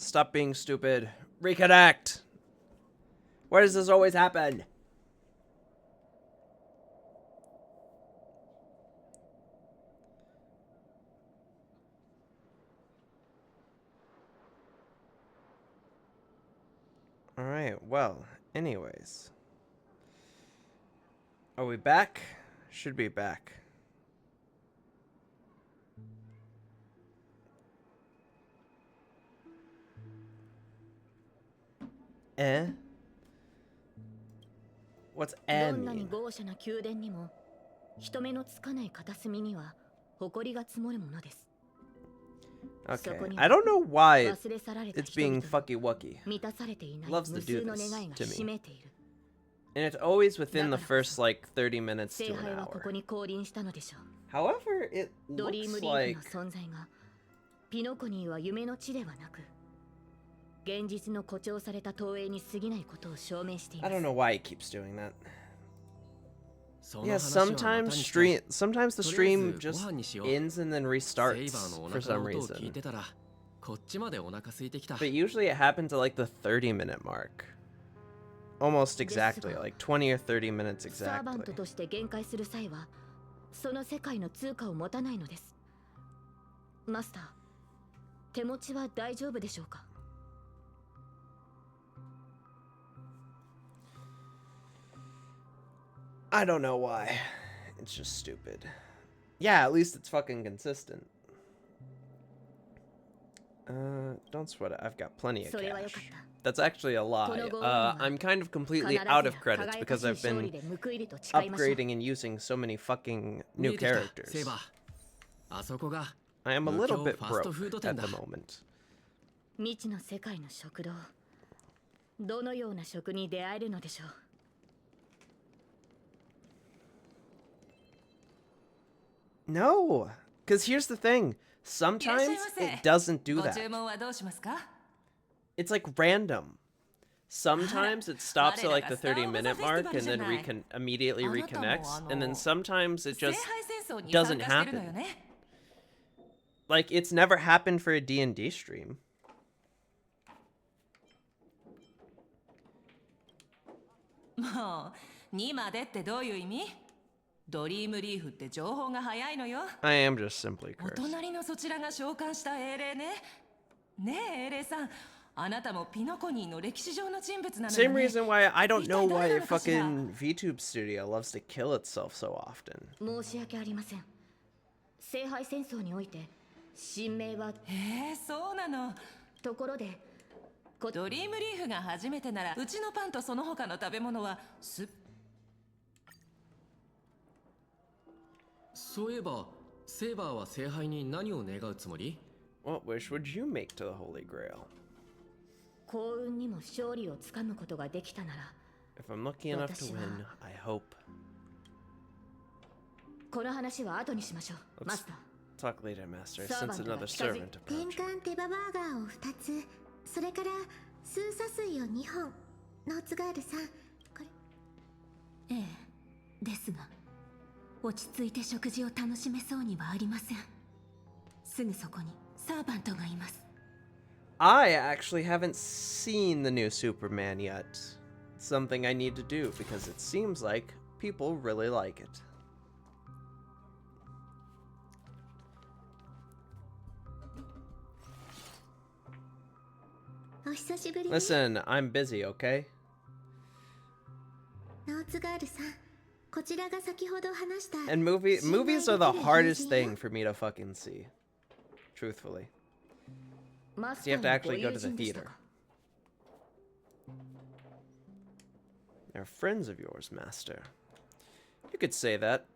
Stop being stupid. Reconnect. Why does this always happen? Alright, well, anyways. Are we back? Should be back. What's mean? Okay, I don't know why it's being fucky wucky. Loves to do this to me. And it's always within the first, like, 30 minutes to an hour. However, it looks like... I don't know why he keeps doing that. Yeah, sometimes the stream just ends and then restarts for some reason. But usually it happens at like the 30-minute mark. Almost exactly, like 20 or 30 minutes exactly. I don't know why. It's just stupid. Yeah, at least it's fucking consistent. Don't sweat it. I've got plenty of cash. That's actually a lie. I'm kind of completely out of credits because I've been upgrading and using so many fucking new characters. I am a little bit broke at the moment. No, because here's the thing. Sometimes it doesn't do that. It's like random. Sometimes it stops at like the 30-minute mark and then immediately reconnects. And then sometimes it just doesn't happen. Like, it's never happened for a D&D stream. I am just simply cursed. Same reason why I don't know why a fucking VTube studio loves to kill itself so often. What wish would you make to the Holy Grail? If I'm lucky enough to win, I hope. Let's talk later, Master, since another servant approached. I actually haven't seen the new Superman yet. It's something I need to do because it seems like people really like it. Listen, I'm busy, okay? And movies are the hardest thing for me to fucking see. Truthfully. So you have to actually go to the theater. They're friends of yours, Master. You could say that.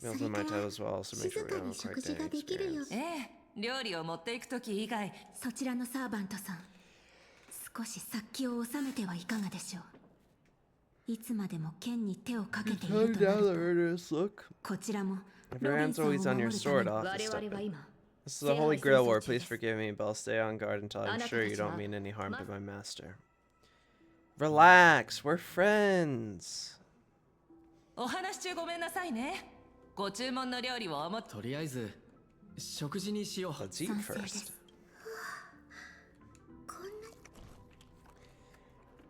Meals on my toes as well, also make sure we don't quite day experience. Look. If your hand's always on your sword, I'll have to step in. This is the Holy Grail War. Please forgive me, but I'll stay on guard until I'm sure you don't mean any harm to my master. Relax, we're friends. とりあえず食事にしよう。 Let's eat first.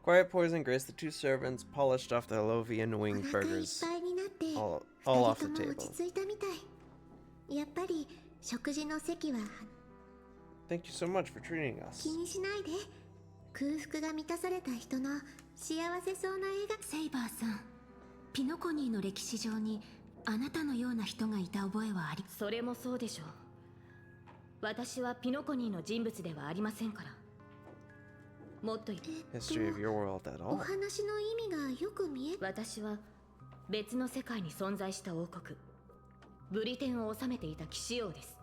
Quiet poison graced the two servants, polished off the Lovian wing burgers, all off the table. Thank you so much for treating us. 気にしないで。空腹が満たされた人の幸せそうな笑顔。セイバーさん、ピノコニーの歴史上にあなたのような人がいた覚えはあり。それもそうでしょう。私はピノコニーの人物ではありませんから。もっとHistory of your world at お all. 話の意味がよく見え。私は別の世界に存在した王国ブリテンを治めていた騎士王です。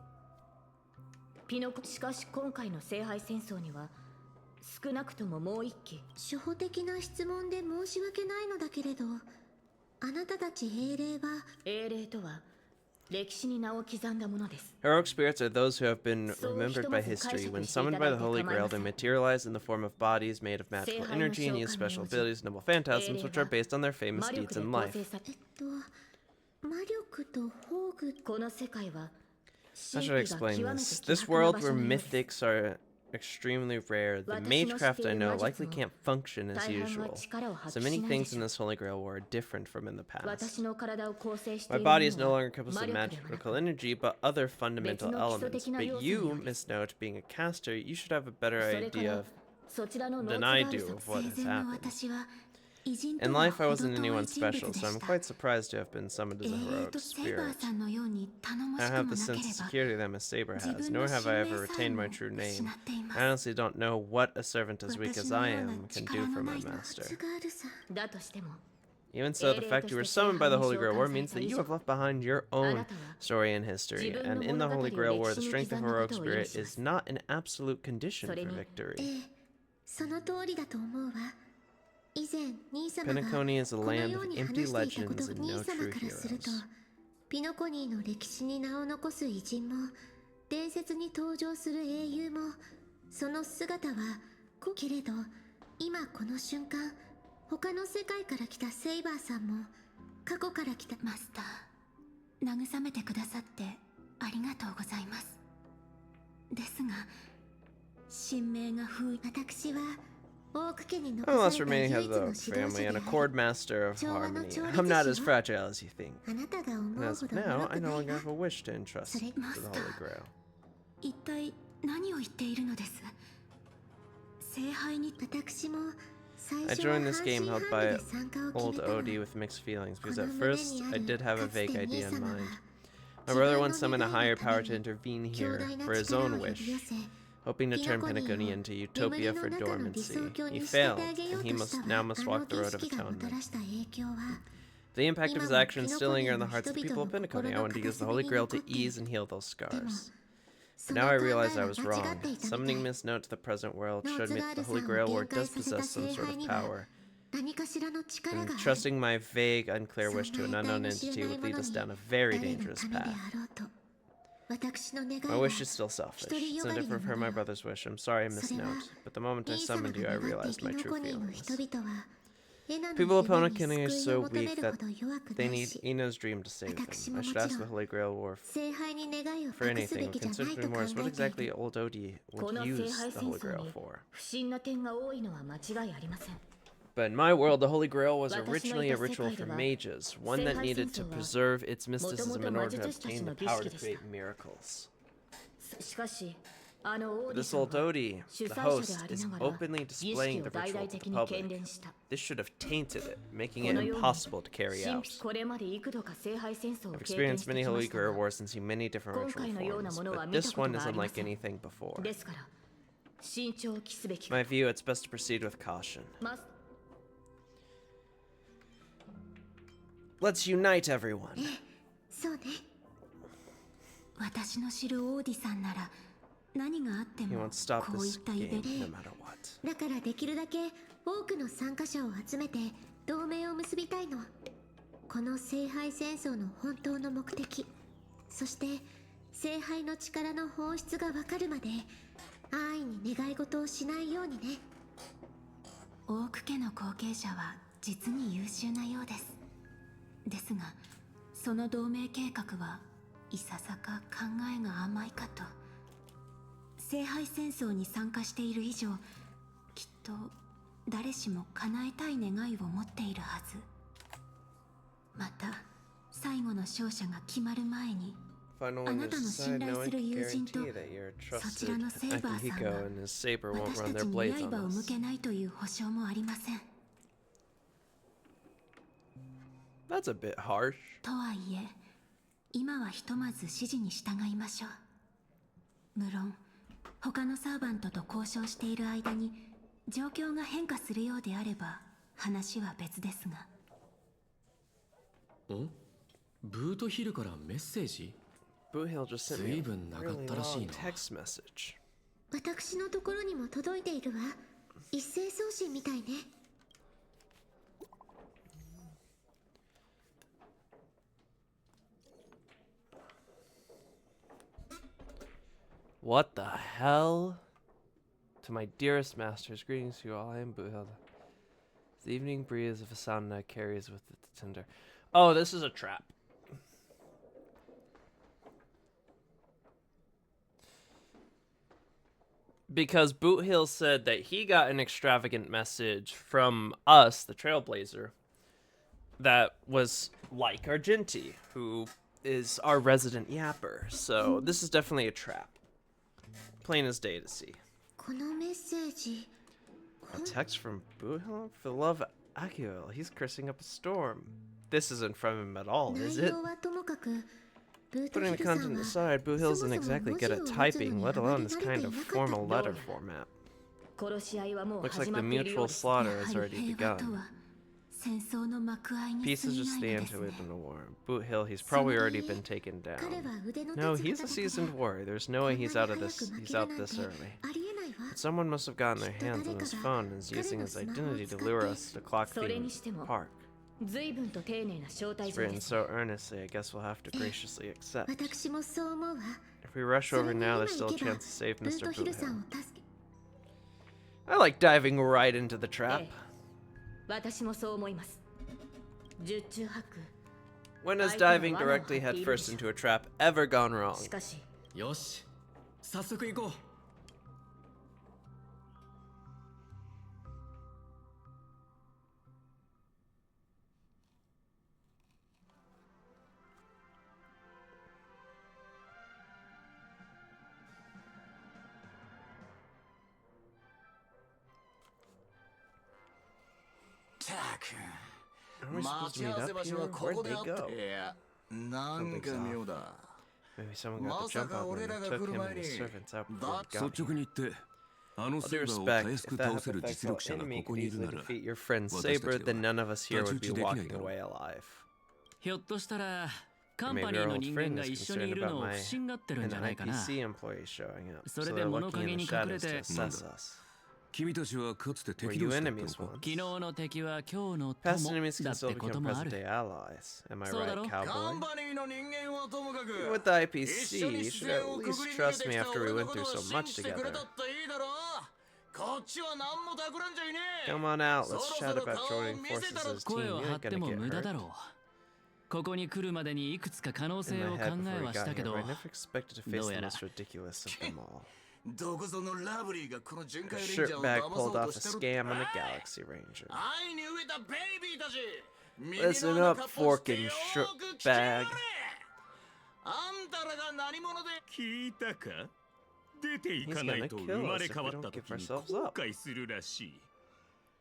しかし今回の聖杯戦争には少なくとももう一機。初歩的な質問で申し訳ないのだけれど、あなたたち英霊は。英霊とは歴史に名を刻んだものです。 Heroic spirits are those who have been remembered by history. When summoned by the Holy Grail, they materialize in the form of bodies made of magical energy and use special abilities, noble phantasms, which are based on their famous deeds in life. 魔力と宝具。この世界は How should I explain this? This world where mythics are extremely rare, the magecraft I know likely can't function as usual. So many things in this Holy Grail war are different from in the past. My body is no longer composed of magical energy, but other fundamental elements. But you, Miss Note, being a caster, you should have a better idea than I do of what has happened. In life, I wasn't anyone special, so I'm quite surprised to have been summoned as a heroic spirit. I don't have the sense of security that Miss Saber has, nor have I ever retained my true name. I honestly don't know what a servant as weak as I am can do for my master. Even so, the fact you were summoned by the Holy Grail War means that you have left behind your own story and history, and in the Holy Grail War, the strength of heroic spirit is not an absolute condition for victory. Penacony is a land of empty legends and no true heroes. ピノコニーの歴史に名を残す偉人も伝説に登場する英雄もその姿はけれど今この瞬間他の世界から来たセイバーさんも過去から来たマスター慰めてくださってありがとうございます。ですが神明が私は I'm last remaining head of the family and a chord master of harmony. I'm not as fragile as you think. And as of now, I no longer have a wish to entrust to the Holy Grail. 一体何を言っているのです。聖杯に私も I joined this game held by old OD with mixed feelings because at first I did have a vague idea in mind. My brother once summoned a higher power to intervene here for his own wish, hoping to turn Penacony into utopia for dormancy. He failed, and he now must walk the road of atonement. The impact of his actions still linger in the hearts of the people of Penacony. I wanted to use the Holy Grail to ease and heal those scars. But now I realize I was wrong. Summoning Miss Note to the present world showed me that the Holy Grail War does possess some sort of power. And trusting my vague, unclear wish to an unknown entity would lead us down a very dangerous path. My wish is still selfish. It's no different from my brother's wish. I'm sorry, Miss Note, but the moment I summoned you, I realized my true feelings. People of Penacony are so weak that they need Ina's dream to save them. I should ask the Holy Grail War for anything. What concerns me more is what exactly old Odie would use the Holy Grail for. But in my world, the Holy Grail was originally a ritual for mages, one that needed to preserve its mysticism in order to obtain the power to create miracles. This old Odie, the host, is openly displaying the ritual to the public. This should have tainted it, making it impossible to carry out. I've experienced many Holy Grail Wars and seen many different ritual forms, but this one is unlike anything before. In my view, it's best to proceed with caution. Let's unite, everyone. He won't stop this game no matter what. だからできるだけ多くの参加者を集めて同盟を結びたいの。この聖杯戦争の本当の目的、そして聖杯の力の本質がわかるまで安易に願い事をしないようにね。オーク家の後継者は実に優秀なようです。ですがその同盟計画はいささか考えが甘いかと。聖杯戦争に参加している以上、きっと誰しも叶えたい願いを持っているはず。また最後の勝者が決まる前に、あなたの信頼する友人とそちらのセイバーさんが私たちに刃を向けないという保証もありません。 That's a bit harsh. とはいえ、今はひとまず指示に従いましょう。無論他のサーバントと交渉している間に状況が変化するようであれば話は別ですが。ん？ブートヒルからメッセージBoot Hill just sent me a really long text message. 私のところにも届いているわ。一斉送信みたいね。What the hell? To my dearest masters, greetings to you all. I am Boot Hill. The evening breeze of a sauna carries with it the tinder. Oh, this is a trap. Because Boot Hill said that he got an extravagant message from us, the Trailblazer, that was like Argenti, who is our resident yapper. So this is definitely a trap. Plain as day to see. このメッセージ。 A text from Boot Hill? For the love of Akio, he's cursing up a storm. This isn't from him at all, is it? 内容はともかく、ブート Putting ヒ the ルさん content は aside, Boot Hill isn't exactly good at typing, let alone this kind of formal letter format. 殺し合いはもう Looks 始 like ま the っているよう mutual です。 slaughter やは has り already 平和と begun. は戦争の幕間に Peace 過 is ぎ just な the いの end です to ね。 it in a war. Boot Hill, he's probably already been taken 彼 down. は腕の No, 立 he's つ a 方が seasoned warrior. There's no way he's out of this. こんなに He's 早く out 負け this るなんて early. ありえないわ。 But someone must have gotten their hands on his phone and is using his identity to lure us to clock それに the しても park. 随分と丁寧な招待 It's 状で written す。 so earnestly, I guess we'll have to graciously accept. 私もそう思うわ。 If we rush そ over れに now, 今 there's 行 still a けば chance to save ブー Mr. トヒル Boot さん Hill. を助け。 I like diving right into the trap. ええ、私もそう思います。十中八九。 When has diving directly headfirst into a trap ever gone wrong? しかし、よし、早速行こう。Are we supposed to meet up here? Where'd they go? Maybe someone got the jump on them and took him and his servants out before we got 率直 here. に言ってあの All セ due ーバーを respect, たやす if く that 倒せる実 hypothetical 力者が enemy ここ could にいるな easily ら defeat your friend 私たち Saber, は then none of us here would be 太刀打ちできない walking だろう。 away alive. ひょっとしたらカ Or ンパ maybe ニ our ーの old 人間 friend が is 一緒に concerned いる about のを my 不審がってるん an じゃないかな。 NPC employee showing up, そ so れで they're 物 looking 陰 in に the 隠れ shadows to て、 assess us. 君たちはかつて Were 敵 you 同士だった enemies のか once? 昨日の敵は今日の Past 友 enemies だ can っ still てこと become もあ present る。 day allies. Am I そうだ right, ろ？ cowboy? カンパニーの人間はともかく With the IPC, you should at least trust me after we went through so much together. こっちは何も企んじゃいねえ。 Come on out, let's chat about joining forces as a 声 team. を You 張 ain't っても gonna get 無駄だ hurt. ろう。ここに来るまでにいくつか可能 In 性 my を考 head え before we はし got たけ here, ど but I never expected to face the どうやら most ridiculous of them all. どこぞのラブリーがこの巡 A 回レンジャーを shirtbag 騙そ pulled う off と a してる。 scam on a Galaxy Ranger. 愛に飢えたベイビーたち。 Listen up, forking shirtbag. あんたらが何者で聞いたか？出ていかないと He's 生 gonna ま kill れ us if 変 we わった don't 時 give に ourselves 後 up. 悔するらしい。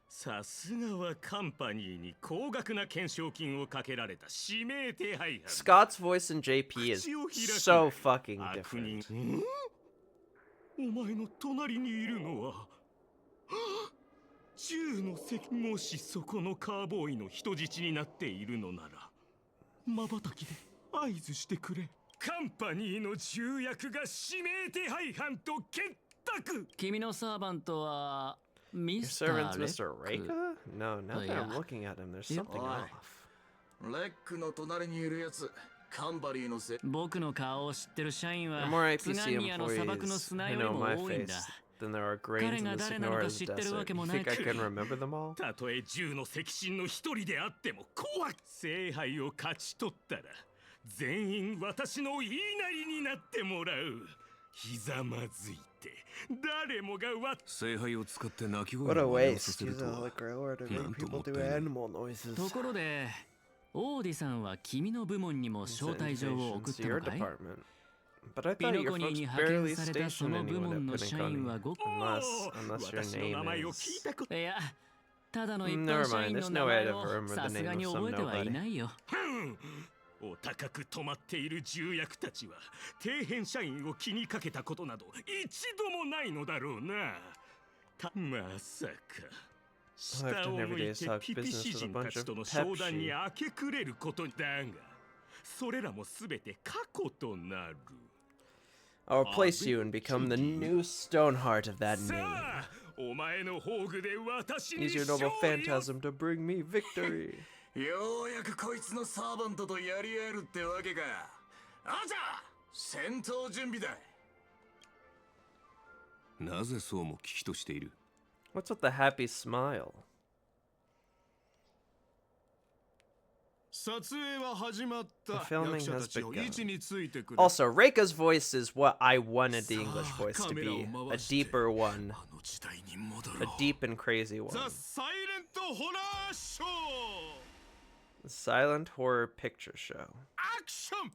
さすがはカンパニーに高額な懸賞金をかけられた指名手配犯。 Scott's voice in JP is so fucking 悪 different. 人。お前の隣にいるのは銃の石。もしそこのカーボーイの人質になっているのなら瞬きで合図してくれ。カンパニーの重役が指名手配犯と結託。君のサーバントはミ Your スター servant's レ Mr. ック。 Reika? No, now that yeah. I'm looking at him, there's Yep. something off. レックの隣にいるやつ。カンパニーのせ。僕の顔を知ってる社員 There は are more ツガ IPC ンニアの砂漠の employees 砂 who より know も my 多いん face だ。 than there are grains in the 彼が誰なのか Signora 知ってるわけ desert. も You ない think I can remember them all? たとえ銃の赤心の一人であっても怖く。聖杯を勝ち取ったら全員私の言いなりになってもらう。ひざまずいて誰もが聖杯を使って鳴き声 What a を真似をさ waste. せる Use と a は liquor or to な make んと people もった do いない。 animal noises. ところでオーディさんは君の部門にも It's 招待状を invitations 送っ to た your のかい？ department. But I ピ thought ノ your コニー folks に派 barely 遣されたそ stationed の部 anyone 門 at の社員は Pininconi. ごく Unless your 私の名 name 前を聞い is... たこといやただの一 Never 般社 mind, 員 there's の no 名 way 前 to を remember さ the す name が of に some 覚えてはい nobody. ないよ。お高く止まっている重役たちは底辺社員を気にかけたことなど一度もないのだろうな。まさか下を向いてピピシ人たちとの商談に明け暮れることだが、それらもすべて過去となる。 I'll replace you and become the new Stoneheart of that さ name. あ、お前の宝具で私に Use your 勝 noble 利を。 phantasm to bring me victory. ようやくこいつのサーバントとやり合えるってわけか。あじゃ戦闘準備だ。なぜそうも危機としている。 What's with the happy smile? 撮影は始まっ The た。 filming 役者 has たちの位置についてくれ。 Also, Reika's voice is what I wanted the English voice to be. A deeper one. あの時代に戻 A ろう。 deep and crazy one. ザ・サイレント・ホラー・ショー The silent horror picture show. アクション。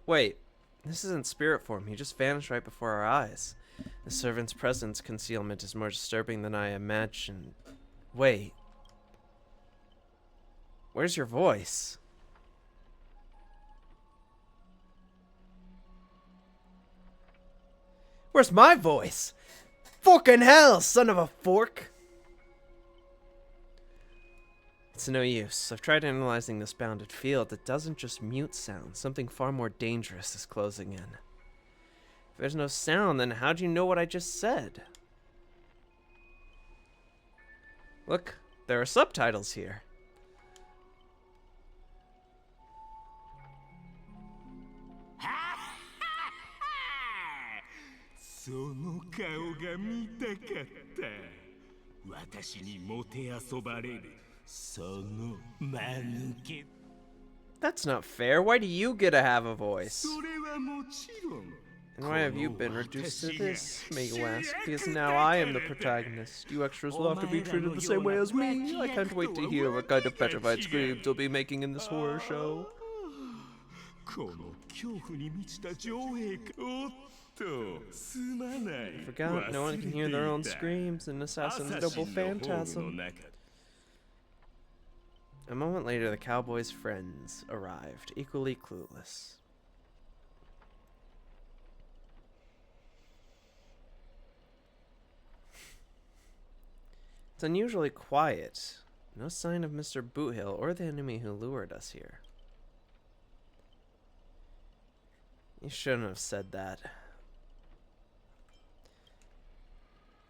Wait, this isn't spirit form. He just vanished right before our eyes. The servant's presence concealment is more disturbing than I imagined. Wait. Where's your voice? Where's my voice? Fucking hell, son of a fork! It's no use. I've tried analyzing this bounded field. It doesn't just mute sound. Something far more dangerous is closing in. If there's no sound, then how'd you know what I just said? Look, there are subtitles here. その顔が見たかった。私にもてあそばれるその間抜け。 That's not fair. Why do you get to have a voice? それはもちろん。 And why have you been reduced to this, may you ask? Because now I am the protagonist. You extras will have to be treated the same way as me. I can't wait to hear what kind of petrified screams you'll be making in this horror show. この恐怖に満ちた上映会。おっと、すまない。 Forgot no one can hear their own screams in Assassin's Double Phantasm. A moment later, the cowboy's friends arrived, equally clueless. It's unusually quiet. No sign of Mr. Boothill or the enemy who lured us here. You shouldn't have said that.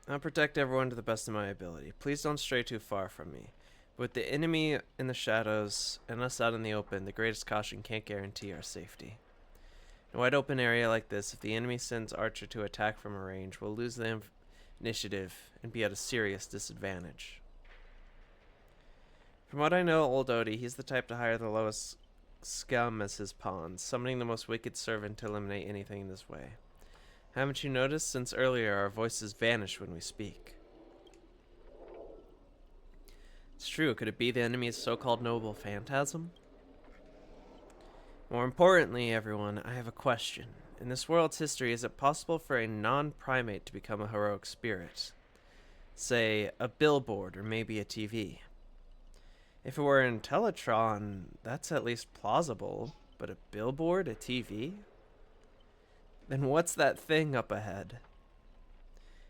I'll protect everyone to the best of my ability. Please don't stray too far from me. With the enemy in the shadows and us out in the open, the greatest caution can't guarantee our safety. In a wide open area like this, if the enemy sends Archer to attack from a range, we'll lose the initiative and be at a serious disadvantage. From what I know, old Odie, he's the type to hire the lowest scum as his pawns, summoning the most wicked servant to eliminate anything in this way. Haven't you noticed? Since earlier, our voices vanish when we speak. It's true. Could it be the enemy's so-called noble phantasm? More importantly, everyone, I have a question. In this world's history, is it possible for a non-primate to become a heroic spirit? Say, a billboard or maybe a TV. If it were in Teletron, that's at least plausible. But a billboard, a TV? Then what's that thing up ahead?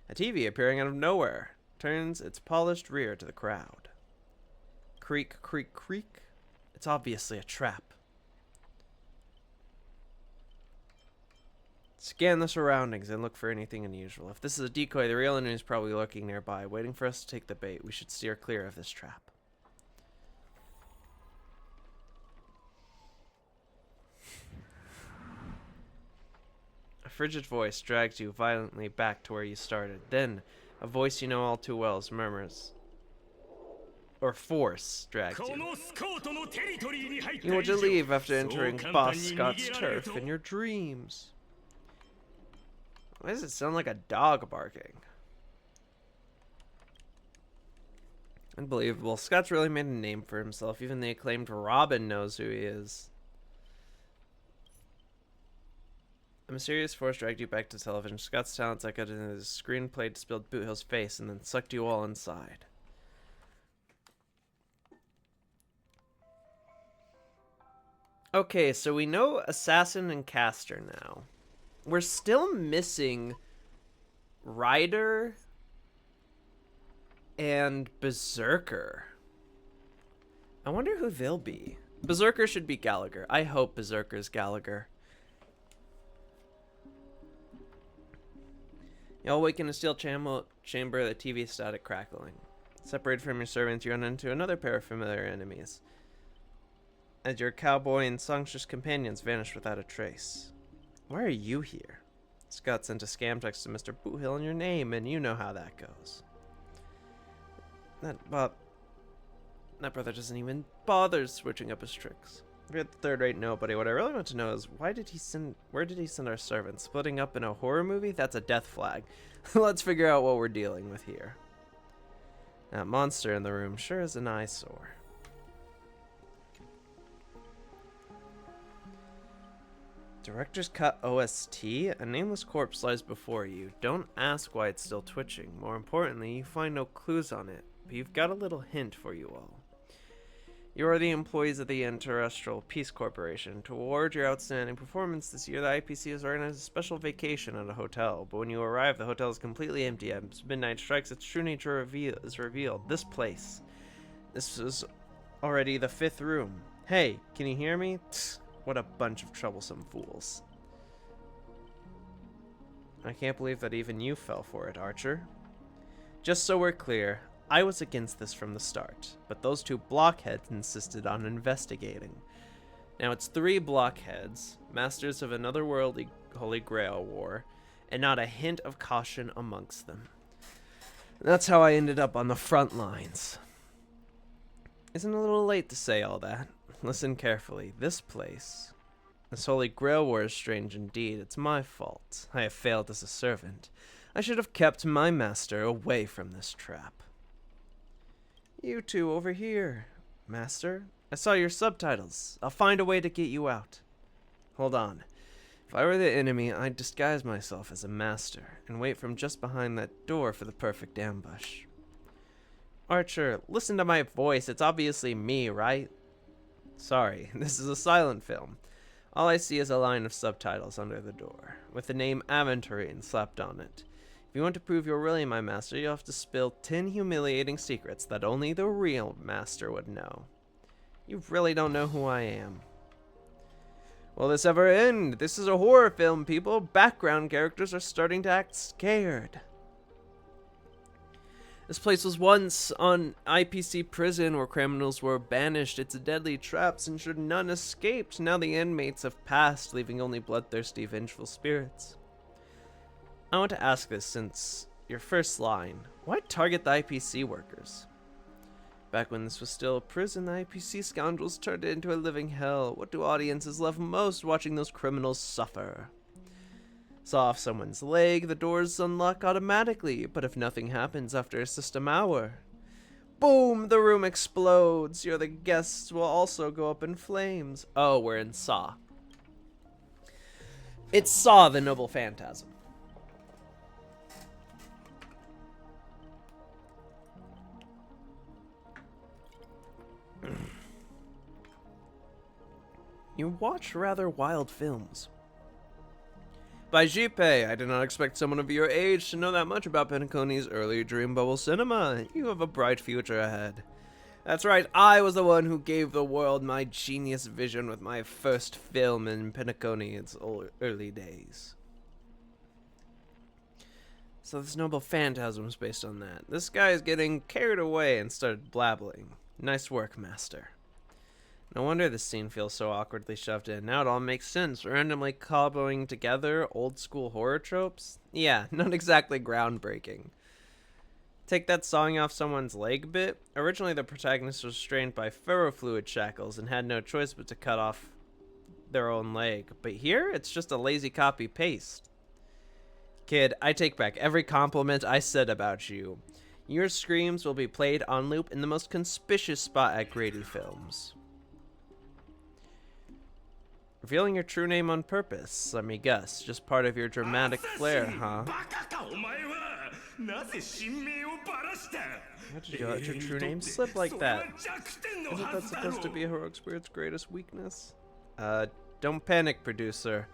A TV appearing out of nowhere turns its polished rear to the crowd. Creak, creak, creak. It's obviously a trap. Scan the surroundings and look for anything unusual. If this is a decoy, the real enemy is probably lurking nearby, waiting for us to take the bait. We should steer clear of this trap. A frigid voice drags you violently back to where you started. Then, A voice you know all too well murmurs. Or force dragged you. You want to leave after entering Boss Scott's turf in your dreams. Why does it sound like a dog barking? Unbelievable. Scott's really made a name for himself. Even the acclaimed Robin knows who he is. A mysterious force dragged you back to television. Scott's talents echoed in his screenplay dispelled Boot Hill's face and then sucked you all inside. Okay, so we know Assassin and Caster now. We're still missing Ryder and Berserker. I wonder who they'll be. Berserker should be Gallagher. I hope Berserker's Gallagher. You all wake in a steel chamber, the TV static crackling. Separated from your servants, you run into another pair of familiar enemies. As your cowboy and songstress companions vanish without a trace. Why are you here? Scott sent a scam text to Mr. Boothill in your name, and you know how that goes. That brother doesn't even bother switching up his tricks. We're at the third-rate nobody. What I really want to know is where did he send our servants? Splitting up in a horror movie? That's a death flag. Let's figure out what we're dealing with here. That monster in the room sure is an eyesore. Director's Cut OST? A nameless corpse lies before you. Don't ask why it's still twitching. More importantly, you find no clues on it, but you've got a little hint for you all. You are the employees of the Interterrestrial Peace Corporation. To award your outstanding performance this year, the IPC has organized a special vacation at a hotel. But when you arrive, the hotel is completely empty. As midnight strikes, its true nature is revealed. This place. This is already the 5th room. Hey, can you hear me? Tsk, what a bunch of troublesome fools. I can't believe that even you fell for it, Archer. Just so we're clear, I was against this from the start, but those 2 blockheads insisted on investigating. Now it's 3 blockheads, masters of another worldly Holy Grail war, and not a hint of caution amongst them. That's how I ended up on the front lines. Isn't it a little late to say all that? Listen carefully. This Holy Grail war is strange indeed. It's my fault. I have failed as a servant. I should have kept my master away from this trap. You 2 over here. Master, I saw your subtitles. I'll find a way to get you out. Hold on. If I were the enemy, I'd disguise myself as a master and wait from just behind that door for the perfect ambush. Archer, listen to my voice. It's obviously me, right? Sorry, this is a silent film. All I see is a line of subtitles under the door, with the name Aventurine slapped on it. If you want to prove you're really my master, you'll have to spill 10 humiliating secrets that only the real master would know. You really don't know who I am. Will this ever end? This is a horror film, people. Background characters are starting to act scared. This place was once an IPC prison where criminals were banished. Its deadly traps ensured none escaped. Now the inmates have passed, leaving only bloodthirsty, vengeful spirits. I want to ask this since your first line. Why target the IPC workers? Back when this was still a prison, the IPC scoundrels turned it into a living hell. What do audiences love most? Watching those criminals suffer. Saw off someone's leg, the doors unlock automatically, but if nothing happens after a system hour, boom, the room explodes. The guests will also go up in flames. Oh, we're in Saw. It's Saw, the Noble Phantasm. You watch rather wild films. By Jipe, I did not expect someone of your age to know that much about Penacony's early dream bubble cinema. You have a bright future ahead. That's right, I was the one who gave the world my genius vision with my first film in Penacony's early days. So this Noble Phantasm is based on that. This guy is getting carried away and started blabbling. Nice work, master. No wonder this scene feels so awkwardly shoved in. Now it all makes sense. Randomly cobbling together old school horror tropes? Yeah, not exactly groundbreaking. Take that sawing off someone's leg bit. Originally, the protagonist was restrained by ferrofluid shackles and had no choice but to cut off their own leg. But here, it's just a lazy copy-paste. Kid, I take back every compliment I said about you. Your screams will be played on loop in the most conspicuous spot at Grady Films. Revealing your true name on purpose, let me guess. Just part of your dramatic flair, huh? How did you let your true name slip like that? Isn't that supposed to be a heroic spirit's greatest weakness? Don't panic, producer.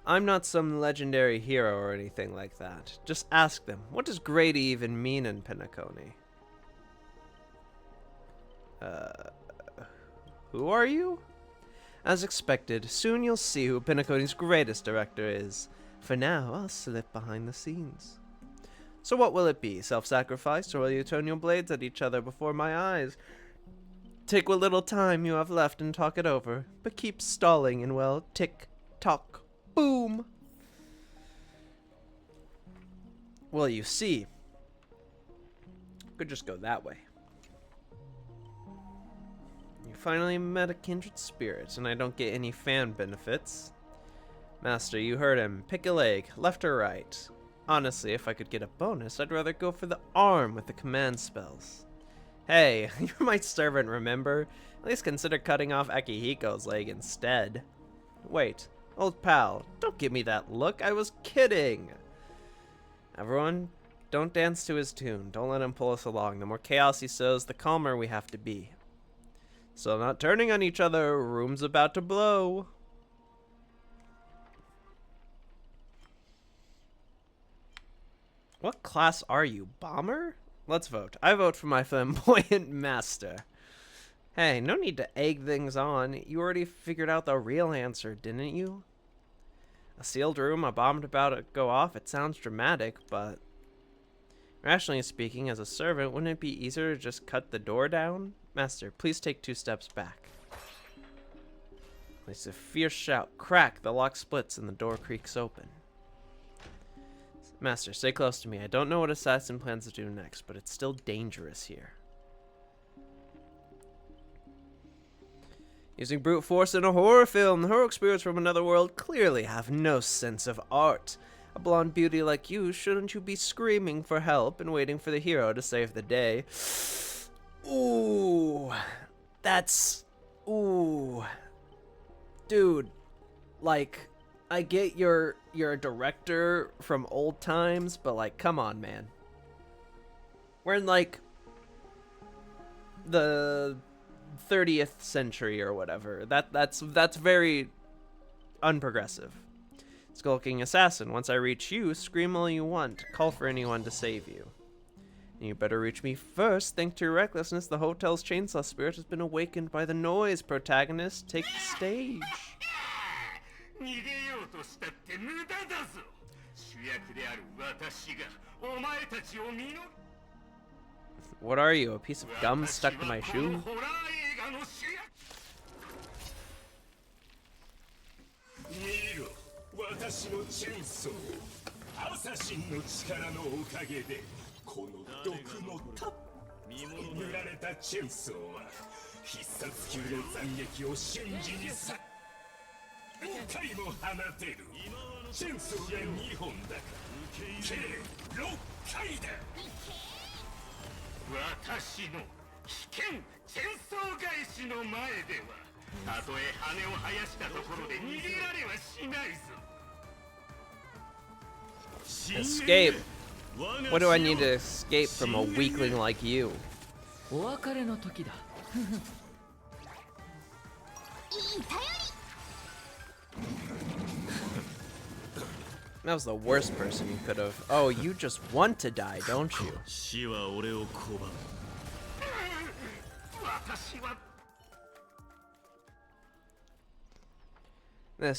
I'm not some legendary hero or anything like that. Just ask them, what does Grady even mean in Penacony? Who are you? As expected, soon you'll see who Penacony's greatest director is. For now, I'll slip behind the scenes. So what will it be? Self-sacrifice, or will you turn your blades at each other before my eyes? Take what little time you have left and talk it over, but keep stalling and, well, tick-tock, boom! Well, you see, could just go that way. You finally met a kindred spirit, and I don't get any fan benefits. Master, you heard him. Pick a leg, left or right. Honestly, if I could get a bonus, I'd rather go for the arm with the command spells. Hey, you're my servant, remember? At least consider cutting off Akihiko's leg instead. Wait, old pal, don't give me that look, I was kidding! Everyone, don't dance to his tune, don't let him pull us along. The more chaos he sows, the calmer we have to be. So not turning on each other, room's about to blow. What class are you, bomber? Let's vote. I vote for my flamboyant master. Hey, no need to egg things on. You already figured out the real answer, didn't you? A sealed room, a bomb about to go off. It sounds dramatic, but rationally speaking, as a servant, wouldn't it be easier to just cut the door down? Master, please take 2 steps back. There's a fierce shout. Crack! The lock splits and the door creaks open. Master, stay close to me. I don't know what assassin plans to do next, but it's still dangerous here. Using brute force in a horror film, the heroic spirits from another world clearly have no sense of art. A blonde beauty like you, shouldn't you be screaming for help and waiting for the hero to save the day? Ooh, that's... Ooh. Dude, like... I get you're a director from old times, but like, come on, man. We're in like the 30th century or whatever. That's very unprogressive. Skulking assassin, once I reach you, scream all you want. Call for anyone to save you. And you better reach me first. Thanks to your recklessness, the hotel's chainsaw spirit has been awakened by the noise. Protagonist, take the stage. What are you, a piece of gum stuck to my shoe? Escape. What do I need to escape from a weakling like you? That was the worst person you could have. Oh, you just want to die, don't you?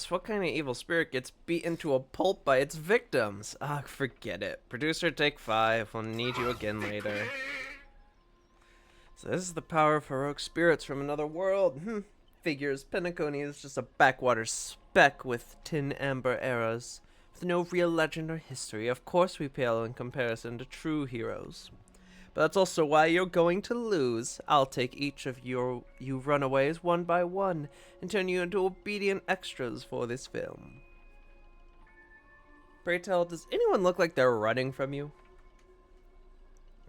What kind of evil spirit gets beaten to a pulp by its victims? Ah, forget it. Producer, take 5. We'll need you again later. So this is the power of heroic spirits from another world. Figures. Penacony is just a backwater speck with tin amber eras. With no real legend or history. Of course we pale in comparison to true heroes. But that's also why you're going to lose. I'll take each of you runaways one by one and turn you into obedient extras for this film. Pray tell, does anyone look like they're running from you?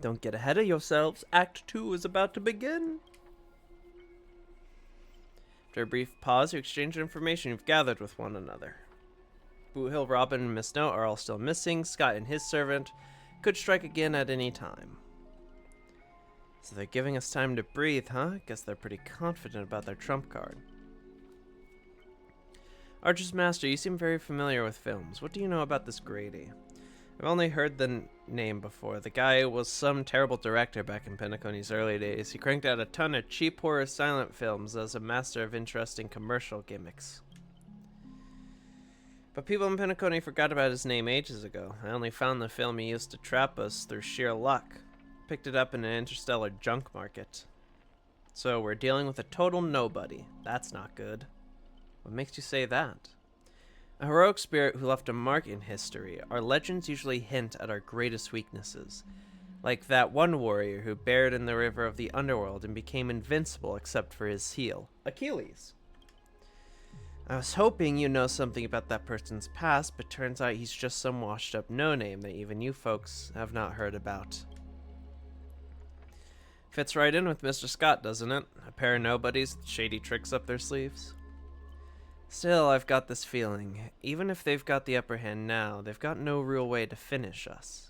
Don't get ahead of yourselves. Act 2 is about to begin. After a brief pause, you exchange information you've gathered with one another. Boot Hill, Robin, and Miss Note are all still missing. Scott and his servant could strike again at any time. So they're giving us time to breathe, huh? Guess they're pretty confident about their trump card. Archer's Master, you seem very familiar with films. What do you know about this Grady? I've only heard the name before. The guy was some terrible director back in Penacony's early days. He cranked out a ton of cheap horror silent films as a master of interesting commercial gimmicks. But people in Penacony forgot about his name ages ago. I only found the film he used to trap us through sheer luck. Picked it up in an interstellar junk market. So we're dealing with a total nobody. That's not good. What makes you say that? A heroic spirit who left a mark in history. Our legends usually hint at our greatest weaknesses. Like that one warrior who buried in the river of the underworld and became invincible except for his heel. Achilles. I was hoping you know something about that person's past, but turns out he's just some washed up no-name that even you folks have not heard about. Fits right in with Mr. Scott, doesn't it? A pair of nobodies with shady tricks up their sleeves. Still, I've got this feeling. Even if they've got the upper hand now, they've got no real way to finish us.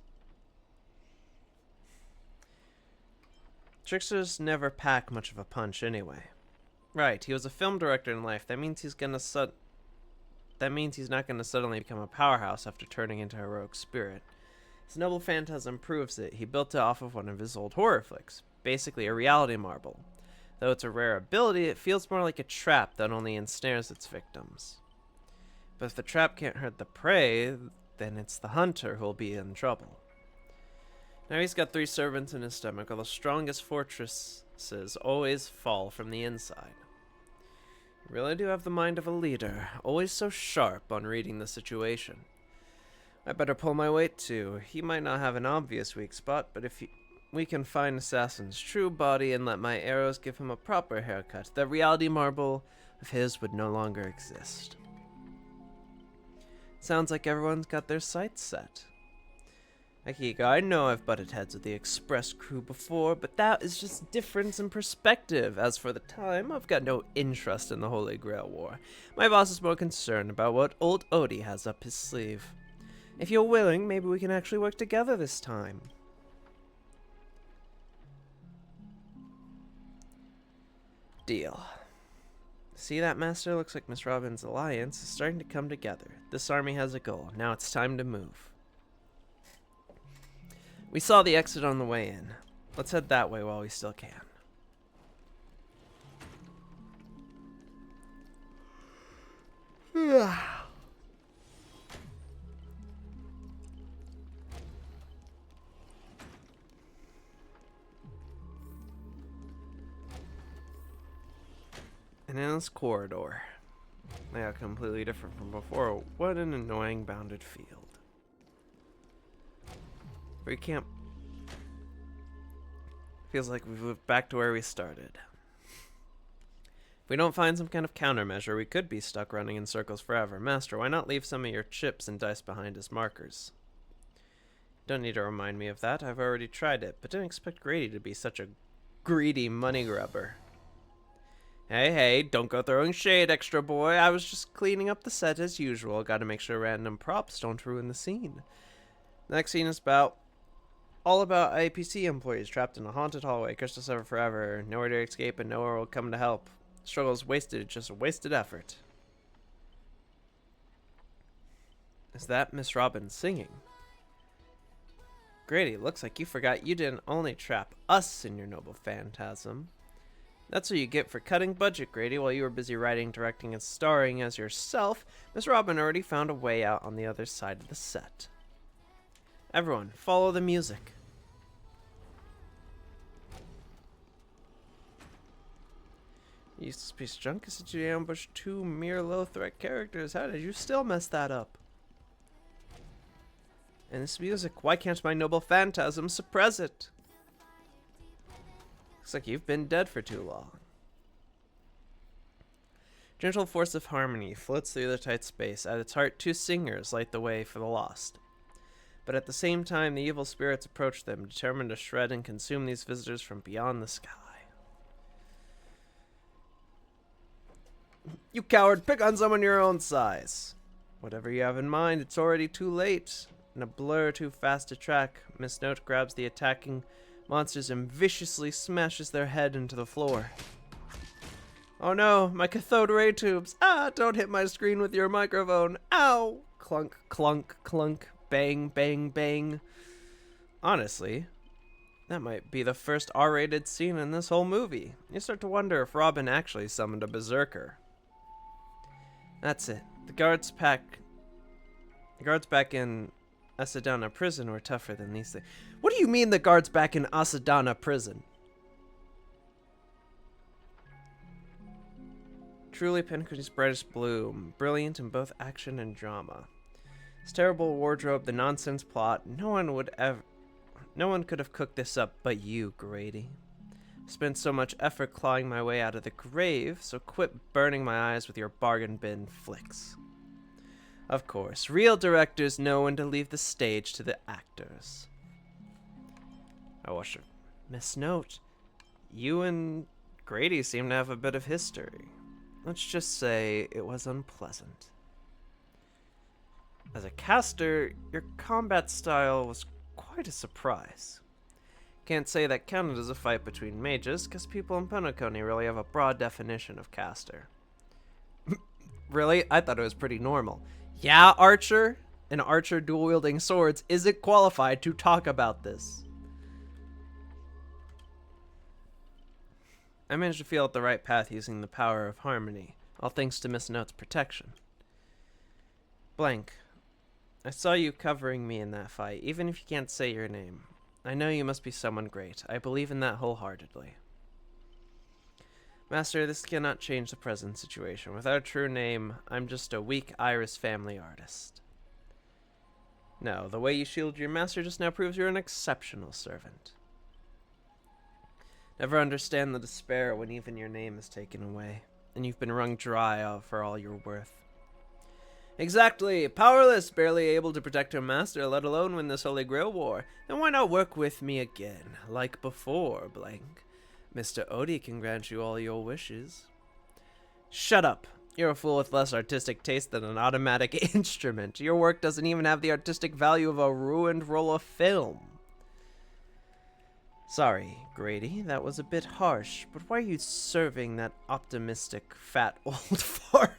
Tricksters never pack much of a punch anyway. Right, he was a film director in life. That means he's not gonna suddenly become a powerhouse after turning into a heroic spirit. His noble phantasm proves it. He built it off of one of his old horror flicks. Basically a reality marble. Though it's a rare ability, it feels more like a trap that only ensnares its victims. But if the trap can't hurt the prey, then it's the hunter who'll be in trouble. Now he's got 3 servants in his stomach, while the strongest fortresses always fall from the inside. You really do have the mind of a leader, always so sharp on reading the situation. I better pull my weight too. He might not have an obvious weak spot, but if we can find Assassin's true body and let my arrows give him a proper haircut, the reality marble of his would no longer exist. Sounds like everyone's got their sights set. Akiko, I know I've butted heads with the Express crew before, but that is just difference in perspective. As for the time, I've got no interest in the Holy Grail War. My boss is more concerned about what old Odie has up his sleeve. If you're willing, maybe we can actually work together this time. Deal. See that, Master? Looks like Miss Robin's alliance is starting to come together. This army has a goal. Now it's time to move. We saw the exit on the way in. Let's head that way while we still can. An endless corridor. Yeah, completely different from before. What an annoying bounded field. We can't. Feels like we've moved back to where we started. If we don't find some kind of countermeasure, we could be stuck running in circles forever. Master, why not leave some of your chips and dice behind as markers? Don't need to remind me of that. I've already tried it, but didn't expect Grady to be such a greedy money grubber. Hey, don't go throwing shade, extra boy. I was just cleaning up the set as usual. Gotta make sure random props don't ruin the scene. Next scene is all about IPC employees trapped in a haunted hallway, cursed to suffer forever. Nowhere to escape and nowhere will come to help. Struggle is wasted, just a wasted effort. Is that Miss Robin singing? Grady, looks like you forgot you didn't only trap us in your noble phantasm. That's what you get for cutting budget, Grady. While you were busy writing, directing, and starring as yourself, Miss Robin already found a way out on the other side of the set. Everyone, follow the music. Useless piece of junk. I said you ambushed 2 mere low-threat characters. How did you still mess that up? And this music, why can't my noble phantasm suppress it? Looks like you've been dead for too long. Gentle force of harmony floats through the tight space. At its heart, two singers light the way for the lost. But at the same time, the evil spirits approach them, determined to shred and consume these visitors from beyond the sky. You coward, pick on someone your own size. Whatever you have in mind, it's already too late. In a blur too fast to track, Miss Note grabs the attacking monsters and viciously smashes their head into the floor. Oh no, my cathode ray tubes. Ah, don't hit my screen with your microphone. Ow! Clunk, clunk, clunk. Bang, bang, bang. Honestly, that might be the first R-rated scene in this whole movie. You start to wonder if Robin actually summoned a berserker. That's it. The guards back in Asadana prison were tougher than these things. What do you mean the guards back in Asadana prison? Truly Pinkerton's brightest bloom, brilliant in both action and drama. His terrible wardrobe, the nonsense plot, no one could have cooked this up but you, Grady. I spent so much effort clawing my way out of the grave, so quit burning my eyes with your bargain bin flicks. Of course, real directors know when to leave the stage to the actors. I watched it. Miss Note, you and Grady seem to have a bit of history. Let's just say it was unpleasant. As a caster, your combat style was quite a surprise. Can't say that counted as a fight between mages, because people in Penacony really have a broad definition of caster. Really? I thought it was pretty normal. Yeah, Archer? An archer dual-wielding swords isn't qualified to talk about this. I managed to feel out the right path using the power of harmony, all thanks to Miss Note's protection. Blank. I saw you covering me in that fight, even if you can't say your name. I know you must be someone great. I believe in that wholeheartedly. Master, this cannot change the present situation. Without a true name, I'm just a weak Iris family artist. No, the way you shielded your master just now proves you're an exceptional servant. Never understand the despair when even your name is taken away, and you've been wrung dry for all you're worth. Exactly! Powerless, barely able to protect her master, let alone win this Holy Grail war. Then why not work with me again, like before, blank? Mr. Odie can grant you all your wishes. Shut up! You're a fool with less artistic taste than an automatic instrument. Your work doesn't even have the artistic value of a ruined roll of film. Sorry, Grady, that was a bit harsh, but why are you serving that optimistic, fat old fart?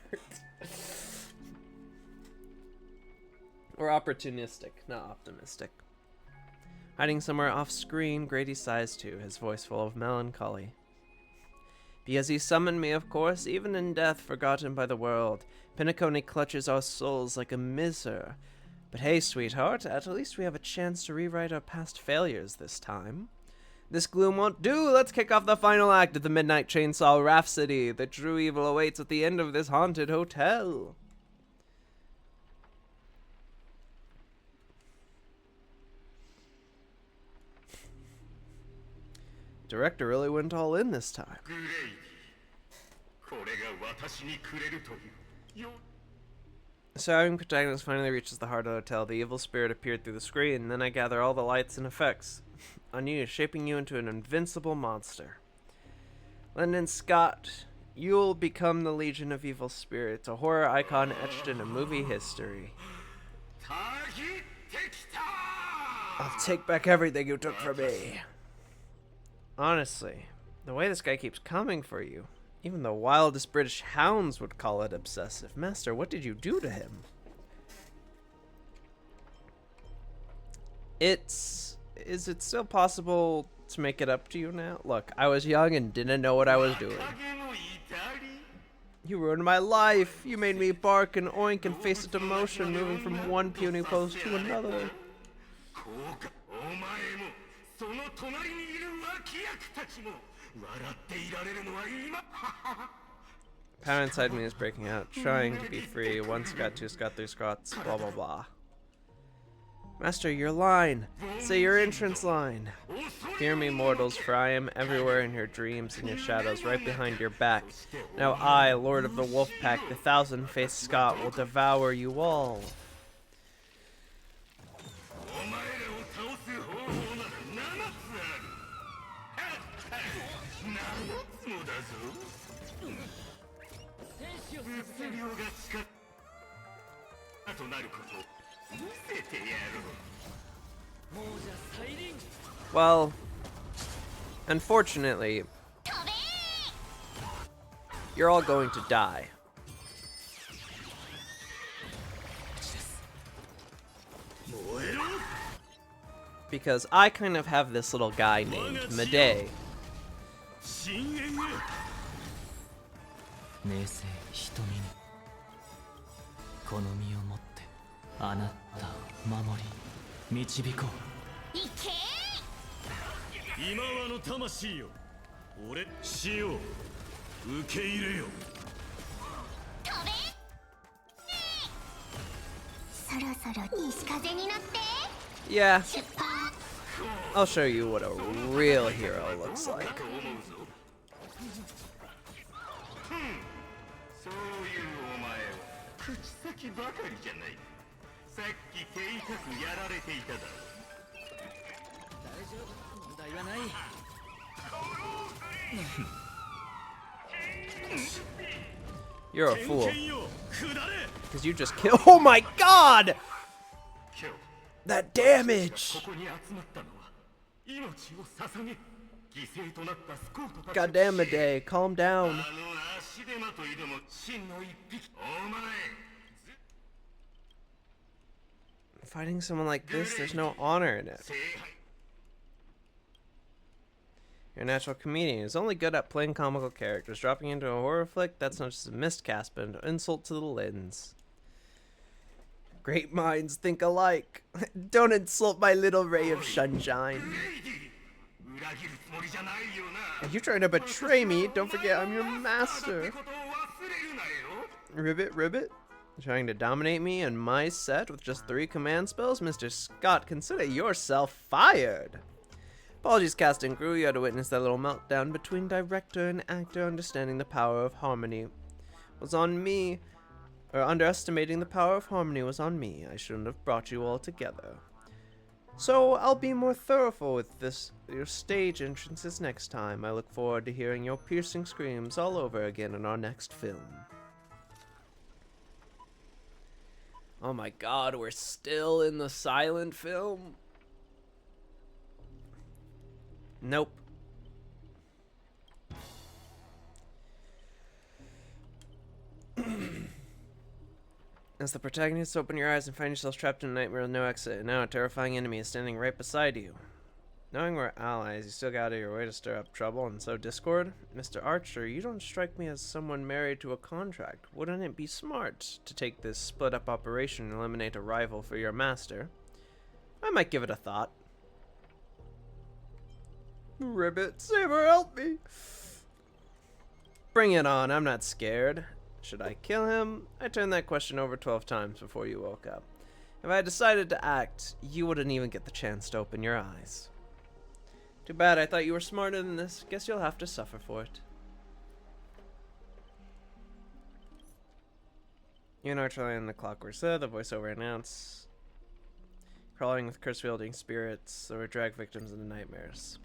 Or opportunistic, not optimistic. Hiding somewhere off-screen, Grady sighs too, his voice full of melancholy. Because he summoned me, of course, even in death, forgotten by the world. Penacony clutches our souls like a miser. But hey, sweetheart, at least we have a chance to rewrite our past failures this time. This gloom won't do. Let's kick off the final act of the Midnight Chainsaw Rhapsody. The true evil awaits at the end of this haunted hotel. Director really went all in this time. So our protagonist finally reaches the heart of the hotel. The evil spirit appeared through the screen, and then I gather all the lights and effects on you, shaping you into an invincible monster. Lyndon Scott, you'll become the Legion of Evil Spirits, a horror icon etched into movie history. I'll take back everything you took from me. Honestly, the way this guy keeps coming for you, even the wildest British hounds would call it obsessive. Master, what did you do to him? Is it still possible to make it up to you now? Look, I was young and didn't know what I was doing. You ruined my life. You made me bark and oink and face into motion, moving from one puny pose to another. Power inside me is breaking out, trying to be free. One Scott, two Scott, three Scots, blah blah blah. Master, your line. Say your entrance line. Hear me, mortals, for I am everywhere in your dreams and your shadows, right behind your back. Now I, Lord of the Wolf Pack, the thousand-faced Scot, will devour you all. Well, unfortunately, you're all going to die. Because I kind of have this little guy named Medei. 名声瞳にこの身をもってあなたを守り導こう。いけー！今はの魂よ、俺死を受け入れよ。飛べ！そろそろ西風に乗って。Yeah, I'll show you what a real hero looks like. You're a fool. Because you just killed. Oh my god! That damage! God damn it, Day. Calm down. Fighting someone like this, there's no honor in it. You're a natural comedian. He's only good at playing comical characters. Dropping into a horror flick, that's not just a miscast, but an insult to the lens. Great minds think alike. Don't insult my little ray of sunshine. Are you trying to betray me? Don't forget I'm your master. Ribbit, ribbit? Trying to dominate me and my set with just 3 command spells? Mr. Scott, consider yourself fired. Apologies, cast and crew. You had to witness that little meltdown between director and actor. Understanding the power of harmony was on me. Or underestimating the power of harmony was on me. I shouldn't have brought you all together. So I'll be more thorough with your stage entrances next time. I look forward to hearing your piercing screams all over again in our next film. Oh my god, we're still in the silent film? Nope. As the protagonist, open your eyes and find yourself trapped in a nightmare with no exit, and now a terrifying enemy is standing right beside you. Knowing we're allies, you still go out of your way to stir up trouble and sow discord? Mr. Archer, you don't strike me as someone married to a contract. Wouldn't it be smart to take this split-up operation and eliminate a rival for your master? I might give it a thought. Ribbit, Saber, help me! Bring it on, I'm not scared. Should I kill him? I turned that question over 12 times before you woke up. If I had decided to act, you wouldn't even get the chance to open your eyes. Too bad, I thought you were smarter than this. Guess you'll have to suffer for it. You and Archer and the clock were said, the voiceover announced. Crawling with curse-wielding spirits, there were drag victims into nightmares.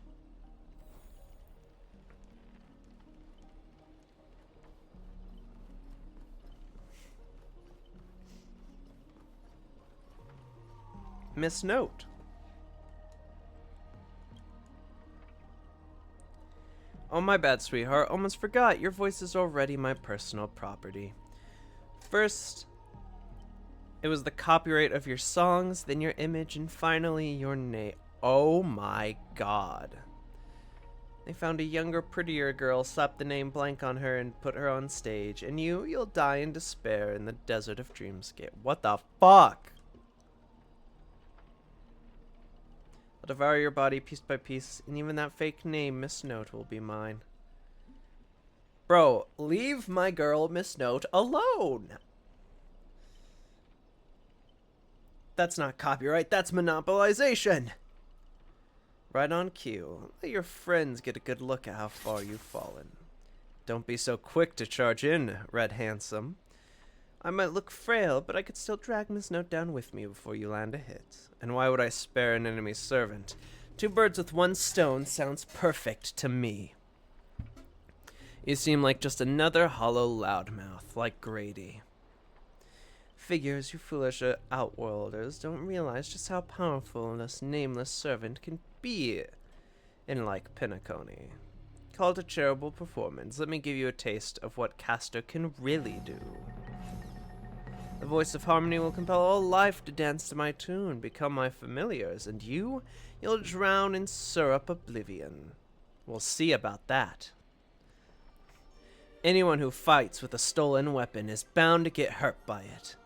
Miss Note. Oh, my bad, sweetheart. Almost forgot. Your voice is already my personal property. First, it was the copyright of your songs, then your image, and finally your name. Oh my god. They found a younger, prettier girl, slapped the name blank on her, and put her on stage. And you'll die in despair in the desert of Dreamscape. What the fuck? I'll devour your body piece by piece, and even that fake name, Miss Note, will be mine. Bro, leave my girl, Miss Note, alone! That's not copyright, that's monopolization. Right on cue. Let your friends get a good look at how far you've fallen. Don't be so quick to charge in, Red Handsome. I might look frail, but I could still drag this note down with me before you land a hit. And why would I spare an enemy's servant? 2 birds with 1 stone sounds perfect to me. You seem like just another hollow loudmouth, like Grady. Figures, you foolish outworlders don't realize just how powerful this nameless servant can be in like Pinacone. Call it a charitable performance. Let me give you a taste of what Castor can really do. The voice of harmony will compel all life to dance to my tune, become my familiars, and you'll drown in syrup oblivion. We'll see about that. Anyone who fights with a stolen weapon is bound to get hurt by it.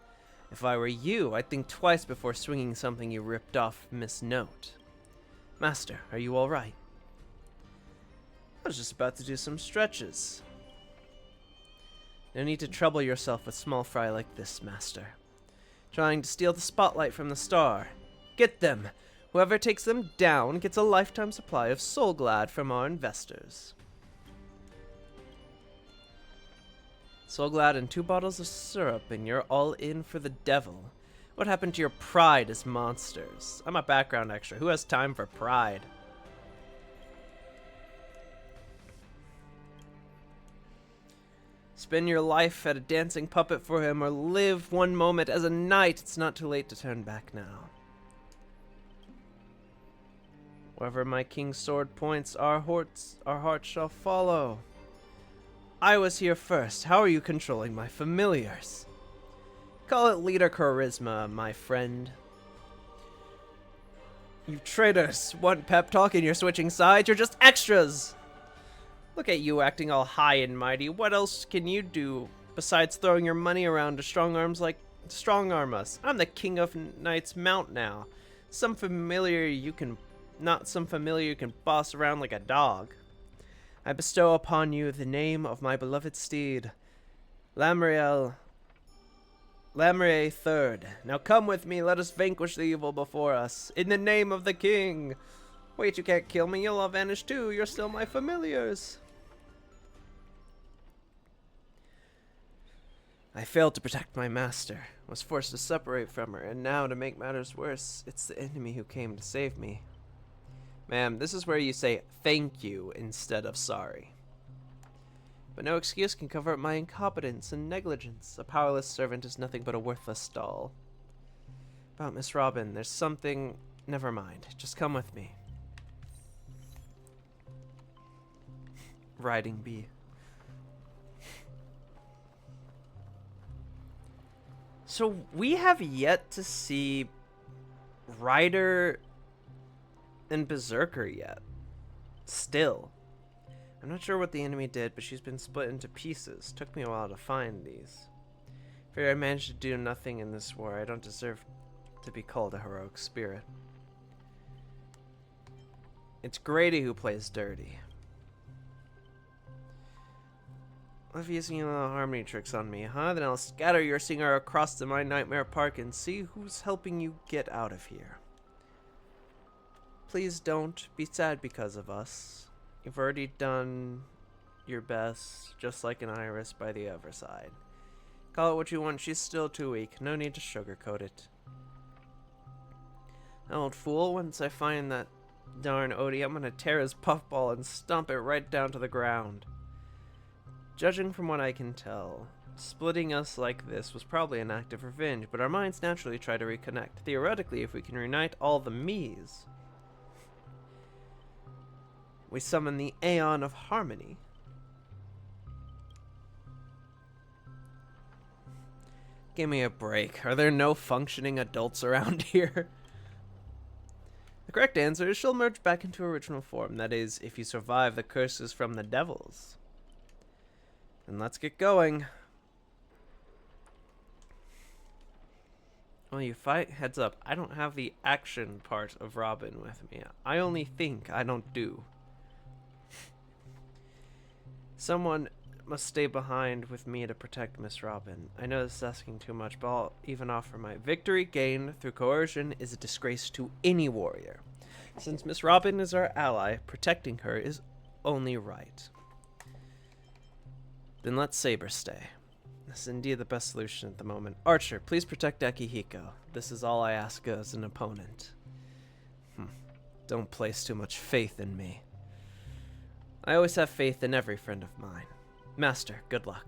If I were you, I'd think twice before swinging something you ripped off Miss Note. Master, are you all right? I was just about to do some stretches. No need to trouble yourself with small fry like this, Master. Trying to steal the spotlight from the star. Get them! Whoever takes them down gets a lifetime supply of Soul Glad from our investors. Soul Glad and 2 bottles of syrup, and you're all in for the devil. What happened to your pride as monsters? I'm a background extra. Who has time for pride? Spend your life at a dancing puppet for him, or live one moment as a knight. It's not too late to turn back now. Wherever my king's sword points, our hearts shall follow. I was here first. How are you controlling my familiars? Call it leader charisma, my friend. You traitors! Want pep talk and you're switching sides? You're just extras! Look at you acting all high and mighty. What else can you do besides throwing your money around to strong arm us? I'm the king of Knight's Mount now. Not some familiar you can boss around like a dog. I bestow upon you the name of my beloved steed, Lamriel III. Now come with me, let us vanquish the evil before us. In the name of the king. Wait, you can't kill me, you'll all vanish too. You're still my familiars. I failed to protect my master, was forced to separate from her, and now, to make matters worse, it's the enemy who came to save me. Ma'am, this is where you say thank you instead of sorry. But no excuse can cover up my incompetence and negligence. A powerless servant is nothing but a worthless doll. About Miss Robin, there's something... Never mind. Just come with me. Riding bee. So we have yet to see Ryder and Berserker yet. Still. I'm not sure what the enemy did, but she's been split into pieces. Took me a while to find these. Figure I managed to do nothing in this war. I don't deserve to be called a heroic spirit. It's Grady who plays dirty. Love using little harmony tricks on me, huh? Then I'll scatter your singer across to my nightmare park and see who's helping you get out of here. Please don't be sad because of us. You've already done your best, just like an iris by the other side. Call it what you want, she's still too weak. No need to sugarcoat it. Old fool, once I find that darn Odie, I'm gonna tear his puffball and stomp it right down to the ground. Judging from what I can tell, splitting us like this was probably an act of revenge, but our minds naturally try to reconnect. Theoretically, if we can reunite all the me's, we summon the Aeon of Harmony. Give me a break. Are there no functioning adults around here? The correct answer is she'll merge back into original form. That is, if you survive the curses from the devils. And let's get going. While you fight, heads up. I don't have the action part of Robin with me. I only think, I don't do. Someone must stay behind with me to protect Miss Robin. I know this is asking too much, but I'll even offer my victory gained through coercion is a disgrace to any warrior. Since Miss Robin is our ally, protecting her is only right. Then let Saber stay. This is indeed the best solution at the moment. Archer, please protect Akihiko. This is all I ask as an opponent. Don't place too much faith in me. I always have faith in every friend of mine. Master, good luck.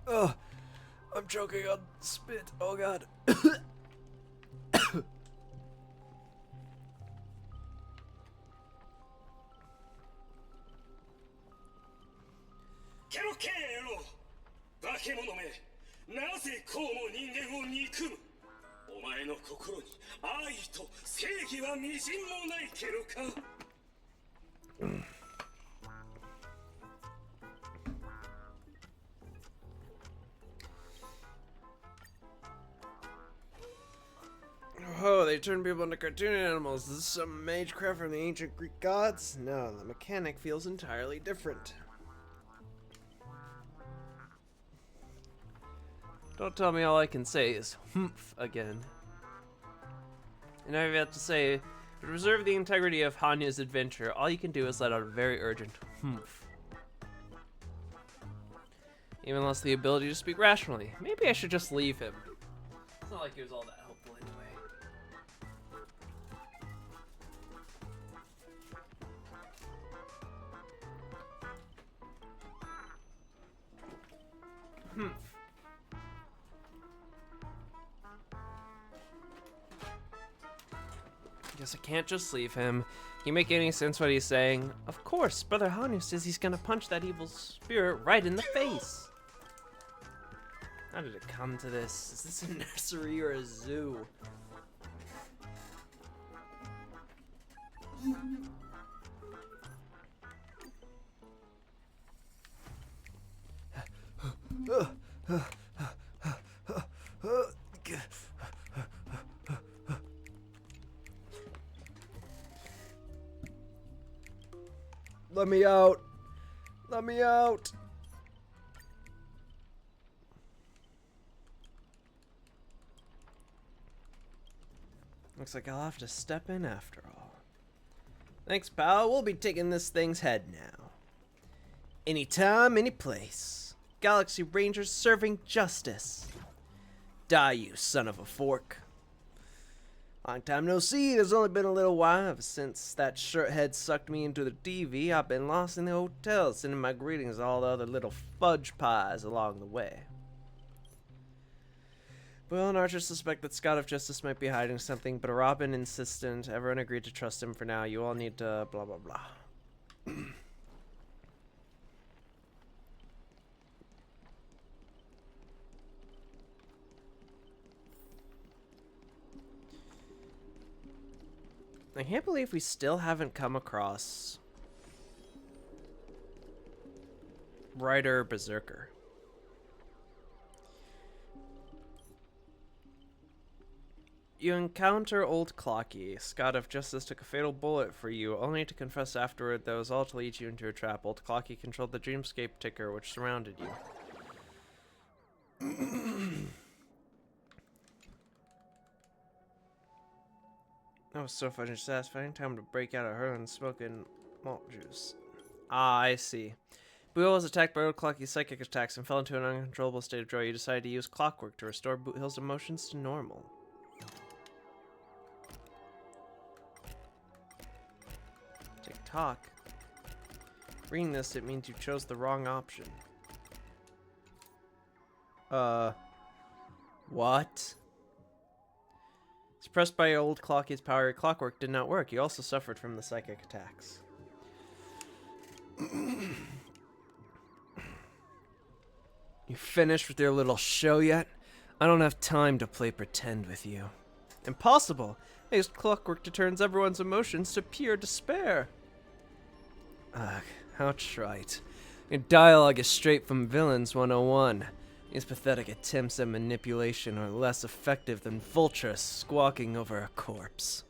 Oh, I'm choking on spit. Oh god. Oh, they turn people into cartoon animals. Is this some magecraft from the ancient Greek gods? No, the mechanic feels entirely different. Don't tell me all I can say is humph again. And I've got to say, to preserve the integrity of Hanya's adventure, all you can do is let out a very urgent humph. Even lost the ability to speak rationally. Maybe I should just leave him. It's not like he was all that helpful anyway. Guess I can't just leave him. Can you make any sense what he's saying? Of course, Brother Hanu says he's gonna punch that evil spirit right in the face. How did it come to this? Is this a nursery or a zoo? Let me out. Let me out. Looks like I'll have to step in after all. Thanks, pal. We'll be taking this thing's head now. Anytime, any place. Galaxy Rangers serving justice. Die, you son of a fork. Long time no see. There's only been a little while since that shirthead sucked me into the TV. I've been lost in the hotel, sending my greetings to all the other little fudge pies along the way. Will and Archer suspect that Scott of Justice might be hiding something, but Robin insistent. Everyone agreed to trust him for now. You all need to blah blah blah. I can't believe we still haven't come across Rider Berserker. You encounter Old Clocky. Scott of Justice took a fatal bullet for you, only to confess afterward that was all to lead you into a trap. Old Clocky controlled the dreamscape ticker which surrounded you. That was so fucking satisfying. Time to break out of her and smoking malt juice. Ah, I see. Boohill was attacked by Old Clocky's psychic attacks and fell into an uncontrollable state of joy. You decided to use clockwork to restore Boothill's emotions to normal. Tick-tock. Reading this, it means you chose the wrong option. What? Suppressed by Old Clocky's power, your clockwork did not work. You also suffered from the psychic attacks. You finished with your little show yet? I don't have time to play pretend with you. Impossible! I used clockwork to turn everyone's emotions to pure despair. Ugh, how trite. Your dialogue is straight from Villains 101. These pathetic attempts at manipulation are less effective than vultures squawking over a corpse.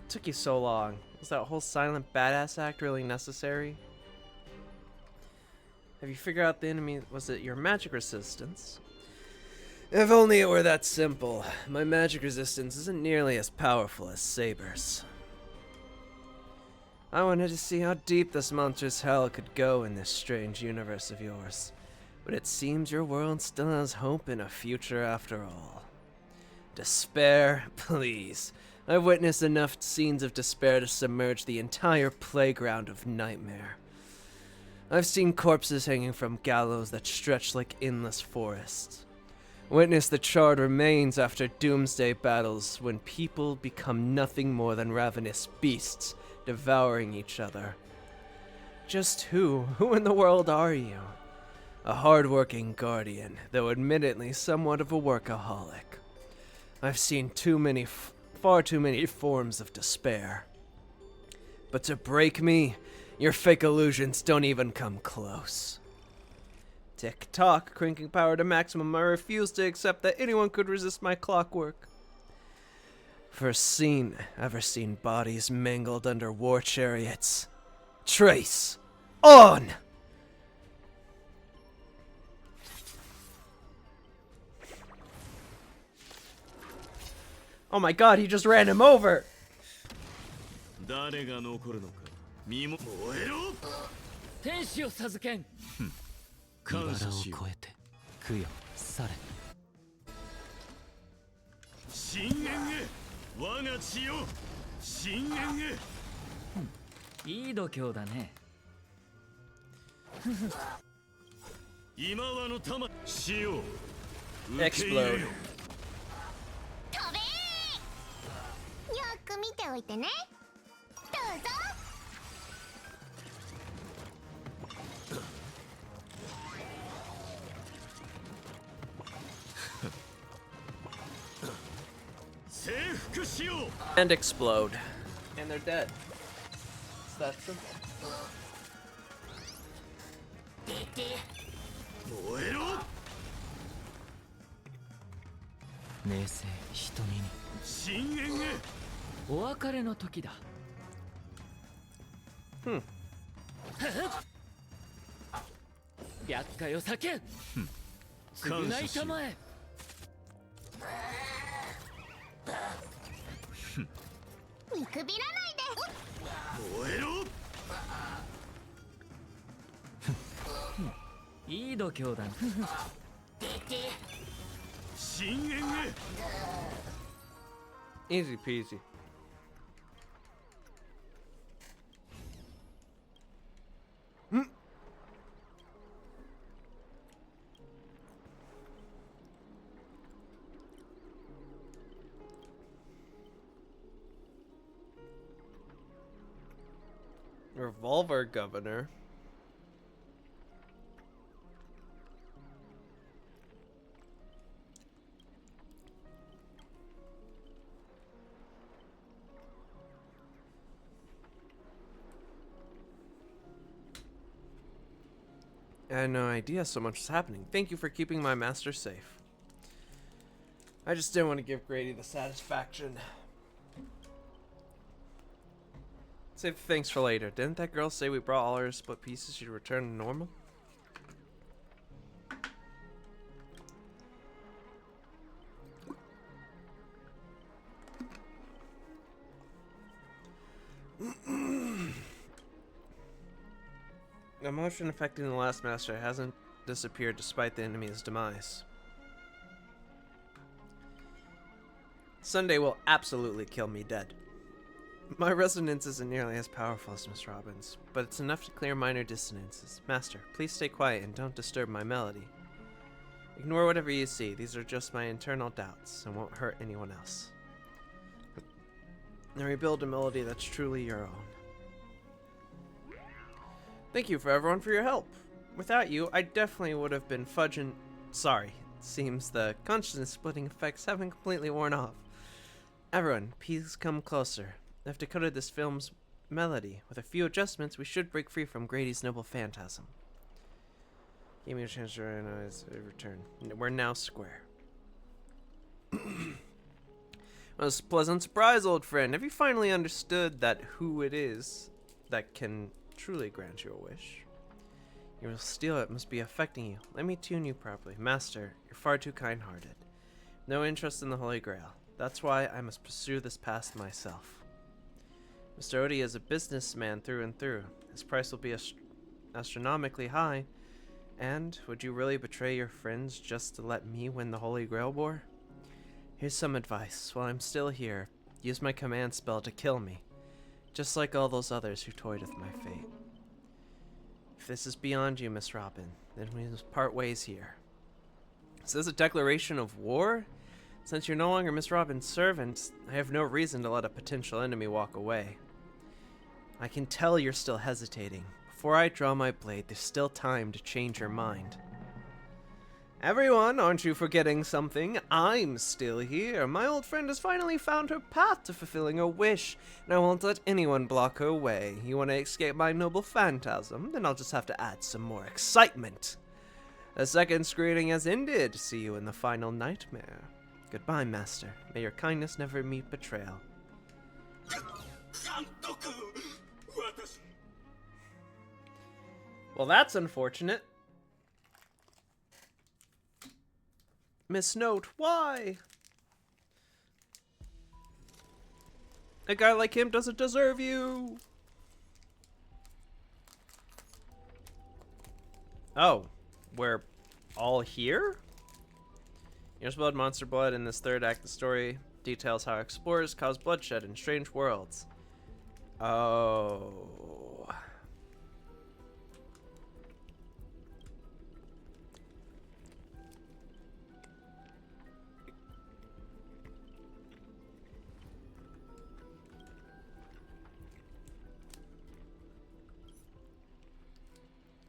It took you so long. Was that whole silent badass act really necessary? Have you figured out the enemy? Was it your magic resistance? If only it were that simple. My magic resistance isn't nearly as powerful as Saber's. I wanted to see how deep this monster's hell could go in this strange universe of yours. But it seems your world still has hope in a future after all. Despair? Please. I've witnessed enough scenes of despair to submerge the entire playground of nightmare. I've seen corpses hanging from gallows that stretch like endless forests. Witnessed the charred remains after doomsday battles when people become nothing more than ravenous beasts devouring each other. Just who in the world are you? A hard-working guardian, though admittedly somewhat of a workaholic. I've seen far too many forms of despair. But to break me, your fake illusions don't even come close. Tick-tock, cranking power to maximum, I refuse to accept that anyone could resist my clockwork. Ever seen bodies mangled under war chariots? Trace! On! Oh my god, he just ran him over! 誰が残るのか身も燃えろ天使を授けん感謝しよう茨を越えて供養され深淵へ我が血よ深淵へいい度胸だね今はの玉死を Explode. 飛べー。よく見ておいてね。どうぞ。征服しよう And explode. And they're dead. It's that simple. 燃えろ明星瞳に深淵へお別れの時だ厄介を避けん償いたまえ見くびらないで。燃えろいい度胸だ深淵へ Easy peasy. Revolver Governor. I had no idea so much was happening. Thank you for keeping my master safe. I just didn't want to give Grady the satisfaction. Save the thanks for later. Didn't that girl say we brought all her split pieces she'd return to normal? The emotion affecting the last master hasn't disappeared despite the enemy's demise. Sunday will absolutely kill me dead. My resonance isn't nearly as powerful as Miss Robin's, but it's enough to clear minor dissonances. Master, please stay quiet and don't disturb my melody. Ignore whatever you see. These are just my internal doubts and won't hurt anyone else. Now rebuild a melody that's truly your own. Thank you for everyone for your help. Without you, I definitely would have been fudging. Sorry, it seems the consciousness splitting effects haven't completely worn off. Everyone, please come closer. I've decoded this film's melody. With a few adjustments, we should break free from Grady's noble phantasm. Give me a chance to recognize a return. We're now square. Most pleasant surprise, old friend. Have you finally understood that who it is that can truly grant you a wish? Your steel it must be affecting you. Let me tune you properly. Master, you're far too kind-hearted. No interest in the Holy Grail. That's why I must pursue this past myself. Mr. Odie is a businessman through and through. His price will be astronomically high. And would you really betray your friends just to let me win the Holy Grail war? Here's some advice. While I'm still here, use my command spell to kill me. Just like all those others who toyed with my fate. If this is beyond you, Miss Robin, then we must part ways here. Is this a declaration of war? Since you're no longer Miss Robin's servant, I have no reason to let a potential enemy walk away. I can tell you're still hesitating. Before I draw my blade, there's still time to change your mind. Everyone, aren't you forgetting something? I'm still here. My old friend has finally found her path to fulfilling a wish, and I won't let anyone block her way. You want to escape my noble phantasm? Then I'll just have to add some more excitement. The second screening has ended. See you in the final nightmare. Goodbye, Master. May your kindness never meet betrayal. Well, that's unfortunate. Miss Note, why? A guy like him doesn't deserve you. Oh, we're all here? Here's Blood, Monster Blood. In this third act, the story details how explorers cause bloodshed in strange worlds. Oh.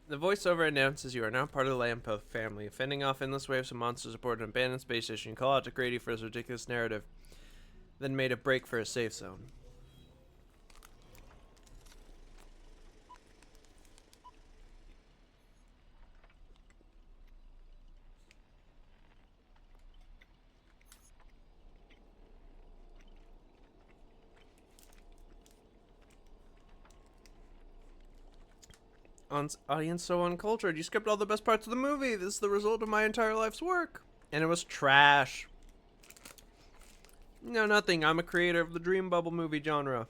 The voiceover announces you are now part of the Lampooth family. Fending off endless waves of monsters aboard an abandoned space station, you call out to Grady for his ridiculous narrative, then made a break for a safe zone. Audience so uncultured. You skipped all the best parts of the movie. This is the result of my entire life's work. And it was trash. No, nothing. I'm a creator of the dream bubble movie genre.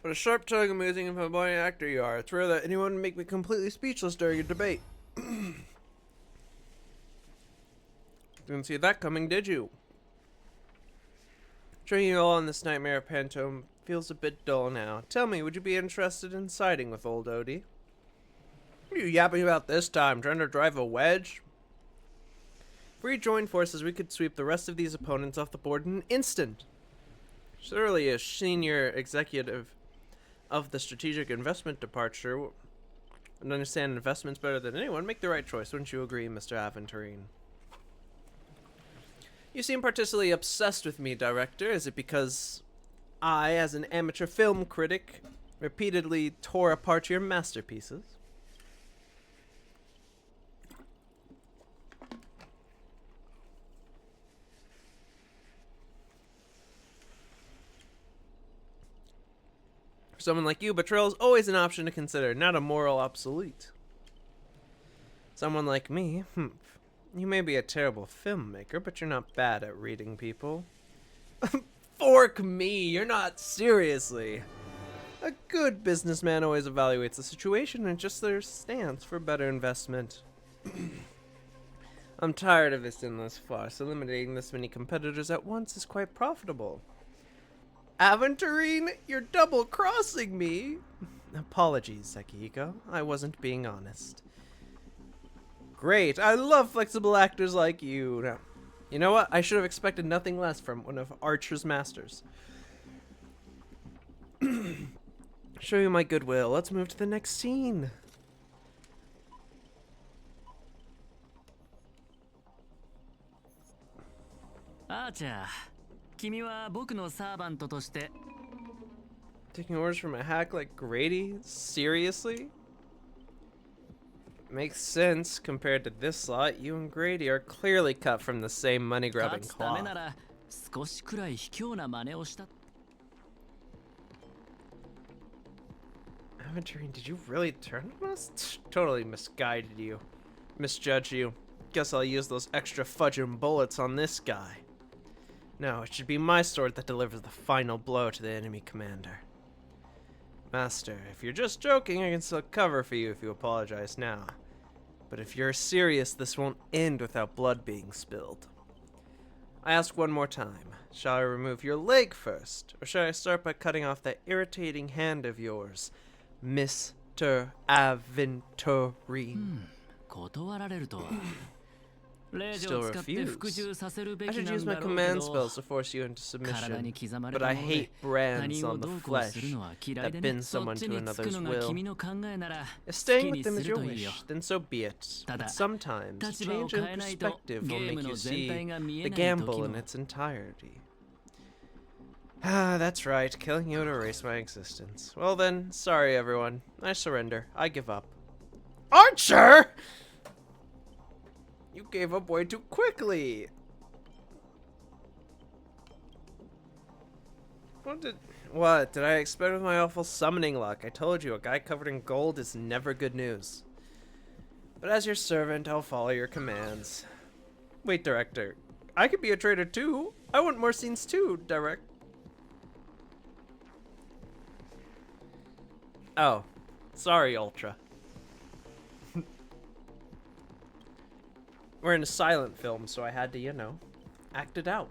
What a sharp-tongued, amazing, and flamboyant actor you are. It's rare that anyone would make me completely speechless during a debate. Didn't see that coming, did you? Training you all on this nightmare of Pantome feels a bit dull now. Tell me, would you be interested in siding with old Odie? What are you yapping about this time? Trying to drive a wedge? If we joined forces, we could sweep the rest of these opponents off the board in an instant. Surely a senior executive of the strategic investment departure would understand investments better than anyone. Make the right choice, wouldn't you agree, Mr. Aventurine? You seem particularly obsessed with me, Director. Is it because I, as an amateur film critic, repeatedly tore apart your masterpieces? For someone like you, betrayal is always an option to consider, not a moral obsolete. Someone like me, you may be a terrible filmmaker, but you're not bad at reading people. Fork me, you're not seriously. A good businessman always evaluates the situation and adjusts their stance for better investment. I'm tired of this endless fuss. Eliminating this many competitors at once is quite profitable. Aventurine, you're double-crossing me! Apologies, Sekihiko. I wasn't being honest. Great, I love flexible actors like you. Now, you know what? I should have expected nothing less from one of Archer's masters. Show you my goodwill. Let's move to the next scene. Archer, 君は僕のサーバントとして Taking orders from a hack like Grady? Seriously? Makes sense compared to this slot. You and Grady are clearly cut from the same money-grubbing 勝つため cloth. なら少しくらい卑怯な真似をした Aventurine, did you really turn on us? Totally misguided you. Misjudged you. Guess I'll use those extra fudging bullets on this guy. No, it should be my sword that delivers the final blow to the enemy commander. Master, if you're just joking, I can still cover for you if you apologize now. But if you're serious, this won't end without blood being spilled. I ask one more time. Shall I remove your leg first, or shall I start by cutting off that irritating hand of yours, Mr. Aventurine? 断られるとは Still refuse. I should use my command spells to force you into submission, but I hate brands on the flesh that bend someone to another's will. If staying with them is your wish, then so be it. But sometimes, change in perspective will make you see the gamble in its entirety. Ah, that's right. Killing you would erase my existence. Well then, sorry everyone. I surrender. I give up. Archer! You gave up way too quickly. What did I expect with my awful summoning luck? I told you, a guy covered in gold is never good news. But as your servant, I'll follow your commands. Wait, director. I could be a traitor too. I want more scenes too, direct. Oh. Sorry, Ultra. We're in a silent film, so I had to, you know, act it out.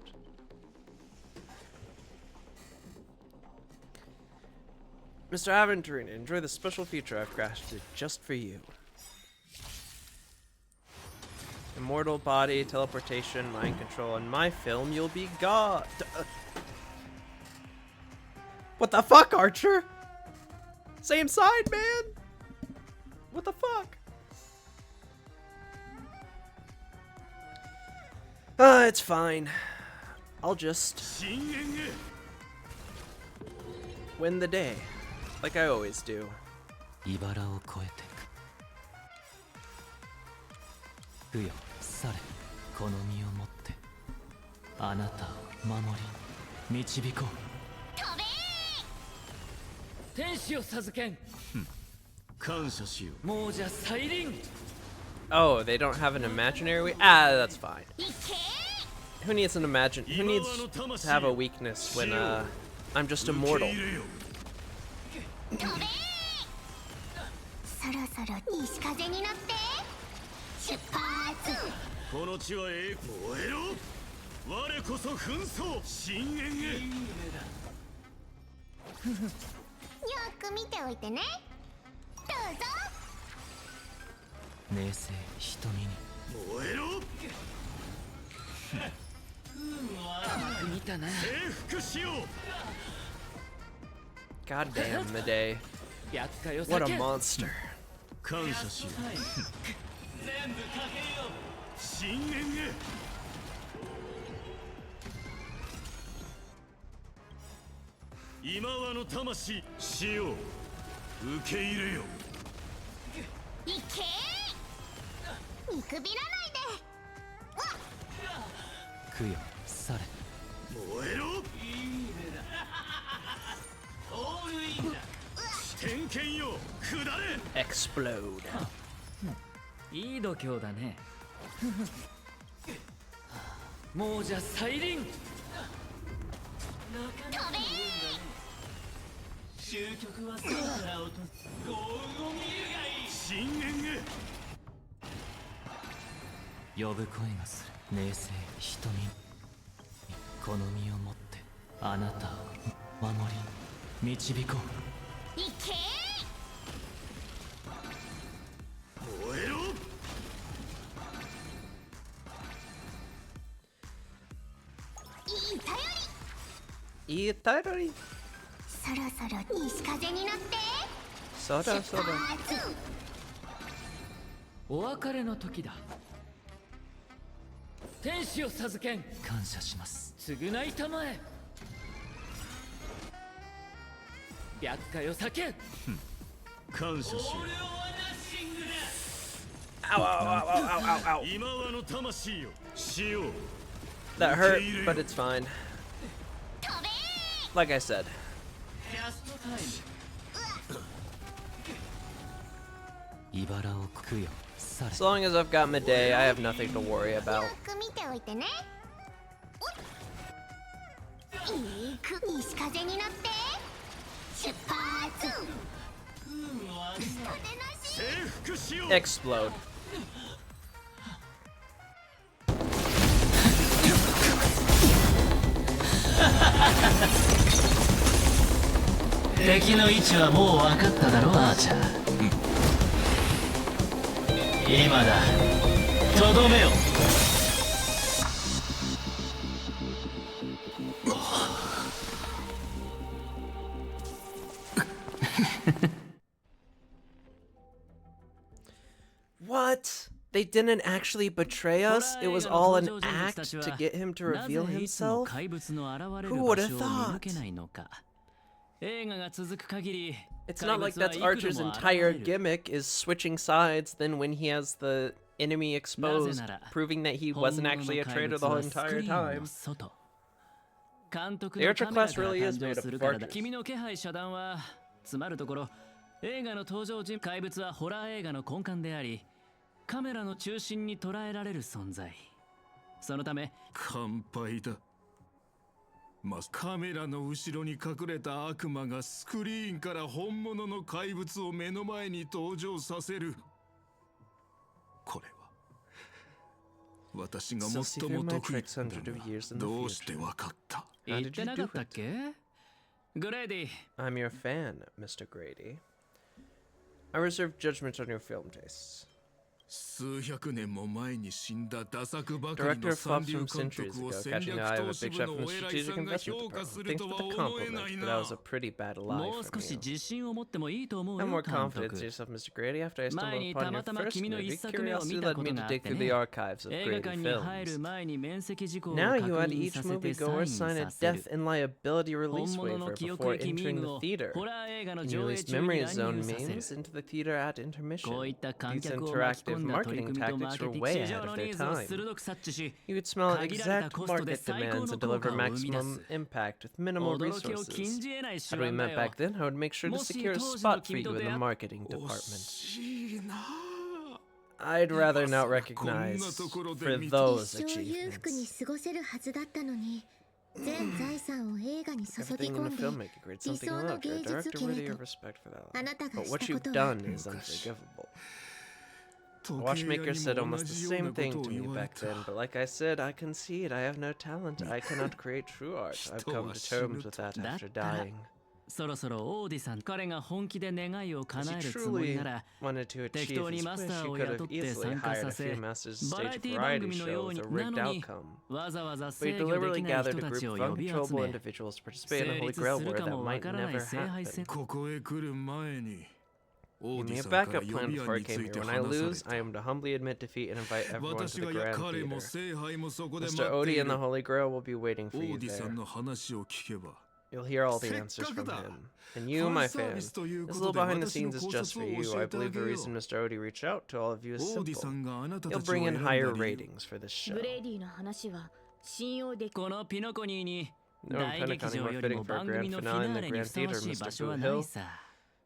Mr. Aventurine, enjoy the special feature I've crafted just for you. Immortal body, teleportation, mind control. In my film, you'll be God. What the fuck, Archer? Same side, man. What the fuck? It's fine. I'll just win the day, like I always do. 茨を越えてく。不よ、去れ。この身をもって、あなたを守り、導こう。飛べー！天使を授けん。感謝しよう。もうじゃ再臨。Oh, they don't have an imaginary weak. Ah, that's fine. Who needs an imagine? Who needs to have a weakness when I'm just immortal? God damn, Midday. What a monster. 感謝しよう。深淵へ。今はの魂、死を受け入れよ。いけー！見くびらないで。くよ、去れ。燃えろ。天剣よ、下れ。Explode. いい度胸だね。もうじゃ再臨。飛べー！深淵へ呼ぶ声がする。寧静瞳。この身をもってあなたを守り導こう。いけ燃えろ。いい頼り。いい頼り。そろそろ西風に乗ってそろそろ。お別れの時だ。天使を授けん。感謝します。償いたまえ。白海を叫ん。感謝しよう。 Ow, ow, ow, ow, ow, ow, ow. 今はの魂よしよう。 That hurt, but it's fine. Like I said. As long as I've got midday, I have nothing to worry about. よく見ておいてね。いく西風に乗って出発。征服しよう。 Explode. 敵の位置はもう分かっただろ、アーチャー。今だ、とどめよ。What? They didn't actually betray us? It was all an act to get him to reveal himself? Who would have thought? It's not like that's Archer's entire gimmick is switching sides, then when he has the enemy exposed, proving that he wasn't actually a traitor the whole entire time. The Archer class really is made up of archers. つまるところ、映画の登場人怪物はホラー映画の根幹であり、カメラの中心に捉えられる存在。そのため、乾杯だ。カメラの後ろに隠れた悪魔がスクリーンから本物の怪物を目の前に登場させる。これは私が最も得意だが、どうしてわかった？言ってなかったっけ？グレイディ。I'm your fan, Mr. Grady. I reserve judgment on your film tastes. 数百年も前に死んだダサくばかり Director の of 三 flops 流 from 監 centuries 督を ago, 戦 catching 略 the eye of a 投資 big 部 shot の from the お偉い strategic さんが investment 評価 department. する Thanks と for は the 思えな compliment, い but な。 that was a pretty bad lie もう from 少し you. 自信を持ってもいいと思う Have よ、 more 監 confidence 督。 in yourself, Mr. Grady. After I 前 stumbled に upon た your またま first 君の movie, 一作目を見 curiosity た led こ me と to があっ dig て through ね。 the archives of 映画 Grady 館に入る films. 前に面積事項を Now 確 you had 認 each させて moviegoer サイン sign a させる。 death and liability 本 release 物の waiver 記憶 before 駅ミ entering ーム the を theater. ホラー映画の You 上映 released 中に memory 乱 zone 入させる。 memes into the theater at intermission. こういった観 These 客を巻き込 interactive んだ取り marketing 組みとマー tactics ケ were ティング way 市 ahead 場 of の their ニーズを time. 鋭く察知し、 You could smell 限られた exact コストで market 最高 demands の and 効 deliver 果を生み出 maximum す。 impact with minimal 驚きを禁 resources. じ得ない手 Had we 腕だ met よ。 back then, I would make sure to もし secure a 当時の spot for 君と you in 出 the 会っ marketing 惜 department. しいな。 I'd rather not こんな recognize ところで for 見 those 一生裕福に achievements. 過ごせるはずだったのに、全財産を映画に注ぎ Everything in 込 the んで filmmaking grade, 理 something 想 I の loved. You're a 芸術 director 家 worthy へ of と respect for that. あなたが But し what たこ you've とは done is unforgivable. Watchmaker said almost the same thing to me back then, but like I said, I concede I have no talent. I cannot create true art. I've come to terms with that after dying. そろそろオーディさん、彼が本気で願いを If 叶 he えるつもり truly なら、 wanted to 適 achieve 当に his マス wish, ター he を could 雇 have って easily 参加 hired さ a せ、 few masters バラエ stage ティ番 variety 組の show よう with に a な rigged のに outcome. わざわざ But 制 he 御で deliberately きない gathered 人 a た group ちを of 呼び集 uncontrollable め、 individuals to participate in a 成 holy 立 grail す war るか that もわ might からない never 聖杯 happen. 戦。ここへ来る前に Give オーデ me ィ a さんから backup 呼 plan び before 案 I につ came い here. て When I 話され lose, I た。 am to humbly admit defeat and invite everyone to 私 the が grand 彼も theater. 聖杯もそこで待 Mr. ってい Odie る。 and the Holy Grail will be waiting オ for you ーディさん there. の話を聞けば。 You'll hear all the せっ answers かく from だ。 him. And you, ファン my サー fan, ビスという this こ little とで behind the 私の scenes is 考 just 察 for を you. 教 I えてあ believe the げよ reason う。 Mr. Odie reached out to all of you is オーディさ simple. んがあなた He'll たちを bring 選 in んだ higher 理由。 ratings for this show. グレイディの話は信用できこのピノコニーに No 大劇 Pentaconing 場 more より fitting も for a 番組 grand のフィ finale in ナー the レに grand ふさわ theater, しい場 Mr. 所は Boot ない Hill. さ。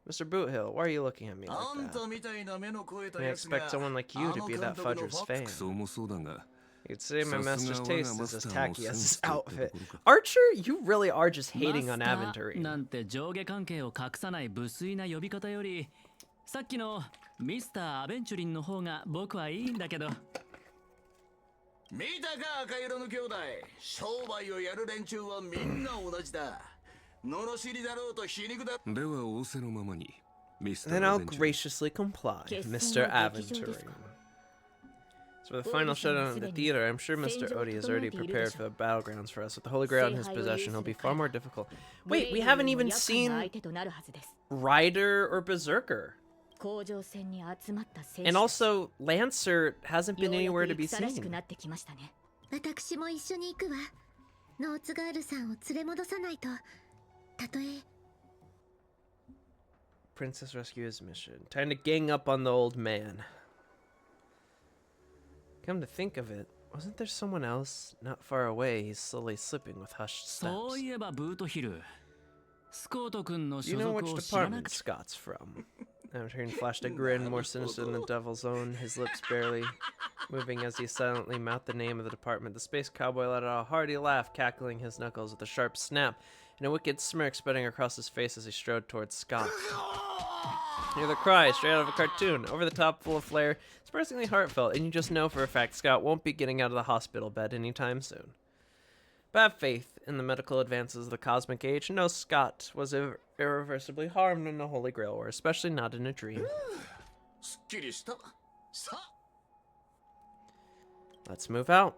Mr. Boot Hill, why are you looking at me あ like んた that? みたいな目の肥えた I やつが expect someone like あ you の to be 監 that 督の fudger's ファッ fan. 服装もそうだが、You'd say my master's taste is as tacky as his outfit. Archer, you really are just hating on Aventurine. なんて上下関係を隠さない無粋な呼び方より、さっきのミスターアベンチュリンの方が僕はいいんだけど。見たか赤色の兄弟、商売をやる連中はみんな同じだ。罵りだろうと皮肉だ。では仰せのままに。Then I'll graciously comply, Mr. Aventurine. So for the final showdown in the theater, I'm sure Mr. Odie has already prepared for the battlegrounds for us. With the Holy Grail in his possession, he'll be far more difficult. Wait, we haven't even seen Rider or Berserker. And also, Lancer hasn't been anywhere to be seen. 私も一緒に行くわ。ノーツガールさんを連れ戻さないと。たとえ Princess rescues mission. Time to gang up on the old man. Come to think of it, wasn't there someone else not far away? He's slowly slipping with hushed steps. Do you know which department Scott's from? Aventurine flashed a grin more sinister than the devil's own, his lips barely moving as he silently mouthed the name of the department. The space cowboy let out a hearty laugh, cackling his knuckles with a sharp snap, and a wicked smirk spreading across his face as he strode towards Scott. Hear the cry, straight out of a cartoon, over the top, full of flair, surprisingly heartfelt, and you just know for a fact Scott won't be getting out of the hospital bed anytime soon. But have faith in the medical advances of the cosmic age, and no Scott was irreversibly harmed in the Holy Grail War, especially not in a dream. Let's move out.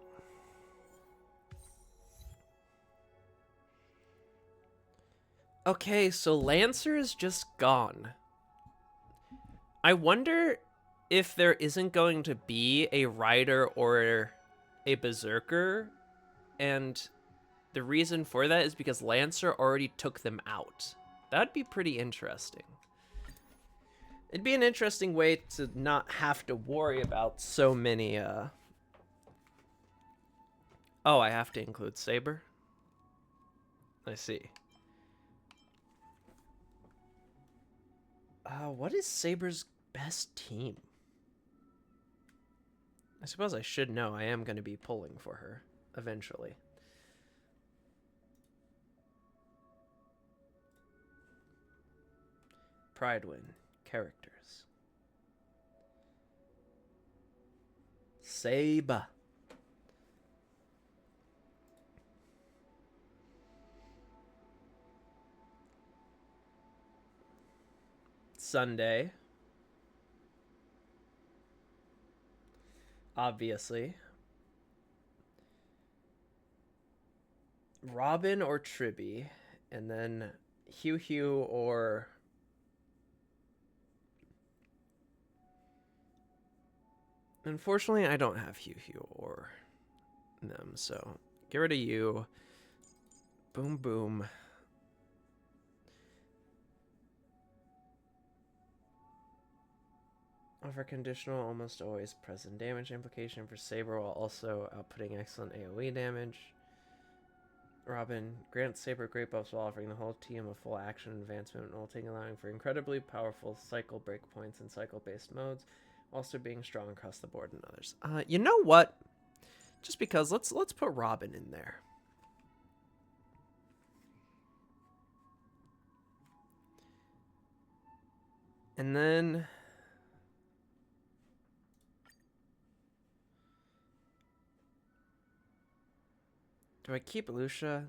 Okay, so Lancer is just gone. I wonder if there isn't going to be a Rider or a Berserker, and the reason for that is because Lancer already took them out. That'd be pretty interesting. It'd be an interesting way to not have to worry about so many, Oh, I have to include Saber? I see. What is Saber's best team? I suppose I should know. I am going to be pulling for her eventually. Pridewin characters. Saber. Sunday. Obviously. Robin or Tribby. And then Hugh or... Unfortunately, I don't have Hugh or them, so get rid of you. Boom, boom. Offer conditional, almost always present damage implication for Saber while also outputting excellent AoE damage. Robin grants Saber great buffs while offering the whole team a full action advancement and ulting, allowing for incredibly powerful cycle breakpoints and cycle-based modes, also being strong across the board in others. You know what? Just because, let's put Robin in there. And then... do I keep Lucia?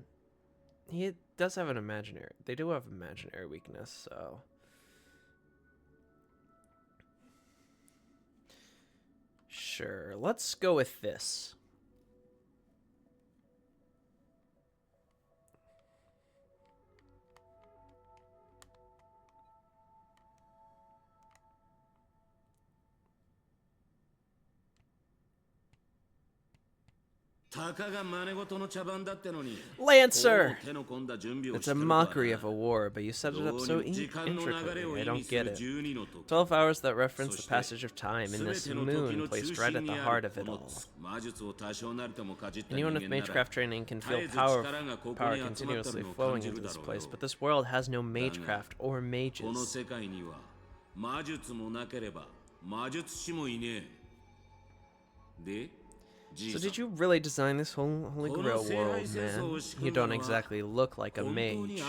He does have an imaginary... They do have imaginary weakness, so... Sure, let's go with this. Lancer! It's a mockery of a war, but you set it up so intricately, I don't get it. 12 hours that reference the passage of time in this moon placed right at the heart of it all. Anyone with magecraft training can feel power continuously flowing into this place, but this world has no magecraft or mages. So did you really design this whole Holy Grail world, man? You don't exactly look like a mage.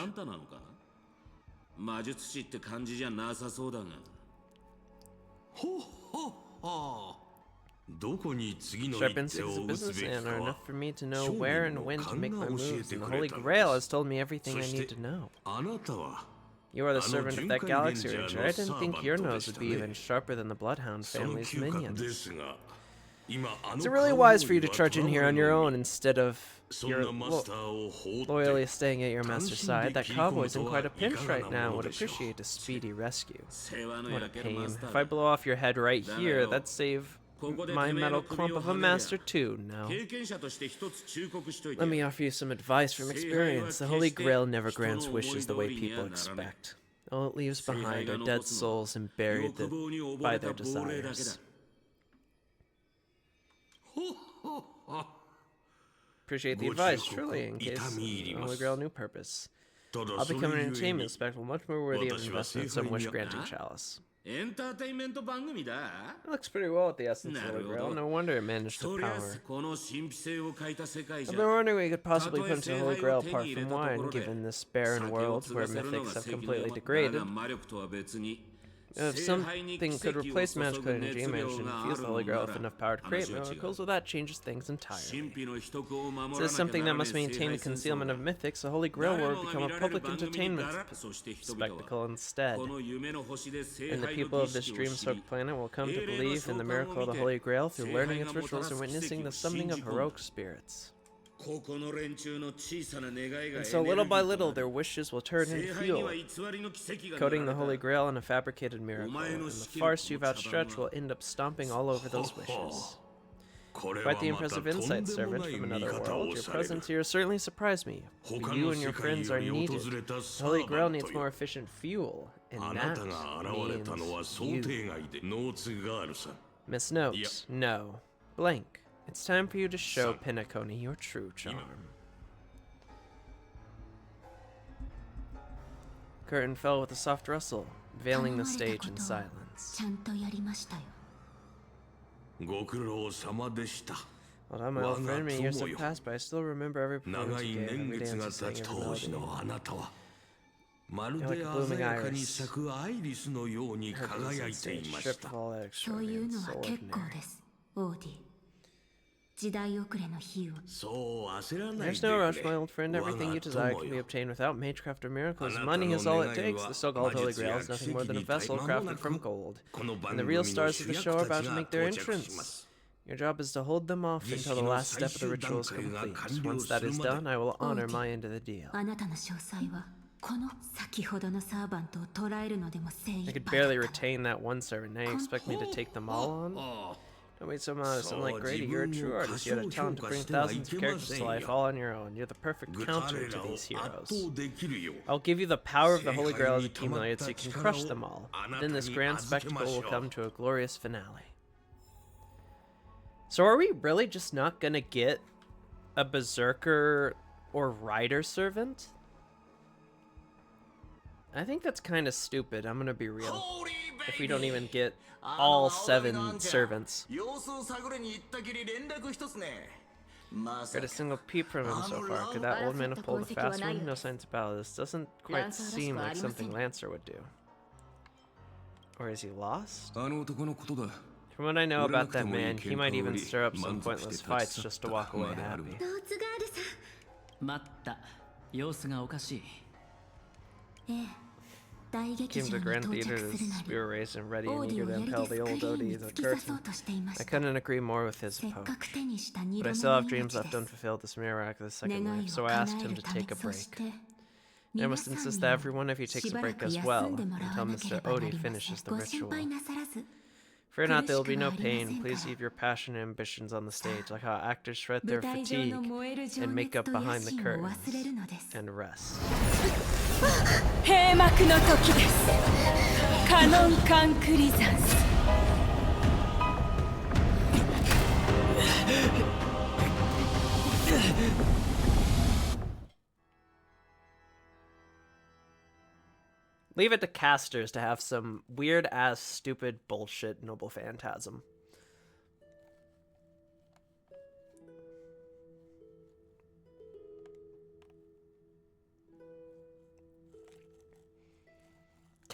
Sharp instincts of businessman are enough for me to know where and when to make my moves, and the Holy Grail has told me everything I need to know. You are the servant of that galaxy ranger. I didn't think your nose would be even sharper than the Bloodhound family's minions. Is it really wise for you to charge in here on your own instead of loyally staying at your master's side? That cowboy's in quite a pinch right now and would appreciate a speedy rescue. What a pain. If I blow off your head right here, that'd save my metal clump of a master too. No. Let me offer you some advice from experience. The Holy Grail never grants wishes the way people expect. All it leaves behind are dead souls and buried by their desires. Appreciate the advice, truly, in case the Holy Grail new purpose. I'll become an entertainment spectacle much more worthy of investment than some wish-granting chalice. It looks pretty well at the essence of the Holy Grail. No wonder it managed the power. I've been wondering what you could possibly put into the Holy Grail apart from wine, given this barren world where mythics have completely degraded. If something could replace magical energy, managed to infuse the Holy Grail with enough power to create miracles, well, that changes things entirely. So it's something that must maintain the concealment of mythics. The Holy Grail will become a public entertainment spectacle instead. And the people of this dream-soaked planet will come to believe in the miracle of the Holy Grail through learning its rituals and witnessing the summoning of heroic spirits. And so little by little their wishes will turn into fuel, coating the Holy Grail in a fabricated miracle, and the farce you've outstretched will end up stomping all over those wishes. Quite the impressive insight, servant from another world. Your presence here certainly surprised me. But you and your friends are needed. The Holy Grail needs more efficient fuel, and that means you. Miss Note, no. Blank. It's time for you to show Pinacone your true charm. Curtain fell with a soft rustle, veiling the stage in silence. Well done, my old friend. Many years have passed, but I still remember every performance you gave, every dance you sang, every melody. You're like a blooming iris. Her days on stage, stripped of all that extravagance, so ordinary. There's no rush, my old friend. Everything you desire can be obtained without magecraft or miracles. Money is all it takes. The so-called Holy Grail is nothing more than a vessel crafted from gold. And the real stars of the show are about to make their entrance. Your job is to hold them off until the last step of the ritual is complete. Once that is done, I will honor my end of the deal. I could barely retain that one servant. Now you expect me to take them all on? Don't be so modest. Unlike Grady, you're a true artist. You had a talent to bring thousands of characters to life all on your own. You're the perfect counter to these heroes. I'll give you the power of the Holy Grail as accumulated so you can crush them all. Then this grand spectacle will come to a glorious finale. So are we really just not gonna get a berserker or rider servant? I think that's kind of stupid, I'm gonna be real. If we don't even get all 7 servants. Got a single peep from him so far. Could that old man have pulled a fast one? No signs about this. Doesn't quite seem like something Lancer would do. Or is he lost? From what I know about that man, he might even stir up some pointless fights just to walk away happy. Came to Grand Theater to spear race and ready and eager to impel the old OD to the curtain. I couldn't agree more with his approach. But I still have dreams left unfulfilled this miraculous second life, so I asked him to take a break. I must insist that every one of you takes a break as well, until Mr. Odie finishes the ritual. Fear not, there will be no pain. Please leave your passion and ambitions on the stage, like how actors shred their fatigue and make up behind the curtains, and rest. Leave it to casters to have some weird-ass, stupid bullshit noble phantasm.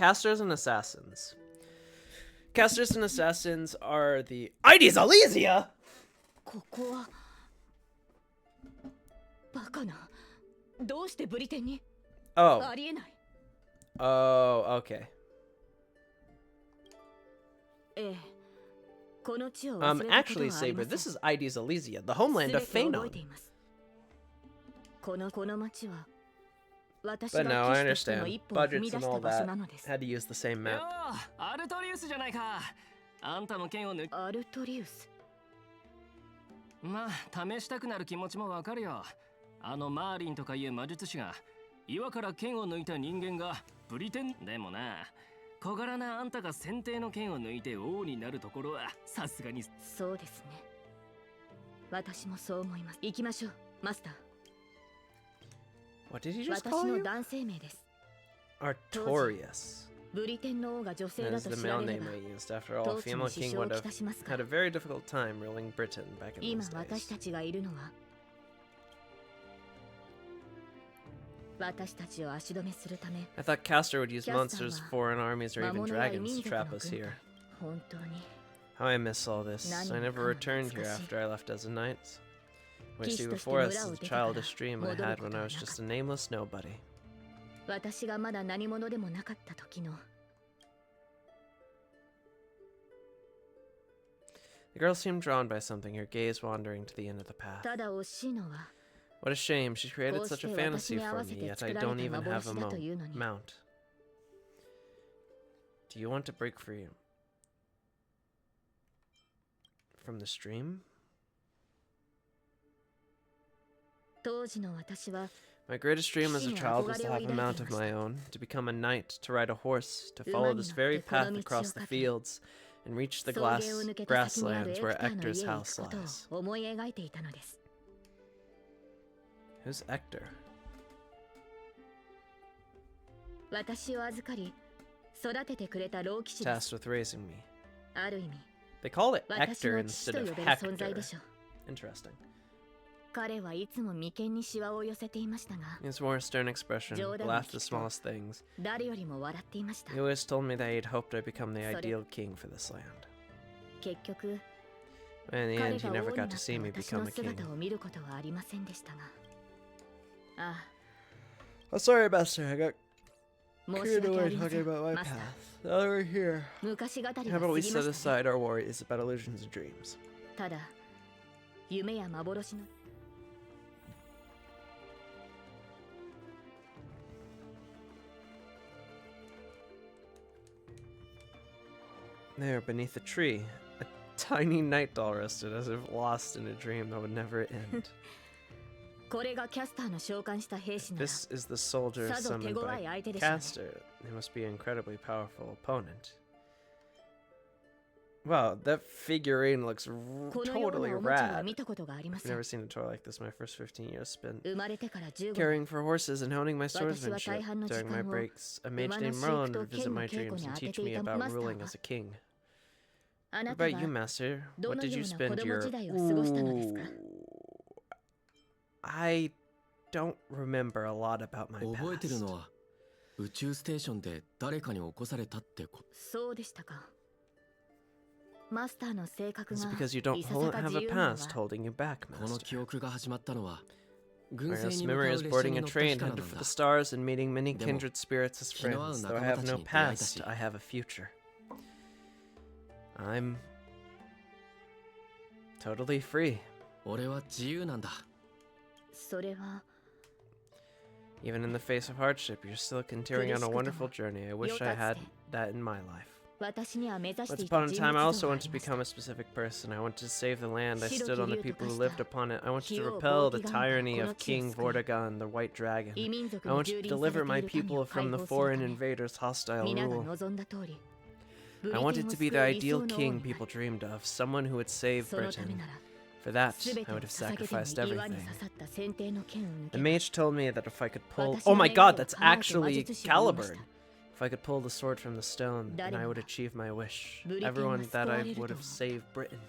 Casters and Assassins. Casters and Assassins are the IDs Elysia! ここはバカな。どうしてブリテンに Oh. ありえない。 Oh, okay. ええ。この地を忘れたことはありません。 Actually, Saber, this is IDs Elysia, the homeland of 全て覚 Phanon. えています。この町は私 But が no, I 騎士としての understand. 一歩を踏み Budgets 出 and した all 場所 that なのです。 had to use the same map. アルトリウスじゃないか。あんたも剣を抜アルトリウス。まあ試したくなる気持ちもわかるよ。あのマーリンとかいう魔術師が岩から剣を抜いた人間がブリテンでもな。小柄なあんたが先手の剣を抜いて王になるところはさすがに。そうですね。私もそう思います。行きましょう、マスター。 What did he just 私 call の you? 男性名です。 Artorias. ブリテンの王が女性 That だ is と the 知ら male れれ name ば I used. After all, a 統治 female に支 king 障を would き have たしますか had ら。 a very difficult time ruling Britain back in 今 those 私 days. たちがいるのは私たちを足止めするため I thought Castor would use Castor monsters, は foreign armies, or even 魔物や異 dragons 民 to 族の trap us 軍隊 here. 本当に How I miss all this. I 何も never かも returned here 懐かしい。 after I left as a knight. What you 騎士 see として before 村 us を is 出 a てから childish dream I 戻る had こ when と I は was なかっ just た。 a nameless nobody. 私がまだ何者でもなかった時の The girl seemed drawn by something, her gaze wandering to the end of the path. ただ惜しいのは What a shame, she created こう such して a 私 fantasy に合 for わせ me, て yet 作 I られ don't た even have a 幻だというのに mount. Do you want to break free from the stream? 当時の私は My greatest dream as a child was to have a mount of my own, to become a knight, to ride a horse, to follow this very path across the fields, and reach the 草原を抜けた先にある grasslands エ where クターの Ector's 家へ行 house くこと lies. を思い描いていたのです。 Who's Ector? 私を預かり育ててくれた老騎士です。 Tasked with raising me. ある意味 They call it 私 Ector の父 instead と of 呼べる存在 Hector. でしょう。 Interesting. 彼はいつも眉間にシワを寄せていましたが His more stern expression, 冗談を laughed 聞 at the くと smallest things. 誰よりも笑っていました。 He always told me that he'd hoped I'd become the それ ideal king for this land. 結局 But in the 彼 end, he が王 never にな got っ to た see me 私 become の a king. 姿を見ることはありませんでしたが、あ Oh, sorry, Master. I got あ、申し carried 訳あ away りませ talking ん。 about my マスター、 path. Now that we're here, 昔語り how が about 過 we ぎま set したね。 aside our worries about illusions and dreams? ただ、夢や幻の There, beneath a tree, a tiny night doll rested as if lost in a dream that would never end. これがキャスターの召喚した兵士なら This is the soldier さぞ手 summoned 強 by い相手でしょうね。 Castor. He must be an incredibly powerful opponent. Wow, that figurine looks このよう totally なおもちゃは rad. 見たことがありま I've せん。 never seen a toy like this. My first 15 years spent 生まれてから15年 caring for horses and honing my 私は swordsmanship. 大半の時 During my 間を breaks, a mage 馬の named 飼育 Merlin と would 剣 visit の my 稽古 dreams に and 当て teach てい me た about マスター ruling は as a king. あな What た about は you, Master? ど What の did よ you うな子 spend 供 your... 時代を過ごしたのですか？ I don't remember a lot about my 覚えてる past. のは宇宙ステーションで誰かに起こされたってこと。そうでしたか。マスターの性格 It's が because you don't いささか have 自 a 由なの past は holding you back, この Master. 記憶が始まったのは My 軍船 earliest に向かう memory 列 is 車 boarding に a 乗った train 日から headed なん for だ。 the stars and meeting many でも、 kindred spirits as 気の合う friends. Though 仲 I 間 have たち no に出会えた past, し I have a future. I'm totally free. 俺は自由なんだ。それは Even in the face of hardship, you're still continuing on a wonderful journey. I wish I had that in my life. 私には目指して Once いた upon a 人 time, I 物像 also があ wanted り to ました become a specific person. I wanted to save the land. I 白 stood き on the 竜と people 化 who した lived upon it. I wanted 火 to を repel 暴 the 気が tyranny この of 地を King 救い Vortigern, the White Dragon. 異民族 I に wanted 蹂 to 躙さ deliver れ my ている民 people を解 from the 放する foreign ため invaders' hostile 皆が rule. 望んだ通りブリ I テンを wanted to 救 be う the 理 ideal 想の王 king になり people dreamed of, someone who would save そのため Britain. なら For that, 全て I を would have 捧げても sacrificed 岩に everything. 刺さった先帝の剣を抜 The けば mage told me that if I could pull... 私 Oh の my 願い god, を that's 叶えて actually 魔術師を呼びまし Caliburn. た If I could pull the sword from the stone, then 誰 I も would が achieve my wish. ブリテンは Everyone 救 that わ I れると would 思 have う saved Britain.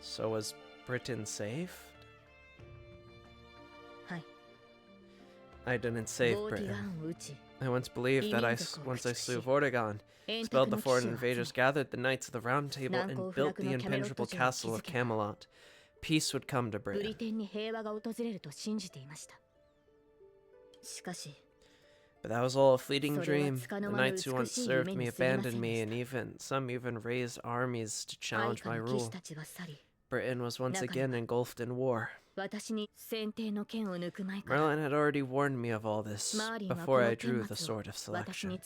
So was Britain saved? はい I didn't save ボーティガ Britain. ンを撃ち I once believed that once I slew Vortigern, expelled the foreign invaders, gathered the knights of the Round Table, and built the impenetrable castle of Camelot, peace would come to Britain. But that was all a fleeting dream. The knights who once served me abandoned me, and some even raised armies to challenge my rule. Britain was once again engulfed in war. Merlin had already warned me of all this before I drew the Sword of Selection.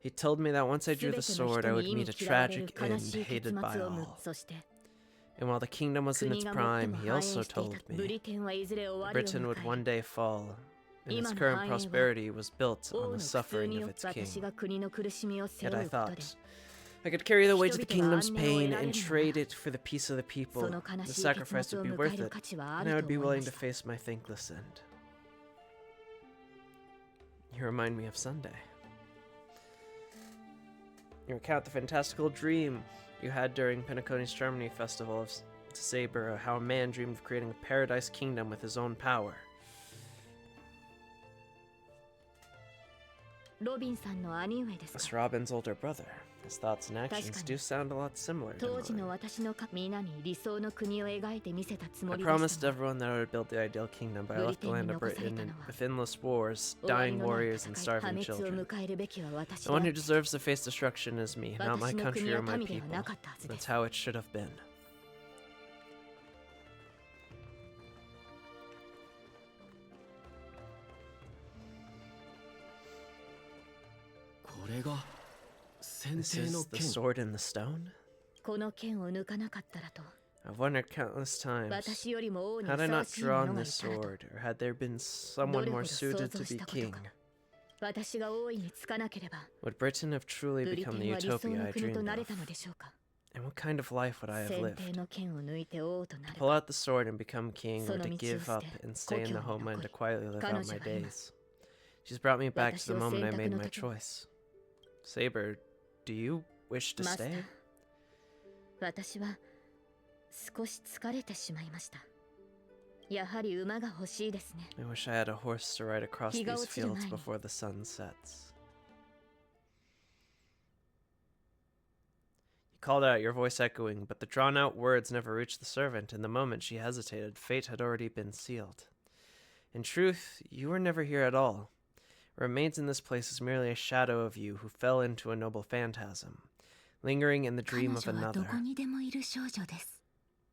He told me that once I drew the sword, I would meet a tragic end hated by all. And while the kingdom was in its prime, he also told me Britain would one day fall, and its current prosperity was built on the suffering of its king. Yet I thought I could carry the weight of the kingdom's pain and trade it for the peace of the people. The sacrifice would be worth it, and I would be willing to face my thankless end. You remind me of Sunday. You recount the fantastical dream you had during Penacony's Germany Festival of Saber, how a man dreamed of creating a paradise kingdom with his own power. It's Robin's older brother. His thoughts and actions do sound a lot similar to mine. I promised everyone that I would build the ideal kingdom, but I left the land of Britain with endless wars, dying warriors, and starving children. The one who deserves to face destruction is me, not my country or my people. That's how it should have been. This is the sword in the stone? I've wondered countless times, had I not drawn this sword, or had there been someone more suited to be king, would Britain have truly become the utopia I dreamed of? And what kind of life would I have lived? To pull out the sword and become king, or to give up and stay in the homeland to quietly live out my days? She's brought me back to the moment I made my choice. Saber, do you wish to stay? I wish I had a horse to ride across these fields before the sun sets. You called out, your voice echoing, but the drawn-out words never reached the servant, and the moment she hesitated, fate had already been sealed. In truth, you were never here at all. What remains in this place is merely a shadow of you who fell into a noble phantasm, lingering in the dream of another.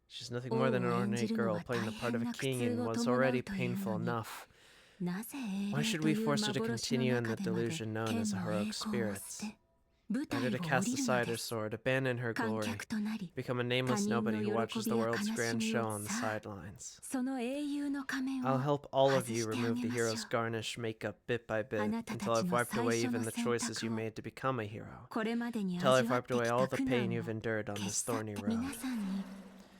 She's nothing more than an ordinary girl playing the part of a king and was already painful enough. Why should we force her to continue in the delusion known as a heroic spirit? Better to cast aside her sword, abandon her glory, become a nameless nobody who watches the world's grand show on the sidelines. I'll help all of you remove the hero's garnish makeup bit by bit until I've wiped away even the choices you made to become a hero, until I've wiped away all the pain you've endured on this thorny road.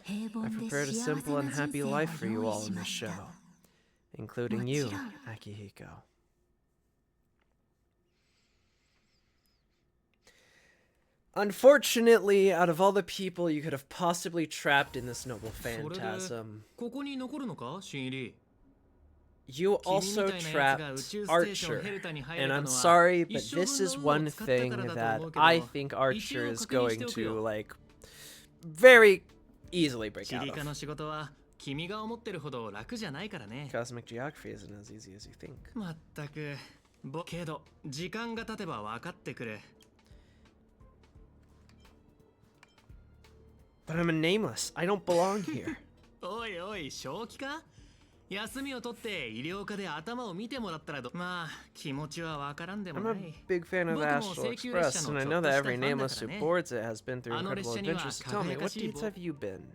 I've prepared a simple and happy life for you all in this show, including you, Akihiko. Unfortunately, out of all the people you could have possibly trapped in this noble phantasm, you also trapped Archer. And I'm sorry, but this is one thing that I think Archer is going to, like, very easily break out of. Cosmic geography isn't as easy as you think. But I'm a nameless. I don't belong here. I'm a big fan of the Astral Express, and I know that every nameless who boards it has been through incredible adventures. So tell me, what deeds have you been?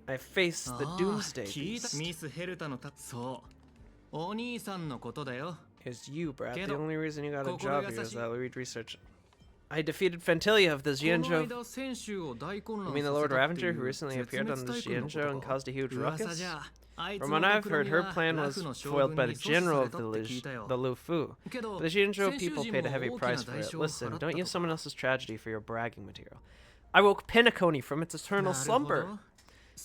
I faced the Doomsday Beast. It's you, Brad. The only reason you got a job here is that Reed research. I defeated Fantilia of the Xianzhou. You mean the Lord Ravager who recently appeared on the Xianzhou and caused a huge ruckus? From what I've heard, her plan was foiled by the general of the Lufu. The Xianzhou people paid a heavy price for it. Listen, don't use someone else's tragedy for your bragging material. I woke Penacony from its eternal slumber.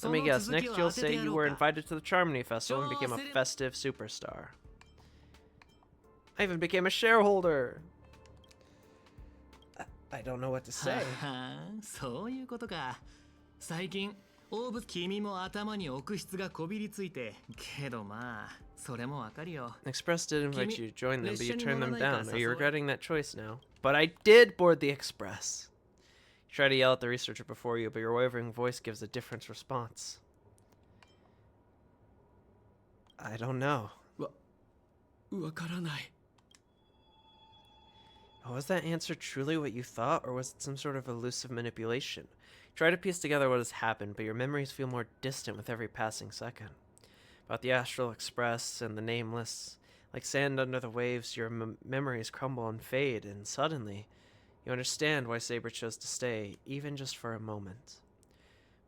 Let me guess, next you'll say you were invited to the Charmony Festival and became a festive superstar. I even became a shareholder. I don't know what to say. そういうことか。最近大物君も頭に奥質がこびりついて、けどまあそれもわかるよ。Express did invite you to join them, but you turned them down. Are you regretting that choice now? But I did board the Express. You try to yell at the researcher before you, but your wavering voice gives a different response. I don't know. わからない。 Was that answer truly what you thought, or was it some sort of elusive manipulation? You try to piece together what has happened, but your memories feel more distant with every passing second. About the Astral Express and the Nameless, like sand under the waves, your memories crumble and fade, and suddenly, you understand why Saber chose to stay, even just for a moment.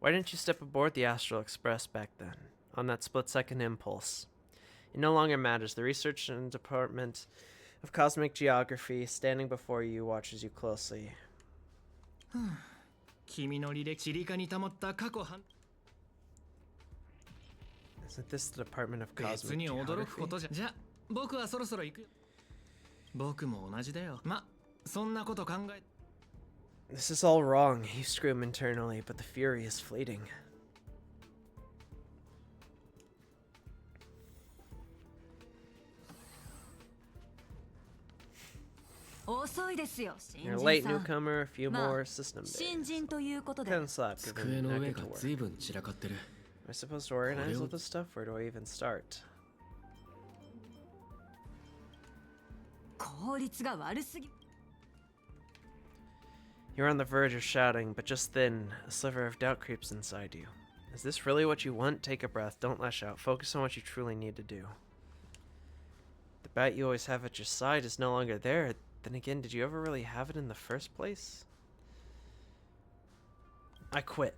Why didn't you step aboard the Astral Express back then, on that split-second impulse? It no longer matters. The research and department of cosmic geography standing before you watches you closely. 君の履歴地理科に保った過去半 Isn't this the Department of 別 Cosmic に驚くこ Geography? とじゃ。じゃあ僕はそろそろ行くよ。僕も同じだよ。ま、そんなこと考え。 This is all wrong, you scream internally, but the fury is fleeting. You're a late newcomer, a few more system days. Pen slap, given 机の I 上 get が to work. 随分散らかってる。 Am I supposed to organize all this stuff? Where do I even start? You're on the verge of shouting, but just then, a sliver of doubt creeps inside you. Is this really what you want? Take a breath. Don't lash out. Focus on what you truly need to do. The bat you always have at your side is no longer there. Then again, did you ever really have it in the first place? I quit.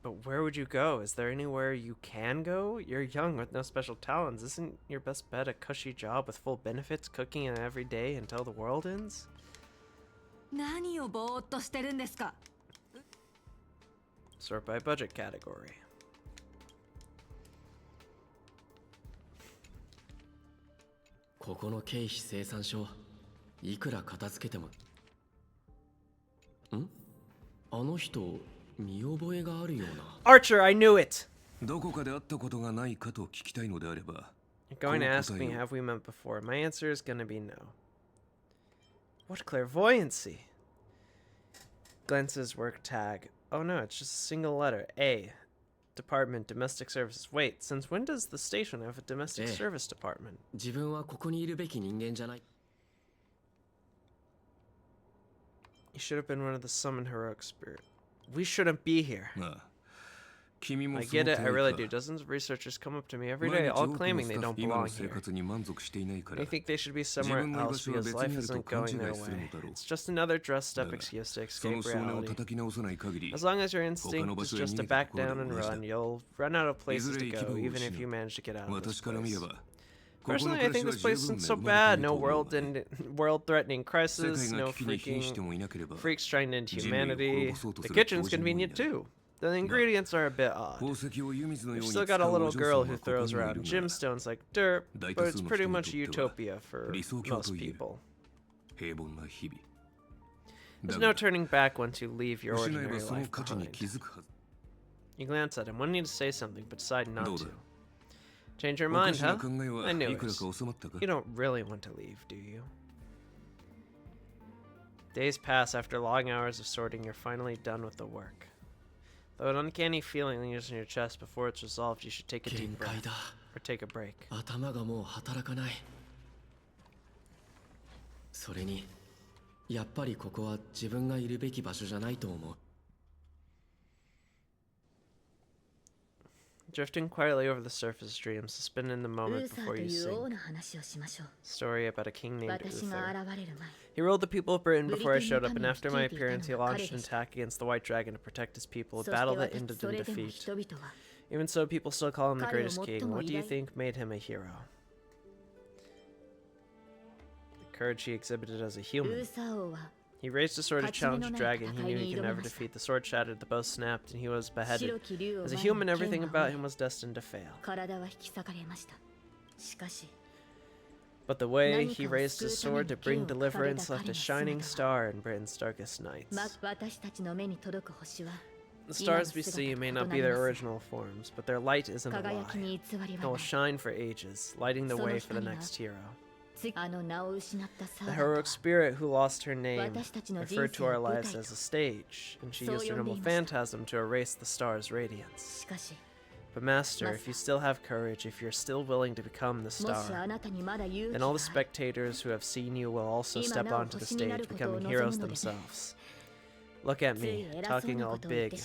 But where would you go? Is there anywhere you can go? You're young with no special talents. Isn't your best bet a cushy job with full benefits, cooking every day until the world ends? Sort by budget category. ここの経費生産書いくら片付けてもんあの人見覚えがあるような Archer, I knew it! どこかで会ったことがないかと聞きたいのであれば You're going to ask me, have we met before? My answer is going to be no. What clairvoyancy! Glances work tag. Oh no, it's just a single letter. A. Department, Domestic Services. Wait, since when does the station have a domestic service department? 自分はここにいるべき人間じゃない You should have been one of the summoned heroic spirit. We shouldn't be here. まあ君も I その get it, I 手 really か do. Dozens of researchers come up to me every 毎 day, 日 all 多くの claiming ス they タッ don't フ今 belong の生 here. 活に満足していないから They think they should be 自 somewhere 分の居場 else 所は because 別 life にあると isn't 勘 going 違 their いする way. のだろう It's just another dressed だ up が excuse to その escape 少年を reality. 叩き直さない限り As long as your 他の instinct 場 is 所へ just 逃 to げた back ところ down で and 同じだ run, you'll run out of い places ず to れ行き go, 場を even 失 if you う manage to get out of this 私から見れ place. ばここの Personally, 暮 I らし think は this 十 place 分 isn't 恵 so まれて bad. いる No と思うが world-threatening 世 crisis, 界が no 危機に瀕して freaking もいなければ freaks trying to end 人類を滅 humanity. ぼそうと The する kitchen's 狂人もい convenient ない too. The ingredients are a bit odd. 宝石を湯水のよ We've うに still 使 got a うお little 嬢 girl 様 who はここ throws にい around るが gemstones like dirt, 大 but 多 it's 数の pretty 人に much とっては utopia for 理想郷 most といえる people. 平凡な日々 There's だ no が turning back once you leave your 失え ordinary ばその life 価値に behind. 気づくはず You glance at him, wanting to say something, but decide not どうだ to. Change your おか mind, しな huh? 考え I は knew いくら it. か収まったか You don't really want to leave, do you? Days pass after long hours of sorting. You're finally done with the work. Though an uncanny feeling lingers in your chest, before it's resolved, you should take a 限 deep 界 breath だ or take a break. 頭がもう働かないそれにやっぱりここは自分がいるべき場所じゃないと思う Drifting quietly over the surface dream, suspended in the ウ moment ーサー before と you いう王 sing. の話をしましょう Story about a king named 私が Uther. 現れる He ruled the people of Britain before I showed up, and Britain after my appearance, he launched an attack against the White Dragon to protect his people, a 前 battle そして that ended そ in れでも defeat. 人々は Even so, people still call him the 彼を greatest 最 king. も What do you 偉大 think made him a hero? The courage he exhibited as a ウ human. ーサー王は He He raised his sword to challenge the dragon. He knew he could never defeat. The sword shattered, the bow snapped, and he was beheaded. As a human, everything about him was destined to fail. But the way he raised his sword to bring deliverance left a shining star in Britain's darkest nights. The stars we see may not be their original forms, but their light isn't a lie. They will shine for ages, lighting the way for the next hero. The heroic spirit who lost her name referred to our lives as a stage, and she used her noble phantasm to erase the star's radiance. But Master, if you still have courage, if you're still willing to become the star, then all the spectators who have seen you will also step onto the stage, becoming heroes themselves. Look at me, talking all big,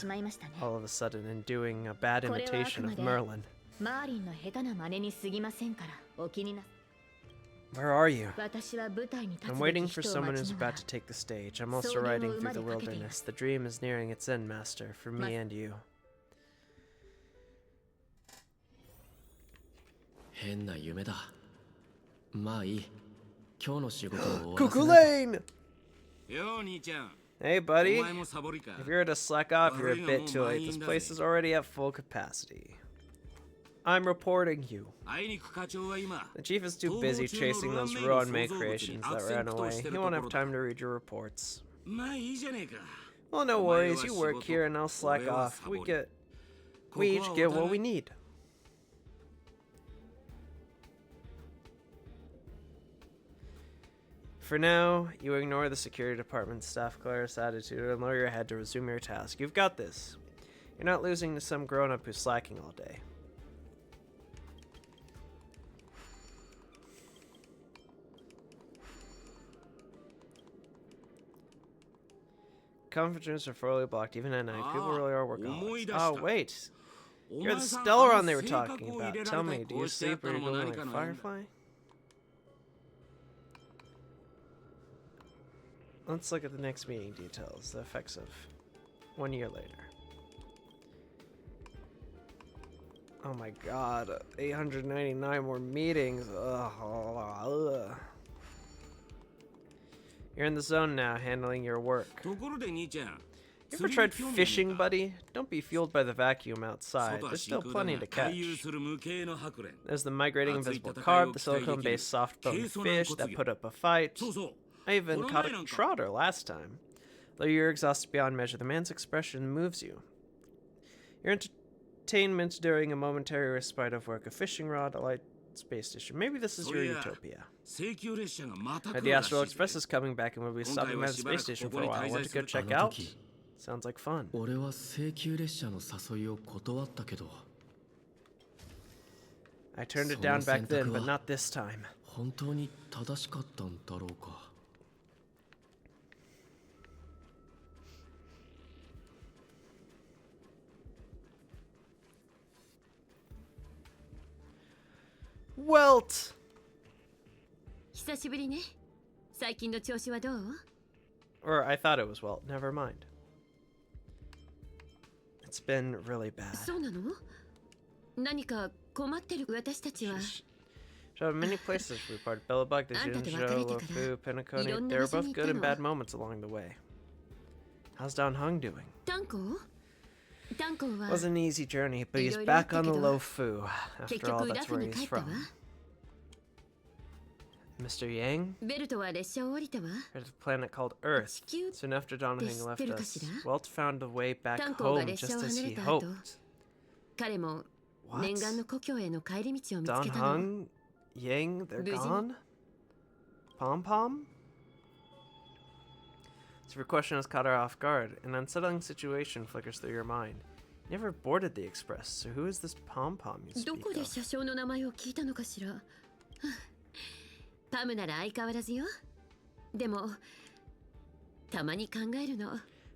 all of a sudden, and doing a bad imitation of Merlin. Where are you? I'm waiting for someone who's about to take the stage. I'm also riding through the wilderness. The dream is nearing its end, Master, for me and you. Cuckoo Lane! Hey, buddy. If you're to slack off, you're a bit too late. This place is already at full capacity. I'm reporting you. The chief is too busy chasing those Ruan May creations that ran away. He won't have time to read your reports. Well, no worries. You work here and I'll slack off. We each get what we need. For now, you ignore the security department's staff clerk's attitude and lower your head to resume your task. You've got this. You're not losing to some grown-up who's slacking all day. Conference rooms are fully blocked even at night. People really are workaholics. Oh, wait. You're the Stellaron they were talking about. Tell me, do you sleep or are you going like Firefly? Let's look at the next meeting details. The effects of 1 year later. Oh my god. 899 more meetings. Ugh. You're in the zone now, handling your work. You ever tried fishing, buddy? Don't be fueled by the vacuum outside. There's still plenty to catch. There's the migrating invisible carp, the silicone-based soft-boned fish that put up a fight. I even caught a trotter last time. Though you're exhausted beyond measure, the man's expression moves you. Your entertainment during a momentary respite of work, a fishing rod, a light space station. Maybe this is your utopia. The Astral Express is coming back and we'll be stopping by the space station for a while. Want to go check out? Sounds like fun. I turned it down back then, but not this time. Welt! Or I thought it was Welt. Never mind. It's been really bad. So many places we parted. Bellabug, the Jinzhou, Luofu, Penacony. They were both good and bad moments along the way. How's Dan Heng doing? It was an easy journey, but he's back on the Luofu. After all, that's where he's from. Mr. Yang? There's a planet called Earth. Soon after Dan Heng left us, Welt found a way back home just as he hoped. What? Dan Heng? Yang? They're gone? Pom-Pom? So your question has caught her off guard. An unsettling situation flickers through your mind. You never boarded the express, so who is this Pom-Pom you speak of?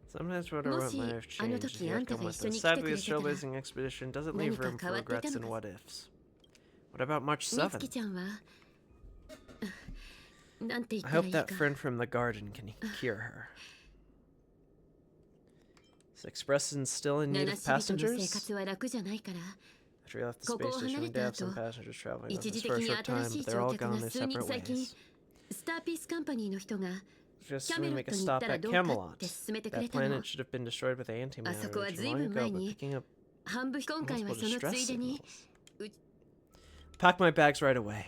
Sometimes what I wrote might have changed. Yet come with us. Sadly, this trailblazing expedition doesn't leave room for regrets and what-ifs. What about March 7th? I hope that friend from the garden can cure her. Is Express still in need of passengers? After we left the space station, we did have some passengers traveling with us for a short time, but they're all gone their separate ways. Just we make a stop at Camelot. That planet should have been destroyed with the antimatter long ago, but picking up multiple distress signals. Pack my bags right away.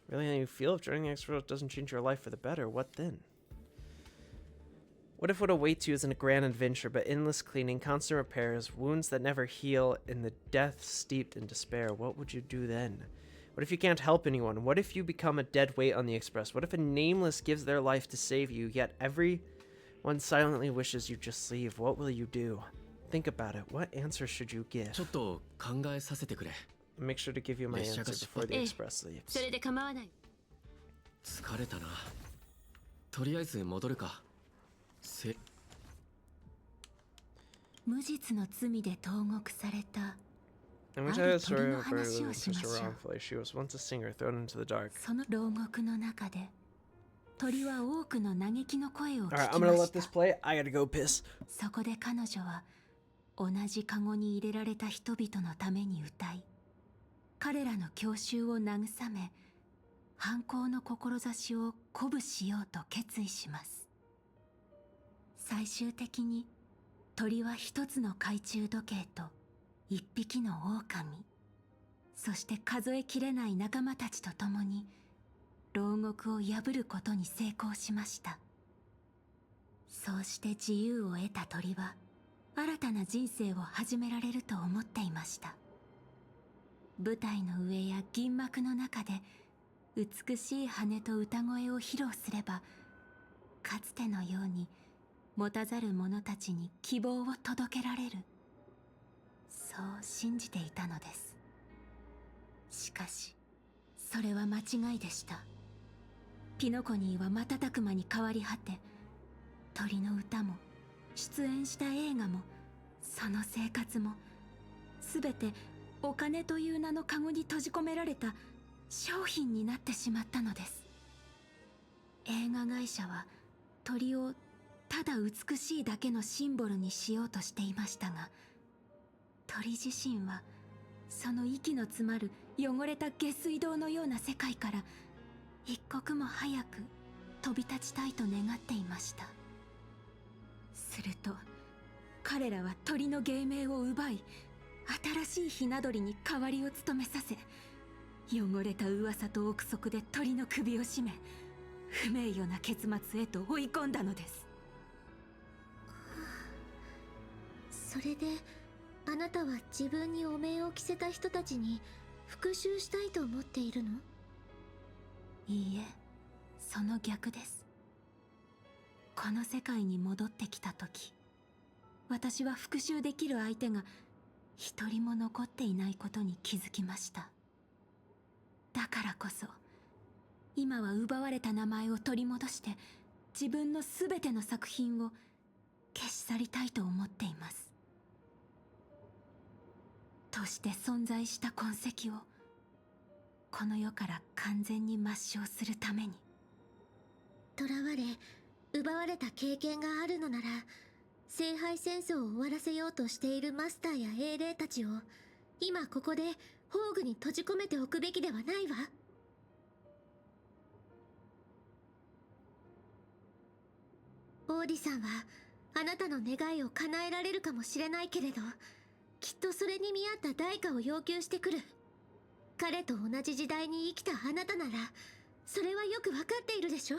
Really how you feel if joining the X-World doesn't change your life for the better, what then? What if what awaits you isn't a grand adventure, but endless cleaning, constant repairs, wounds that never heal, and the death steeped in despair? What would you do then? What if you can't help anyone? What if you become a dead weight on the express? What if a nameless gives their life to save you, yet everyone silently wishes you just leave? What will you do? Think about it. What answer should you give? Make sure to give you my answer before the express leaves. 疲れたな。とりあえず戻るか。無実の罪で投獄された And we tell you the story of a bird living just wrongfully. She was once a singer thrown into the dark. その牢獄の中で鳥は多くの嘆きの声を聞きました。 Alright, I'm gonna let this play. I gotta go piss. そこで彼女は同じカゴに入れられた人々のために歌い、彼らの郷愁を慰め、反抗の志を鼓舞しようと決意します。最終的に鳥は一つの懐中時計と一匹の狼、そして数えきれない仲間たちと共に牢獄を破ることに成功しました。そうして自由を得た鳥は新たな人生を始められると思っていました。舞台の上や銀幕の中で美しい羽と歌声を披露すれば、かつてのように持たざる者たちに希望を届けられる、そう信じていたのです。しかしそれは間違いでした。ピノコニーは瞬く間に変わり果て、鳥の歌も出演した映画もその生活も全てお金という名のカゴに閉じ込められた商品になってしまったのです。映画会社は鳥をただ美しいだけのシンボルにしようとしていましたが、鳥自身はその息の詰まる汚れた下水道のような世界から一刻も早く飛び立ちたいと願っていました。すると彼らは鳥の芸名を奪い、新しいひな鳥に代わりを務めさせ、汚れた噂と憶測で鳥の首を絞め、不名誉な結末へと追い込んだのです。それであなたは自分に汚名を着せた人たちに復讐したいと思っているの？いいえ、その逆です。この世界に戻ってきた時、私は復讐できる相手が一人も残っていないことに気づきました。だからこそ今は奪われた名前を取り戻して自分のすべての作品を消し去りたいと思っています。として存在した痕跡をこの世から完全に抹消するために。囚われ奪われた経験があるのなら、聖杯戦争を終わらせようとしているマスターや英霊たちを今ここで宝具に閉じ込めておくべきではないわ。オーディさんはあなたの願いを叶えられるかもしれないけれど、きっとそれに見合った代価を要求してくる。彼と同じ時代に生きたあなたならそれはよくわかっているでしょ。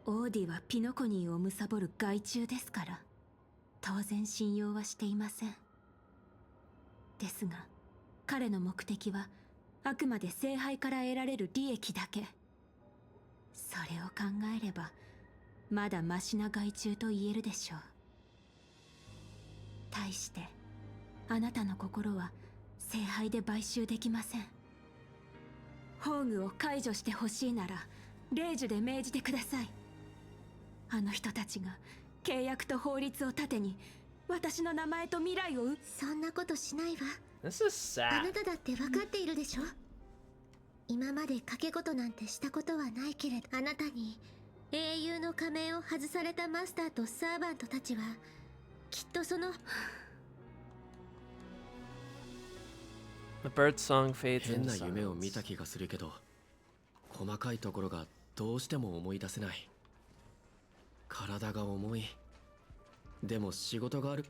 オーディはピノコニーを貪る害虫ですから、当然信用はしていません。ですが彼の目的はあくまで聖杯から得られる利益だけ。それを考えればまだマシな害虫と言えるでしょう。対してあなたの心は聖杯で買収できません。宝具を解除してほしいなら令旨で命じてください。あの人たちが契約と法律を盾に私の名前と未来をそんなことしないわ。 This is あ sad. なただって分かっているでしょ。今まで賭け事なんてしたことはないけれど、あなたに英雄の仮面を外されたマスターとサーバントたちはきっとその The bird song fades 変 into な夢を見 silence. た気がするけど、細かいところがどうしても思い出せない。体が重い。でも仕事がある。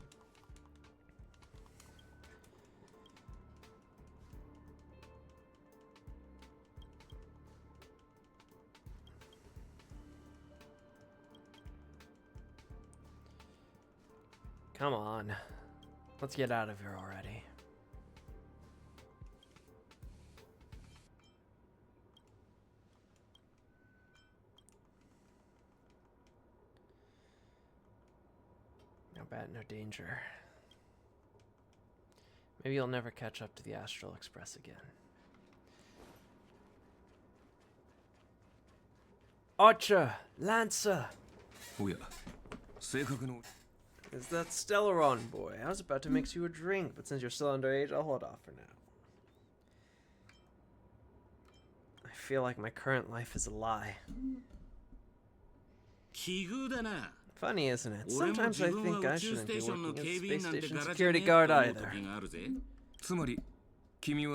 Come on. Let's get out of here already. No bat, no danger. Maybe you'll never catch up to the Astral Express again. Archer! Lancer! Is that Stellaron boy? I was about to mix you a drink, but since you're still underage, I'll hold off for now. I feel like my current life is a lie. Funny, isn't it? Sometimes I think I shouldn't be working as a space station security guard either. Do you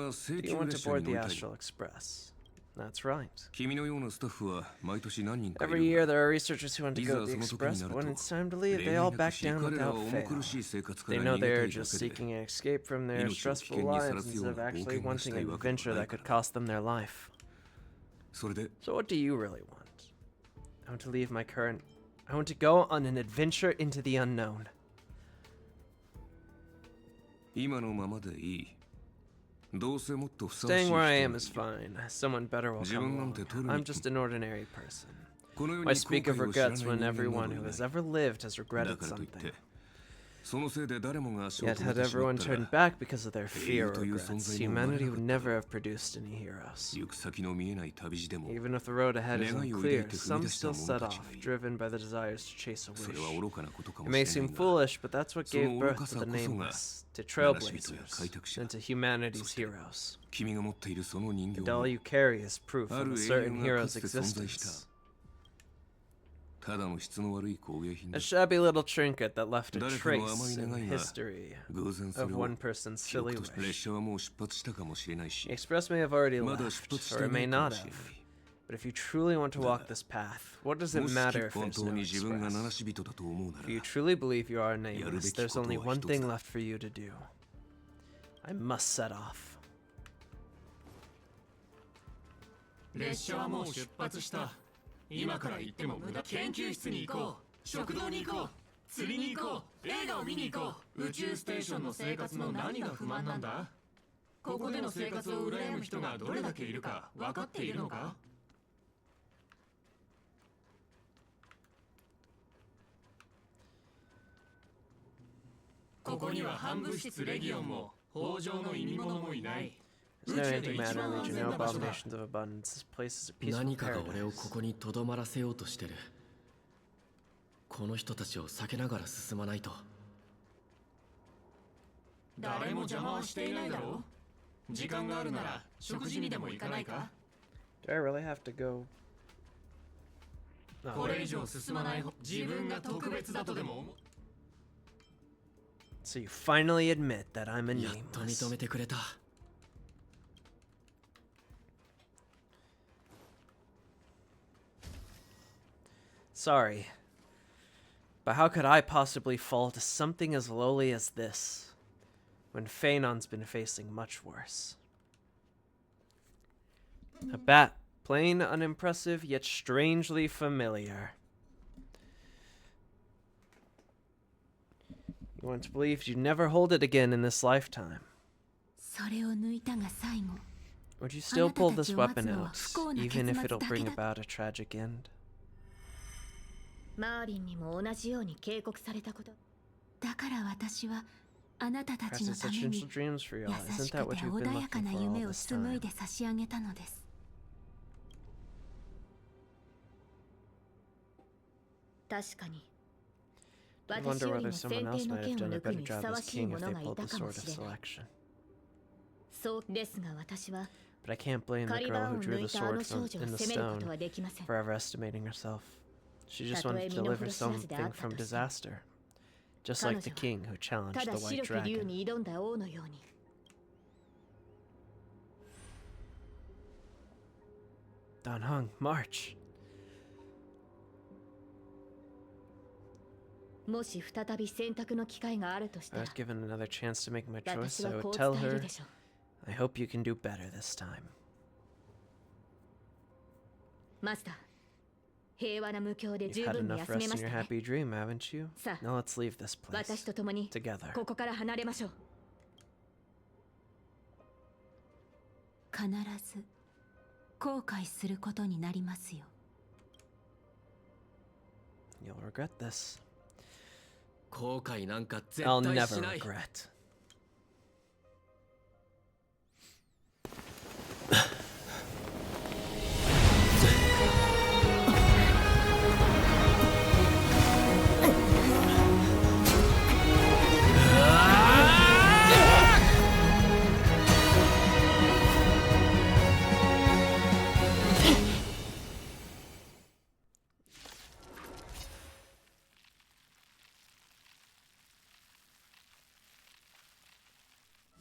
want to board the Astral Express? That's right. Every year there are researchers who want to go to the Express, but when it's time to leave, they all back down without fail. They know they are just seeking an escape from their stressful lives instead of actually wanting an adventure that could cost them their life. So what do you really want? I want to leave my current... I want to go on an adventure into the unknown. Staying where I am is fine. Someone better will come along. I'm just an ordinary person. Why speak of regrets when everyone who has ever lived has regretted something? Yet had everyone turned back because of their fear or regrets, humanity would never have produced any heroes. Even if the road ahead is unclear, some still set off, driven by the desires to chase a wish. It may seem foolish, but that's what gave birth to the nameless, to trailblazers, and to humanity's heroes. And all you carry is proof of a certain hero's existence. A shabby little trinket that left a trace in the history of one person's silly wish. The Express may have already left, or it may not have. But if you truly want to walk this path, what does it matter if there's no Express? If you truly believe you are nameless, there's only one thing left for you to do. I must set off. 今から行っても無駄。研究室に行こう、食堂に行こう、釣りに行こう、映画を見に行こう。宇宙ステーションの生活の何が不満なんだ？ここでの生活を羨む人がどれだけいるか分かっているのか？ここには反物質レギオンも北条の意味物もいない。 There's no antimatter region, no abominations of abundance. This place is a peaceful 何かが俺を paradise. ここにとどまらせようとしてる。この人たちを避けながら進まないと。誰も邪魔はしていないだろう。時間があるなら食事にでも行かないか？ Do I really have to go? これ以上進まない。自分が特別だとでも。 So you finally admit that I'm a やっと nameless. 認めてくれた。 Sorry, but how could I possibly fall to something as lowly as this, when Phaenon's been facing much worse? A bat, plain unimpressive, yet strangely familiar. You want to believe you'd never hold it again in this lifetime. Would you still pull this weapon out, even if it'll bring about a tragic end? マーリンにも同じように警告されたこと。だから私はあなたたちの Perhaps た it's めに such dreams for y'all. 優 Isn't しく that て what you've been 穏やか looking な for all 夢を this 紡い time? で差し上げたのです。確かに。 I 私 wonder より whether も someone 先 else 手の might have 剣を done a 抜く better にふ job さわ as しい king も if の they がい pulled た the かも sword of しれない。 selection. そうですが私は But I can't blame カ the リ girl バー who ンを drew 抜 the いたあの sword 少 from 女を in the 責めるこ stone とはできません。 for overestimating herself. She just たとえ wanted to 身の deliver 程知らずであ something った from としても disaster. Just like the king who た challenged だ the 白 white き竜 dragon. に挑んだ王のように。Danheng, march. もし再び選択の機会があるとした I ら was given another chance to make my choice, 私 so I はこ would う tell 伝える her, でしょう I hope you can do better this time. マスター平和な無境で You've 十 had 分に enough 休め rest ま in し your たね happy dream, haven't you? さあ Now let's leave this place 私と共に together. ここから離れましょう必ず後悔することになりますよ You'll regret this. 後悔なんか絶 I'll 対 never しない regret.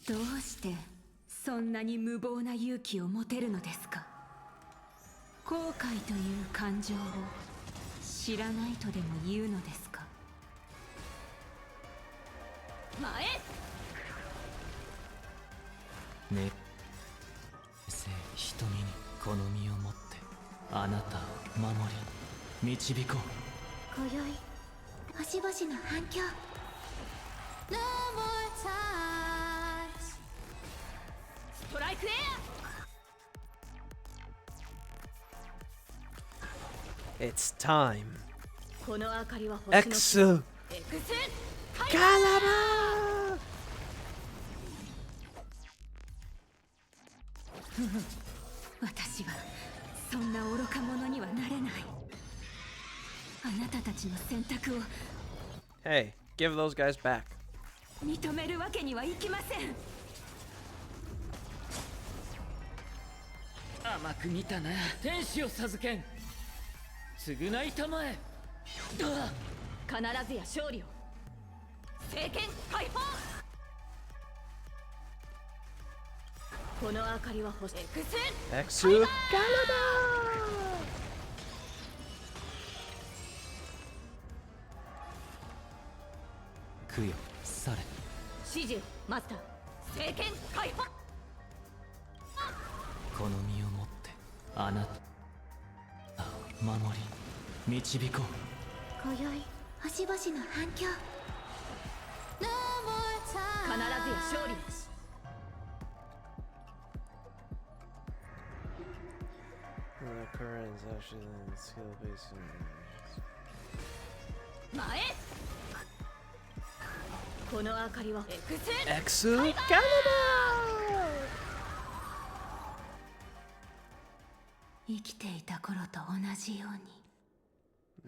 どうしてそんなに無謀な勇気を持てるのですか後悔という感情を知らないとでも言うのですか前ね瞳にこの身をもってあなたを守り導こう今宵星々の反響 No more times ストライクエア It's time. この明かりは星の Exu エクス Calaba! 私はそんな愚か者にはなれないあなたたちの選択を Hey, give those guys back. 認めるわけにはいきません甘く見たな天使を授けん償いたまえ必ずや勝利を政権解放この明かりは星エクス Exu Calaba! 供養され指示をマスター政権解放この身をもってあなたを守り導こう今宵星々の反響 No more 必ずや times 勝利を The current is actually skill based. 前この明かりはエクス Exu Calaba! 生きていた頃と同じように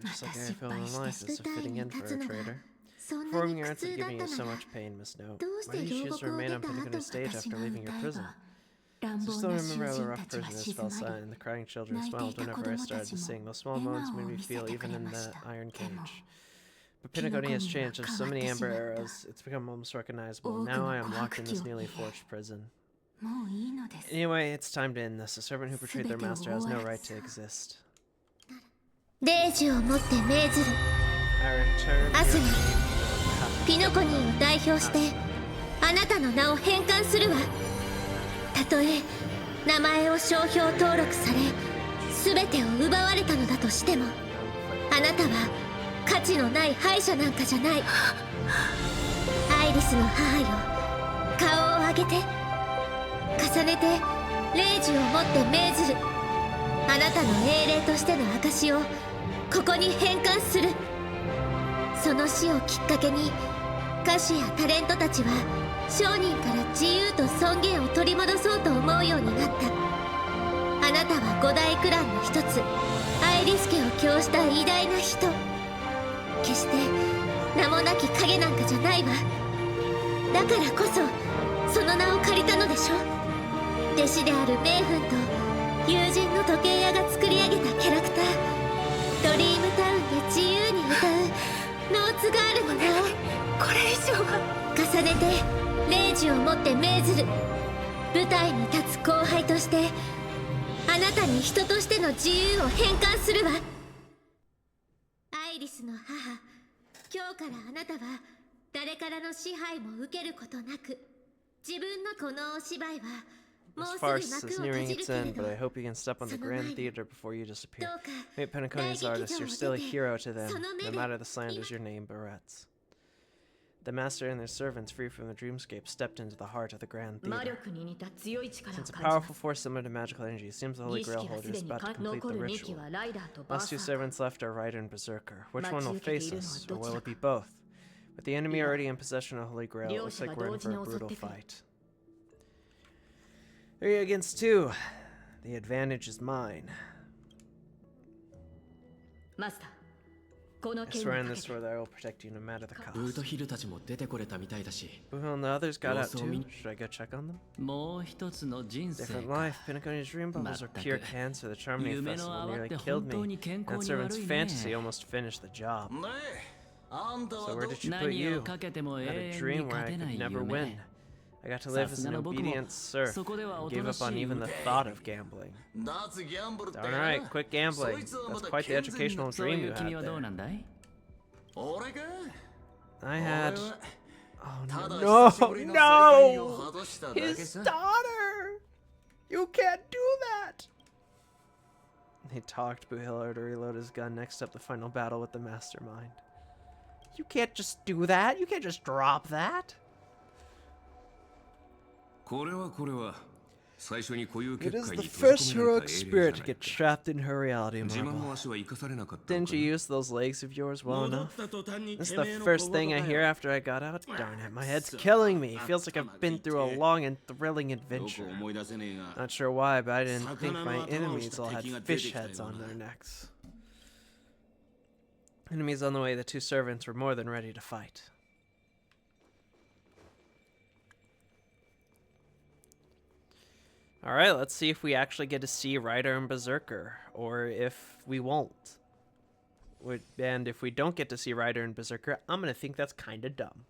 Just like I また失 feel 敗 in して life, this is a 舞台 fitting に end 立 for つ a のが traitor. そんな Performing に your 苦 arts that 痛 give だっ you た so なら much pain must know. どうし Why て did you 両 choose to 国を remain 出 on た Pentagon 後 stage 私 after が leaving your 歌え prison? ば乱 Just 暴 still な remember 囚 how the 人 rough たち prison は is 静 felt ま silent り and the crying children 泣いて smiled いた whenever 子 I 供た started ち to も sing. Those small 笑顔 moments を made me 見せ feel てく even れ in ま the した iron でも cage. But Pinocchio has changed. As so many amber arrows, it's become almost recognizable. Now I am locked in this newly forged prison. もういいのです Anyway, it's time to end this. A servant who betrayed their master has no right to exist. 霊樹をもって命ずる I return 明日 your にピノコニーを代表してあなたの名を返還するわたとえ名前を商標登録され全てを奪われたのだとしてもあなたは価値のない敗者なんかじゃないアイリスの母よ顔を上げて重ねて霊樹をもって命ずるあなたの英霊としての証をここに返還するその死をきっかけに歌手やタレントたちは商人から自由と尊厳を取り戻そうと思うようになったあなたは五大クランの一つアイリス家を供した偉大な人決して名もなき影なんかじゃないわだからこそその名を借りたのでしょ弟子であるメイフンと友人の時計屋が作り上げたキャラクタードリームタウンで自由に歌うノーツガールの名をこれ以上は重ねて霊樹をもって命ずる舞台に立つ後輩としてあなたに人としての自由を返還するわ。アイリスの母、今日からあなたは誰からの支配も受けることなく、自分のこのお芝居はもう This すぐ farce 幕を is 閉 nearing じる its けれ end, ど、 but I hope you can step on the その前 Grand に Theater before you disappear. どうか Meet Penaconi's 大 artists, 劇場 you're を still a 出て hero to them, その目 no で matter the slanders your name berets. The master and their servants, free from the dreamscape, stepped into the heart of the Grand 魔 Theater. 力に似た強い力を Since a 感じま powerful す。 force similar to magical energy, it seems the Holy 儀 Grail 式は holder すで is に about to complete 残 the る2機 ritual. はライダーとバー Last サ two ーカー。 servants left are Rider and Berserker. Which one will 待ち受けて face いるのは us, ど or ち will ら it be か。 both? With the enemy already in possession of the Holy Grail, it 両 looks 者 like が we're 同 in 時 for に a 襲っ brutal てくる。 fight. 3 against 2. The advantage is mine. マスター、この I 剣 swear に in か this けて sword that I will protect you no matter the ブート cost. ヒルたちも出てこれたみたいだし、 Buhel and the others got out Also too. me. Should I go check on them? もう一つの人生 Different か life. Pinaconi's dream bubbles are pure 全く cancer. The Charming 夢の Festival 泡っ nearly て killed 本当 me. に健 That 康に servant's 悪い fantasy ね almost finished the job. ねえ、あんた So は where ど did you put 何 you? をかけても I 永 had a 遠に dream where 勝 I てな could い never 夢 win. I got to live さ as す an がの僕も obedient serf. そこではおと Give な up し on い even the thought of gambling. 脱ギャンブルって Alright, quit gambling. そいつはま That's だ quite the 健全に educational そう dream い you う君 had はどう there. なんだい？俺か I 俺 had... は Oh ただ no, 久しぶりの再会を no! 果たしただけ His さ daughter! You can't do that! He talked Buhiller to reload his gun. Next up, the final battle with the mastermind. You can't just do that. You can't just drop that. これは It is the first heroic spirit to get trapped in her reality, 自慢の Marvel. 足は生かされなかったの Didn't か you use those legs of yours well 戻 enough? った途端に This is て the めえの first 小 thing 言 I だ hear よ after I got out. Darn it, my head's killing me. Feels like I've been through a long and thrilling どこ adventure. 思い出せねえが Not sure why, but I didn't think my 魚の頭をし enemies た all had 敵が出て fish きたよ heads うな on their necks. Enemies on the way, the two servants were more than ready to fight. Alright, let's see if we actually get to see Rider and Berserker, or if we won't. And if we don't get to see Rider and Berserker, I'm gonna think that's kinda dumb.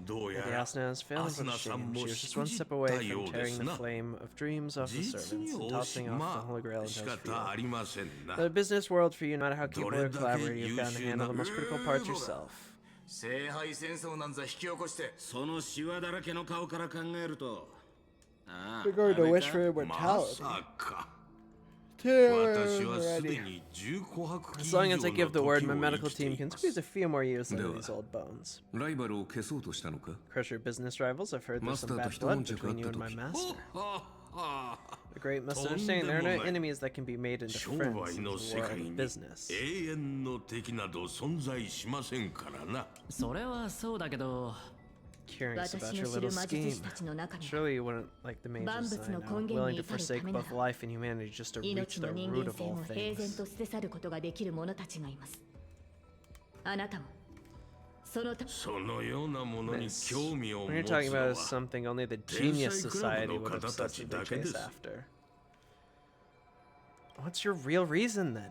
どうや The ら Asuna is failing from Asuna-san shame. She も was just one しくじ step った away よ from うです tearing the な。 flame of dreams off the 実 servants に and 惜し tossing off the ま Holy Grail あ into 仕 his 方あ field. りませんな The business world for you, no matter how capable or どれだけ collaborative, you've got to 優秀な handle the most critical parts yourself. 聖杯戦争なんざ引き起こしてそのシワだらけの顔から考えるとああ They're going to あれ wish か for ま immortality. さか Taylor 私はすで already. に10琥珀 As 機 long 以 as I 上 give の the word, 時 my を medical 生きて team い can ます squeeze a few more years into では these old bones. ライバルを消そうとしたのか Crush your business rivals, I've heard there's some マ bad スターと一悶 blood 着あっ between you た and my 時 master. はは The great must とんで understand there are も no ない enemies that can be made into 商 friends 売 in の the 世 world 界 of に business. 永遠の敵など存在しませんからなそれはそうだけど Curious about 私 your の知る little 魔術 scheme. 師たちの中には Surely you wouldn't like the mages 万 I 物の know, 根源 willing に to 至る forsake ためなら both life and humanity just to reach 命の the 人 root 間 of 性 all も平然 things. と捨て去ることができる者たちがいますあなたもそのたそのようなものに Miss, 興味を what you're 持つ talking の about は is something only the genius 天才クラブ society の would 方たち obsessively だけで chase す after. What's your real reason then?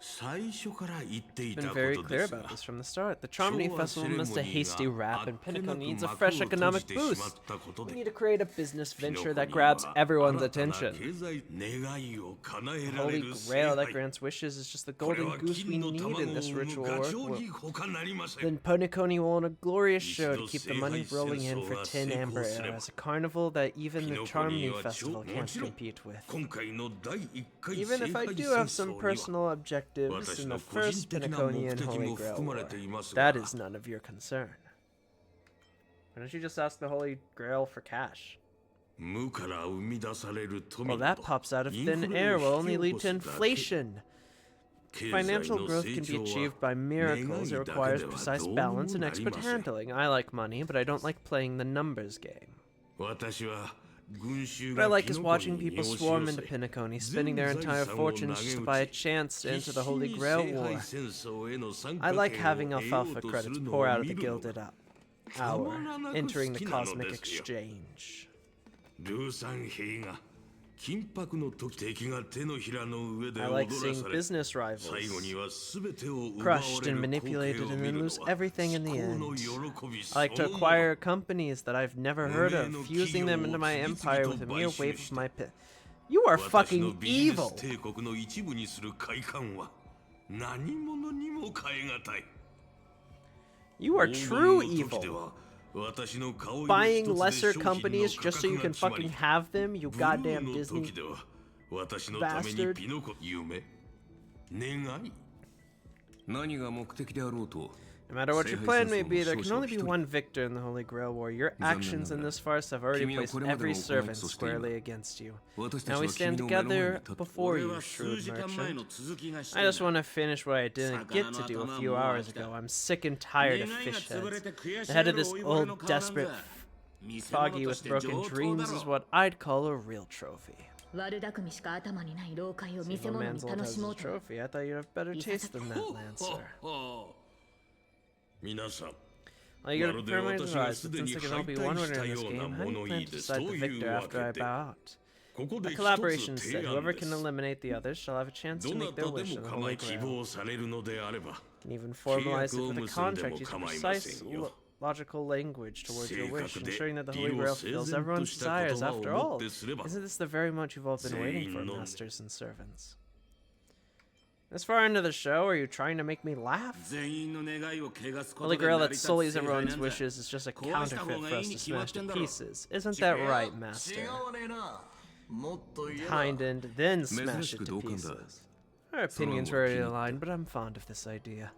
最初から言ってい Been たこ very と clear です about が this from the start. The Charmony 昭和セ Festival レモ missed a ニー hasty が wrap, あ and っけな Pinnacle く needs a 幕 fresh を閉 economic じてしま boost. ったこと We で need to create a business キノ venture コ that に grabs は everyone's 新たな attention. 経済願いを叶え The られ Holy る Grail that 聖杯 grants wishes is just the これ golden は goose we 金の need 卵を in this 産む ritual ガ work. チョウに他なりません Then Puniconi will own a glorious show to 一度 keep the money 聖杯 rolling 戦 in 争 for が 10 成 amber 功すれば arrows, a carnival that even キ the ノコに Charmony は Festival も can't ちろん compete with. 今回の第1回 Even 聖 if I 杯 do 戦 have some 争には personal objectives 私 in の the 個人 first 的な Pinaconi 目 and 的 Holy も Grail 含まれ War, ています that が is none of your concern. Why don't you just ask the Holy Grail for cash? 無から生み出される富 Well, な that ど pops out of インフ thin レ air を will 引 only き lead 起 to こすだけ inflation. 経済 Financial の growth 成 can be 長 achieved は by miracles. 願い It だけ requires では precise どう balance に and もなり expert ません handling. I like money, but I don't like playing the numbers game. 私は群衆 What I が like キ is ノコ watching に people 身を swarm 寄 into せ Pinaconi, spending their 全 entire 財産を fortunes 投 just げ to 打 buy a ち chance 必 into the 死 Holy に Grail 聖 War. 杯戦争への参加 I like 権を having 得よう alfalfa とす credits るの pour を out of 見 the るの gilded が hour, たまらなく entering 好 the きなの cosmic ですよ exchange. ルーサン兵が I like seeing business rivals crushed and manipulated and then lose everything in the end. I like to acquire companies that I've never heard of, fusing them into my empire with a mere wave of my pen. You are fucking evil! You are true evil. Buying lesser companies just so you can fucking have them, you goddamn Disney bastard. No matter what your plan may be, there can only be one victor in the Holy Grail War. Your actions in this farce have already placed every servant squarely against you. Now we stand together before you, shrewd merchant. I just want to finish what I didn't get to do a few hours ago. I'm sick and tired of fish heads. The head of this old, desperate foggy with broken dreams is what I'd call a real trophy. Single man's old has a trophy. I thought you'd have better taste than that, Lancer. Well, you gotta prepare my eyes, but since there can only be one winner in this game, how do you plan to decide the victor after I bow out? The collaboration said whoever can eliminate the others shall have a chance to make their wish in the Holy Grail. Can even formalize it with a contract using precise, logical language towards your wish, ensuring that the Holy Grail fulfills everyone's desires. After all, isn't this the very moment you've all been waiting for, masters and servants? This far into the show, are you trying to make me laugh? Holy Grail that sullies everyone's wishes is just a counterfeit for us to smash to pieces. Isn't that right, Master? Kind and then smash it to pieces. Our opinions rarely align, but I'm fond of this idea.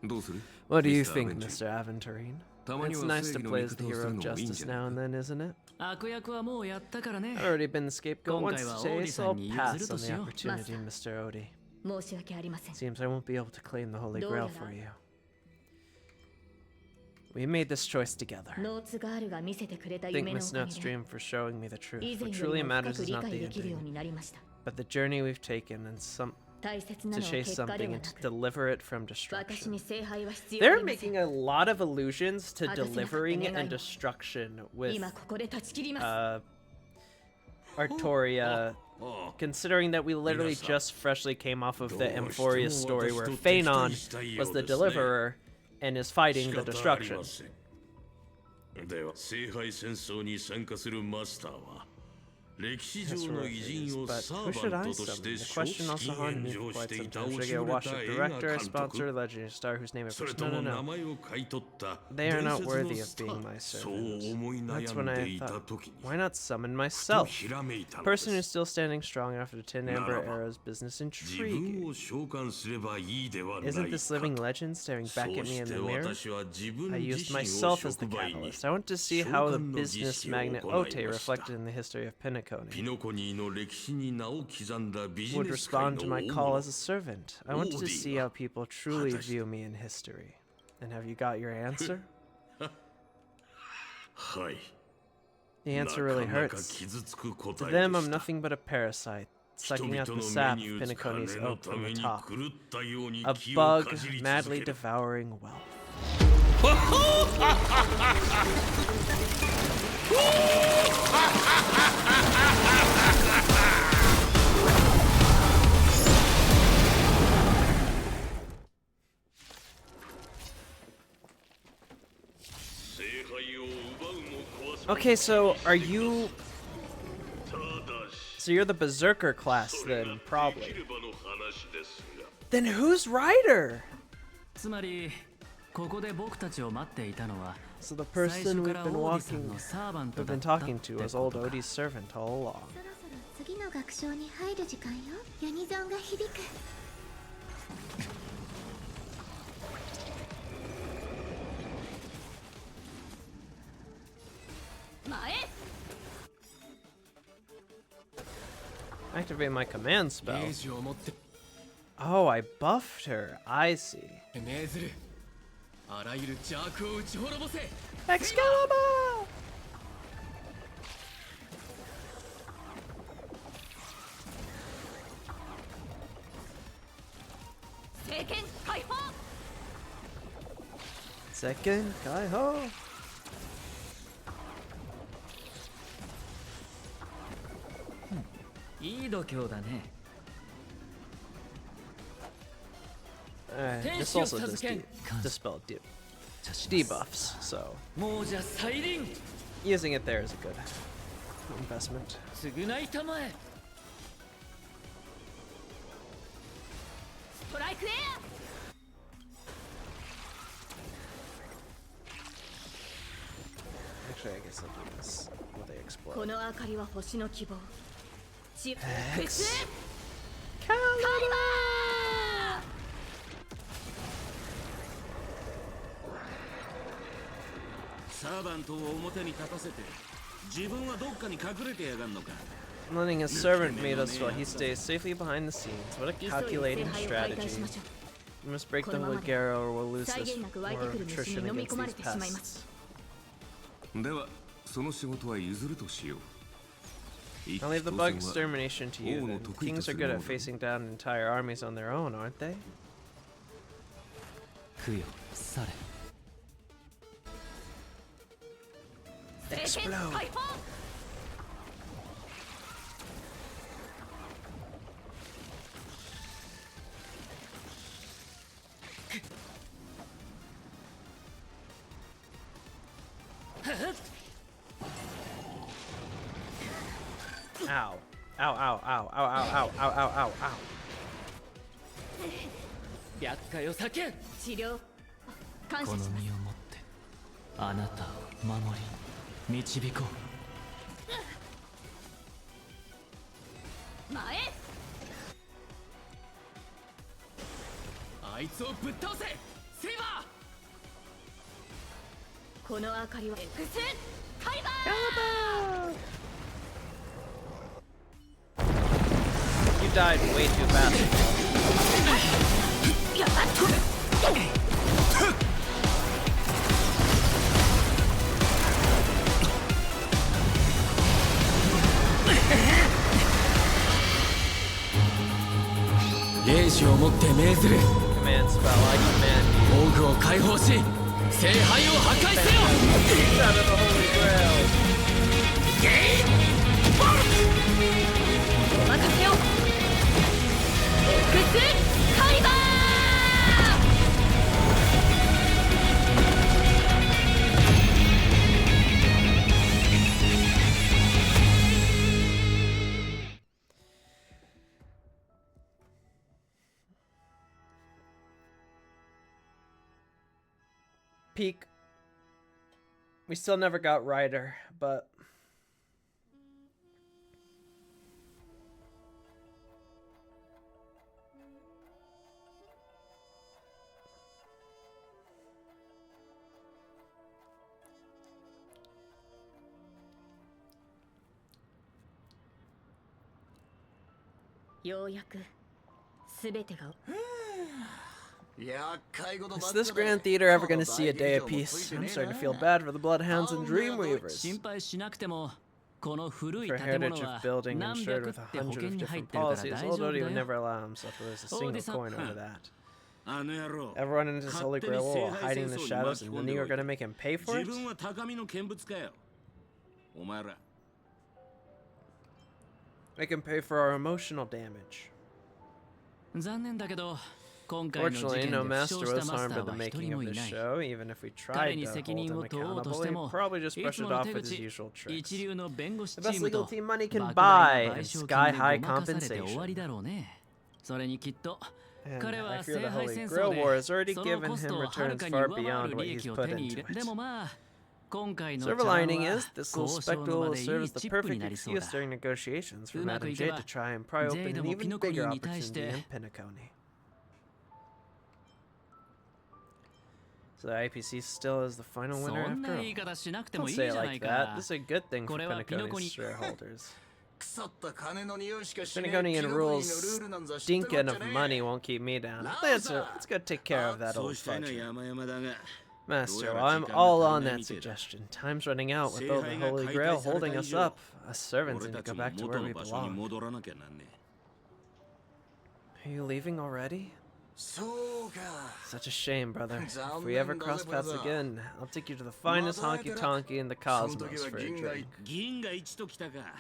What do you think, Mr. Aventurine? It's nice to play as the hero of justice now and then, isn't it? I've already been the scapegoat once today, so I'll pass on the opportunity, Mr. Odi. Seems I won't be able to claim the Holy Grail for you. We made this choice together. Thank Miss Note's dream for showing me the truth. What truly matters is not the ending, but the journey we've taken and to chase something and to deliver it from destruction. They're making a lot of allusions to delivering and destruction with Artoria, considering that we literally just freshly came off of the Amphoria story where Phaenon was the deliverer and is fighting the destruction. That's where it is, but who should I summon? The question also haunted me for quite some time. Should I get a washed-up director, a sponsor, a legendary star whose name I first... No. They are not worthy of being my servant. That's when I thought, why not summon myself? A person who's still standing strong after the 10 Amber Arrows business intriguing. Isn't this living legend staring back at me in the mirror? I used myself as the catalyst. I want to see how the business magnate Ote, reflected in the history of Pinnacle, would respond to my call as a servant. I wanted to see how people truly view me in history. And have you got your answer? The answer really hurts. To them, I'm nothing but a parasite, sucking out the sap of Pinnacone's oak from the top. A bug madly devouring wealth. Okay, so are you... So you're the Berserker class then, probably. Then who's Ryder? So the person we've been talking to was old Odie's servant all along. Activate my command spell. Oh, I buffed her. I see. Excalibur! Second Kaiho. いい度胸だね。 this also does dispel debuffs, so もうじゃ再臨。 using it there is a good investment. 償いたまえ。ストライクエア。 Actually, I guess I'll do this while they こ explode. の明かりは星の希望。フ X. ス Calibur! サーバントを表に立たせて自分はどっかに隠れてやがんのか。 Letting his servant meet us while he stays safely behind the scenes. What a calculating strategy. We must break the Holy Garrow or we'll lose this more attrition against these pests. ではその仕事は譲るとしよう。 I'll leave the bug extermination to you then. Kings are good at facing down entire armies on their own, aren't they? 供養され。 Explode! Ow. Ow, ow, ow, ow, ow, ow, ow, ow, ow, ow. 厄介を避けん。治療感この謝します。身をもってあなたを守り導こ前あいつをぶっ倒せセイバー。この明かりは X カイバー。 You died way too fast. 霊視をもって命ずる。 Command spell, I command you. 防具を解放し聖杯を破壊せよ。 Out of the Holy Grail. お任せよ。X カイバー。 Peak. We still never got Ryder, butようやくすべてが is this Grand Theater ever going to see a day of peace? I'm starting to feel bad for the Bloodhounds and Dreamweavers. 心配しなくてもこの古い For 建物 heritage は of building 何 insured 百 with って 100保険 of に入っ different てるから policies, 大丈 although 夫 he だ would よ。 never allow himself to lose a single coin over that. あの野郎。 Everyone in his Holy Grail while hiding in the shadows, and then you are going to make him pay for it? 自分は高みの見物かよ。お前ら。 Make him pay for our emotional damage. 残念だけど今回の事 Fortunately, 件で no 負 master 傷した was マス harmed タ by ー the は一 making 人 of もい this ない。 show. Even if we 彼 tried に to 責 hold 任 him を問おうと accountable, して he'd も probably just い brush つ it もの off 手 with his 口 usual tricks. 一流の弁護士 The チ best ーム legal と team money can 莫大 buy な賠 and 償 sky 金で high ごまかされて終わり compensation. だろうね。それにきっと And 彼 I は fear 聖 the 杯 Holy 戦 Grail 争 War has already でその given コス him トをはる returns かに far 上回 beyond る what 利 he's 益を put 手に入 into れで it. もまあ今回の Silver 茶碗 lining は is, this little 交渉 spectacle の場 will でい serve い as the チップに perfect なりそうだ。 excuse during negotiations for うまく Madam いけ Jade ば to try and pry ジェイ open ド an も even ピノコ bigger に対し opportunity て in Pinacone. So the IPC still is the final そ winner んな after 言い all. 方しなくても Don't いい say じ it ゃな like い that. か This is a good thing for これはピノコに Pinacone's shareholders. 腐った金の匂いしかしねえ Pinaconian キノコのル rules ールなんざ知ったこ stinking っちゃ of ねえ money won't keep me down. Let's go take care of that そ old うしたいのは fudger. 山々だが Master, どう well, やら I'm 時間が all 足 on りない that みてえだ。 suggestion. Time's running out without the 聖杯が Holy 解 Grail 体され holding た以 us 上 up. Us servants 俺 need た to ち go も back to 元 where の we 場所に belong. 戻らなきゃなんね Are you leaving already? Such a shame, brother. If we ever cross paths again, I'll take you to the finest honky-tonky in the cosmos for a drink.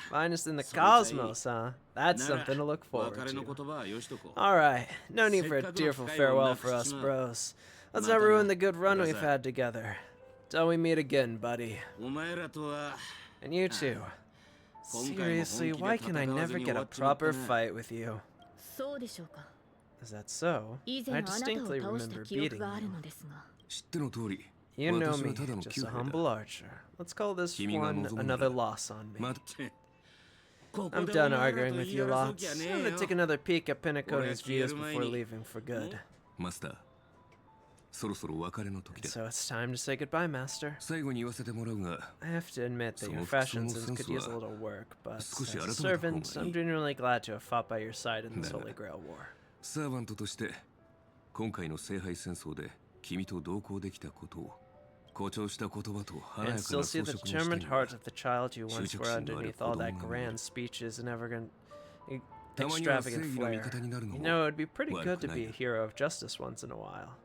Finest in the cosmos, huh? That's something to look forward to. Alright, no need for a tearful farewell for us bros. Let's not ruin the good run we've had together. Till we meet again, buddy. And you too. Seriously, why can I never get a proper fight with you? Is that so? I distinctly remember beating you. You know me, just a humble archer. Let's call this one another loss on me. I'm done arguing with you lots. I'm gonna take another peek at Pinnacone's views before leaving for good. So it's time to say goodbye, Master. I have to admit that your fashion sense could use a little work, but as a servant, I'm genuinely glad to have fought by your side in this Holy Grail War. サーバントとして今回の聖杯戦争で君と同行できたことを誇張した言葉と華やかな And still 装 see the 飾の下 determined には heart of the child you once were underneath all that grand speeches and extravagant flair. You know, it'd be pretty good to be a hero of justice once in a while.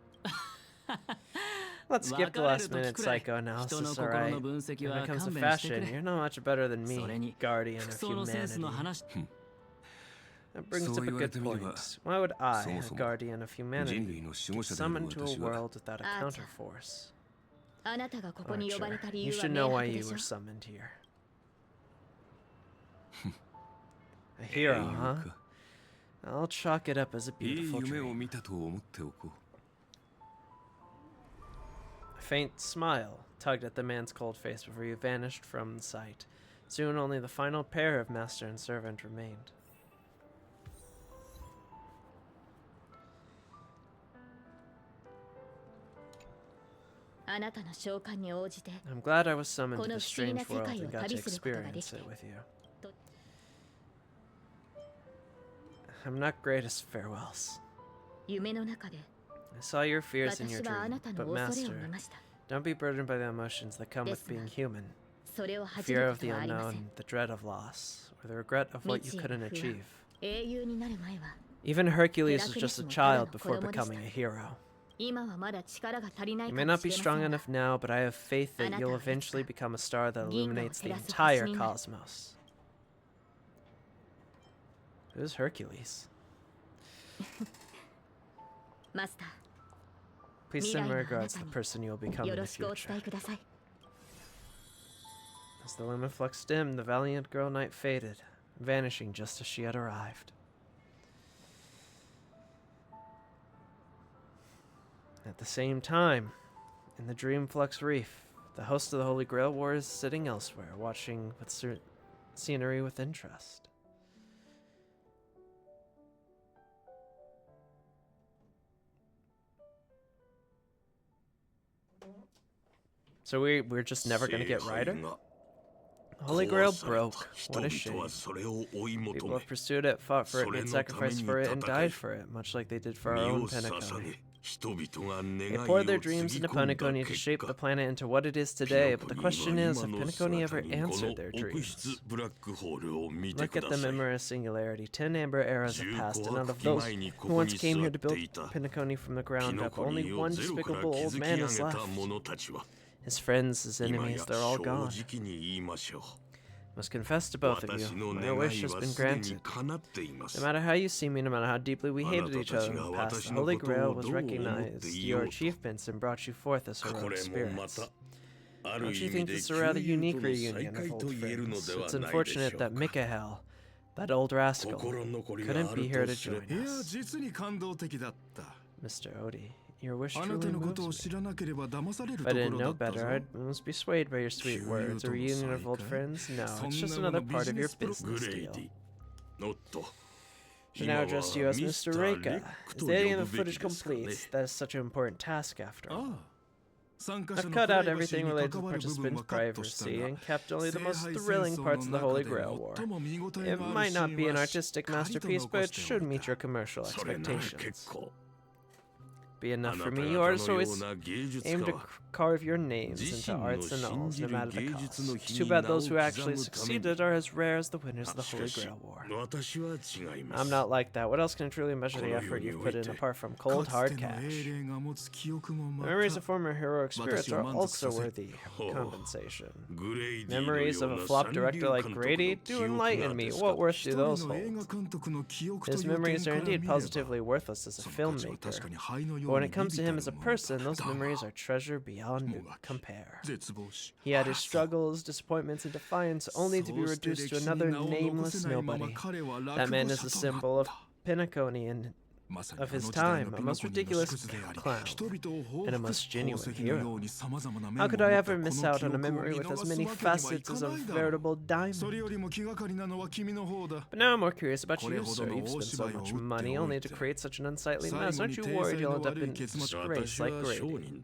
Let's skip the last minute psychoanalysis, alright? When it comes to fashion, you're not much better than me, guardian of humanity. That brings up a good point. Why would I, a guardian of humanity, get summoned to a world without a counterforce? Archer, you should know why you were summoned here. A hero, huh? I'll chalk it up as a beautiful dream. A faint smile tugged at the man's cold face before he vanished from sight. Soon only the final pair of master and servant remained. I'm glad I was summoned to this strange world and got to experience it with you. I'm not great at farewells. I saw your fears in your dream, but Master, don't be burdened by the emotions that come with being human. Fear of the unknown, the dread of loss, or the regret of what you couldn't achieve. Even Hercules was just a child before becoming a hero. You may not be strong enough now, but I have faith that you'll eventually become a star that illuminates the entire cosmos. Who's Hercules? Please send my regards to the person you will become in the future. As the lumen flux dimmed, the valiant girl knight faded, vanishing just as she had arrived. At the same time, in the Dreamflux Reef, the host of the Holy Grail War is sitting elsewhere, watching with scenery with interest. So we're just never gonna get Ryder? Holy Grail broke. What a shame. People have pursued it, fought for it, made sacrifices for it, and died for it, much like they did for our own Pinnacle. They poured their dreams into Pinnacle to shape the planet into what it is today, but the question is, have Pinnacle ever answered their dreams? Look at them in Mirror Singularity. 10 amber eras have passed, and out of those who once came here to build Pinnacle from the ground up, only one despicable old man is left. His friends, his enemies, they're all gone. Must confess to both of you, my wish has been granted. No matter how you see me, no matter how deeply we hated each other in the past, the Holy Grail was recognized your achievements and brought you forth as heroic spirits. Don't you think this is a rather unique reunion of old friends? It's unfortunate that Mikael, that old rascal, couldn't be here to join us. Mr. Odie, your wish truly moves me. If I didn't know better, I'd almost be swayed by your sweet words. A reunion of old friends? No, it's just another part of your business deal. I now address you as Mr. Reika. Is the editing of the footage complete? That is such an important task after all. I've cut out everything related to the participants' privacy and kept only the most thrilling parts of the Holy Grail War. It might not be an artistic masterpiece, but it should meet your commercial expectations. be enough for me. You artists always aim to carve your names into arts and alls, no matter the cost. It's too bad those who actually succeeded are as rare as the winners of the Holy Grail War. I'm not like that. What else can truly measure the effort you've put in apart from cold hard cash? The memories of former heroic spirits are also worthy of compensation. Memories of a flop director like Grady? Do enlighten me. What worth do those hold? His memories are indeed positively worthless as a filmmaker. But when it comes to him as a person, those memories are treasure beyond compare. He had his struggles, disappointments, and defiance, only to be reduced to another nameless nobody. That man is a symbol of Pinocchio and of his time, a most ridiculous clown, and a most genuine hero. How could I ever miss out on a memory with as many facets as a veritable diamond? But now I'm more curious about you, sir. You've spent so much money only to create such an unsightly mess. Aren't you worried you'll end up in disgrace like Grady?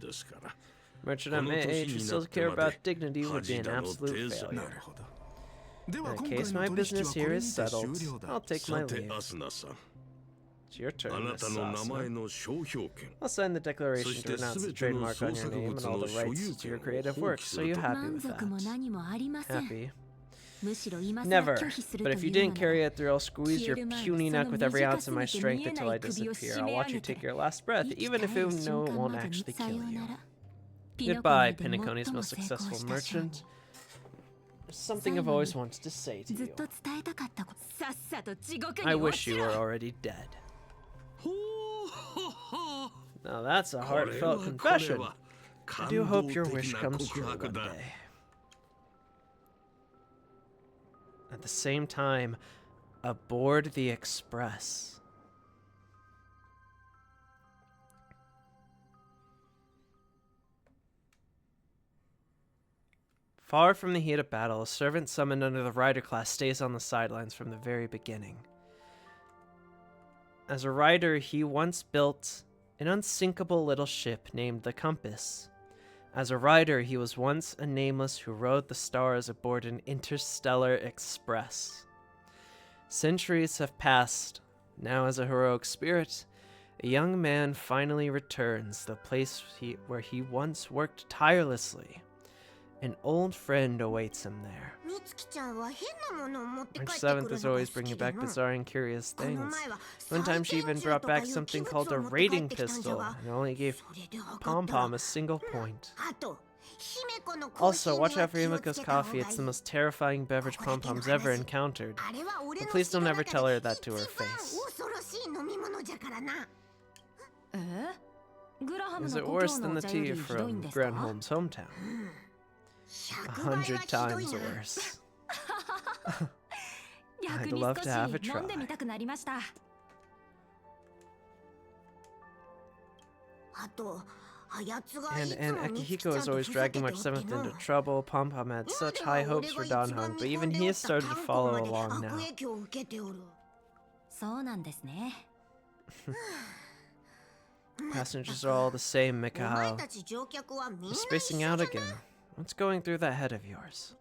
Merchant at my age who still care about dignity would be an absolute failure. In that case, my business here is settled. I'll take my leave. It's your turn, Miss Sasna. I'll sign the declaration to announce the trademark on your name and all the rights to your creative works. Are you happy with that? Happy? Never. But if you didn't carry it through, I'll squeeze your puny neck with every ounce of my strength until I disappear. I'll watch you take your last breath, even if it won't actually kill you. Goodbye, Pinnacone's most successful merchant. There's something I've always wanted to say to you. I wish you were already dead. Now that's a heartfelt confession. I do hope your wish comes true one day. At the same time, aboard the Express. Far from the heat of battle, a servant summoned under the rider class stays on the sidelines from the very beginning. As a rider, he once built an unsinkable little ship named the Compass. As a rider, he was once a nameless who rode the stars aboard an interstellar express. Centuries have passed. Now, as a heroic spirit, a young man finally returns to the place where he once worked tirelessly. An old friend awaits him there. March 7th is always bringing back bizarre and curious things. One time she even brought back something called a raiding pistol and only gave Pom Pom a single point. Also, watch out for Himiko's coffee. It's the most terrifying beverage Pom Pom's ever encountered. But please don't ever tell her that to her face. Is it worse than the tea from Granholm's hometown? 100 times worse. I'd love to have a try. And Akihiko is always dragging March 7th into trouble. Pom Pom had such high hopes for Dan Hong, but even he has started to follow along now. Passengers are all the same, Mikao. You're spacing out again. What's going through that head of yours?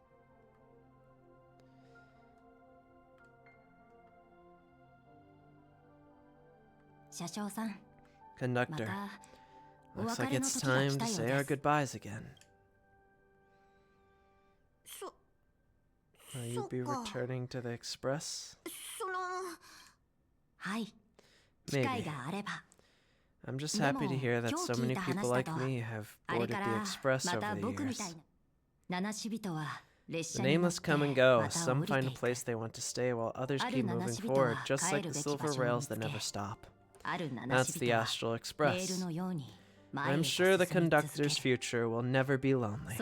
Conductor, looks like it's time to say our goodbyes again. Will you be returning to the Express? Maybe. I'm just happy to hear that so many people like me have boarded the Express over the years. The nameless come and go. Some find a place they want to stay while others keep moving forward, just like the silver rails that never stop. That's the Astral Express. I'm sure the conductor's future will never be lonely.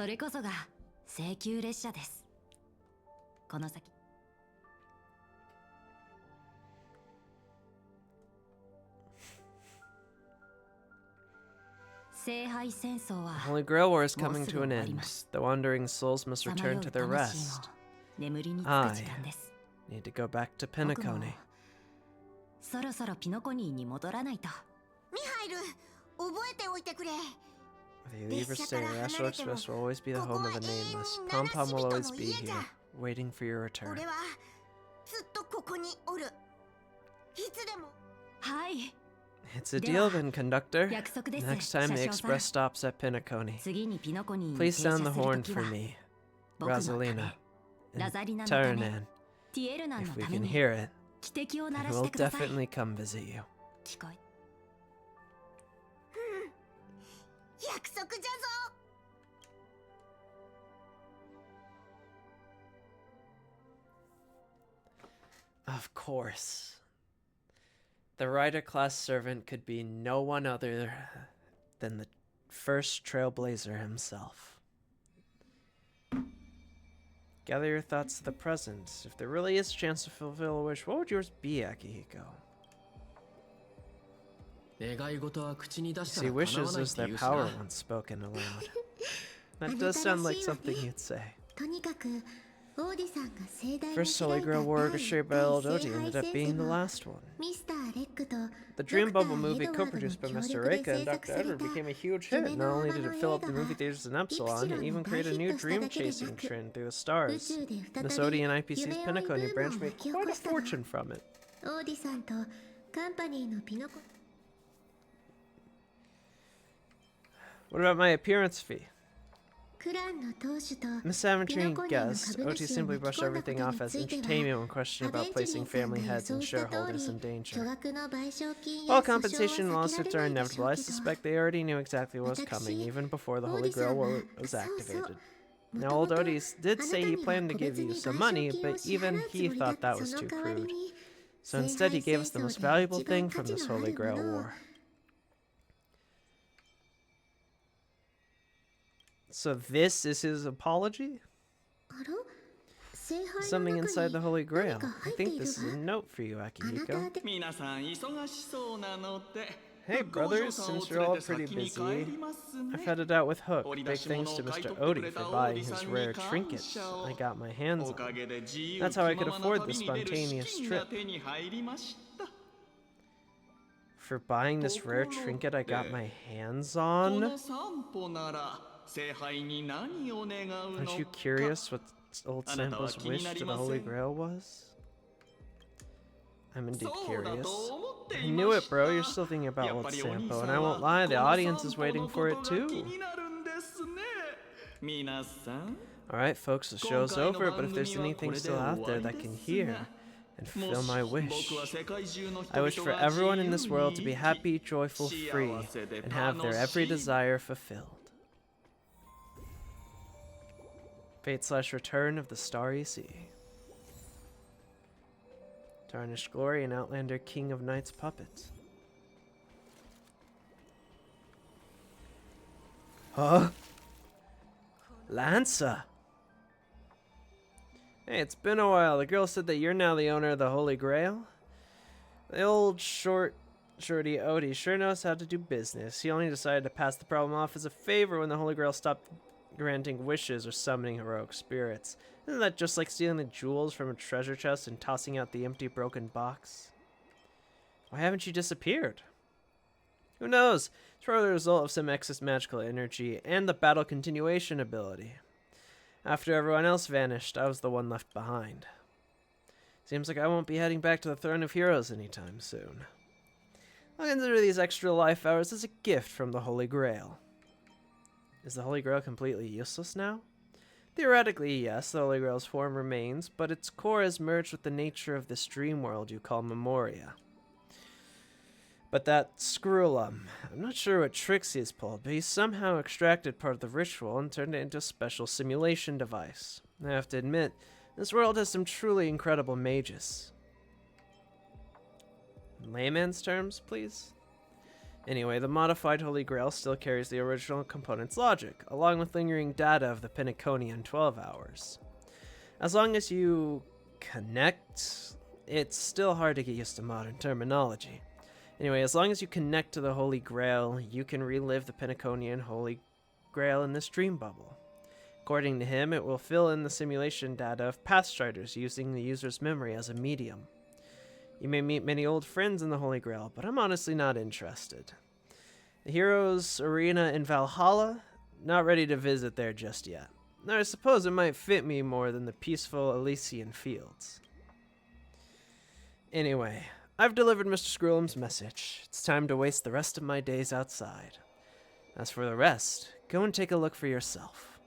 The Holy Grail War is coming to an end. The wandering souls must return to their rest. I need to go back to Pinocone. Whether you leave or stay, the Astral Express will always be the home of the nameless. Pom Pom will always be here, waiting for your return. It's a deal then, conductor. Next time the express stops at Pinocchio, please sound the horn for me, Rosalina, and Taranan. If we can hear it, then we'll definitely come visit you. Of course. The rider class servant could be no one other than the first trailblazer himself. Gather your thoughts to the present. If there really is a chance to fulfill a wish, what would yours be, Akihiko? See, wishes is their power once spoken aloud. That does sound like something you'd say. First Holy Grail war orchestrated by Old Odi ended up being the last one. The Dream Bubble movie, co-produced by Mr. Reika and Dr. Edward, became a huge hit. Not only did it fill up the movie theaters in Epsilon, it even created a new dream-chasing trend through the stars. Miss Odi and IPC's Pinocchio branch made quite a fortune from it. What about my appearance fee? Miss Aventurine guessed. Oti simply brushed everything off as entertainment when questioned about placing family heads and shareholders in danger. While compensation and lawsuits are inevitable, I suspect they already knew exactly what was coming, even before the Holy Grail was activated. Now, old Odi did say he planned to give you some money, but even he thought that was too crude. So instead, he gave us the most valuable thing from this Holy Grail war. So this is his apology? Something inside the Holy Grail. I think this is a note for you, Akihiko. Hey brothers, since you're all pretty busy, I've headed out with Hook. Big thanks to Mr. Odi for buying his rare trinket I got my hands on. That's how I could afford the spontaneous trip. For buying this rare trinket I got my hands on? Aren't you curious what old Sampo's wish to the Holy Grail was? I'm indeed curious. I knew it, bro. You're still thinking about old Sampo, and I won't lie, the audience is waiting for it too. Alright folks, the show's over, but if there's anything still out there that can hear and fulfill my wish, I wish for everyone in this world to be happy, joyful, free, and have their every desire fulfilled. Fate/Return of the Starry Sea. Tarnished Glory and Outlander King of Night's puppet. Huh? Lanza! Hey, it's been a while. The girl said that you're now the owner of the Holy Grail. The old shorty Odi sure knows how to do business. He only decided to pass the problem off as a favor when the Holy Grail stopped granting wishes or summoning heroic spirits. Isn't that just like stealing the jewels from a treasure chest and tossing out the empty broken box? Why haven't you disappeared? Who knows? It's probably the result of some excess magical energy and the battle continuation ability. After everyone else vanished, I was the one left behind. Seems like I won't be heading back to the Throne of Heroes anytime soon. I'll consider these extra life hours as a gift from the Holy Grail. Is the Holy Grail completely useless now? Theoretically, yes, the Holy Grail's form remains, but its core has merged with the nature of this dream world you call Memoria. But that Screwlum, I'm not sure what tricks he's pulled, but he's somehow extracted part of the ritual and turned it into a special simulation device. I have to admit, this world has some truly incredible mages. In layman's terms, please? Anyway, the modified Holy Grail still carries the original component's logic, along with lingering data of the Pinocchonian 12 hours. As long as you connect, it's still hard to get used to modern terminology. Anyway, as long as you connect to the Holy Grail, you can relive the Pinocchonian Holy Grail in this dream bubble. According to him, it will fill in the simulation data of Pathstriders using the user's memory as a medium. You may meet many old friends in the Holy Grail, but I'm honestly not interested. The Heroes Arena in Valhalla? Not ready to visit there just yet. Though I suppose it might fit me more than the peaceful Elysian fields. Anyway, I've delivered Mr. Scrollum's message. It's time to waste the rest of my days outside. As for the rest, go and take a look for yourself.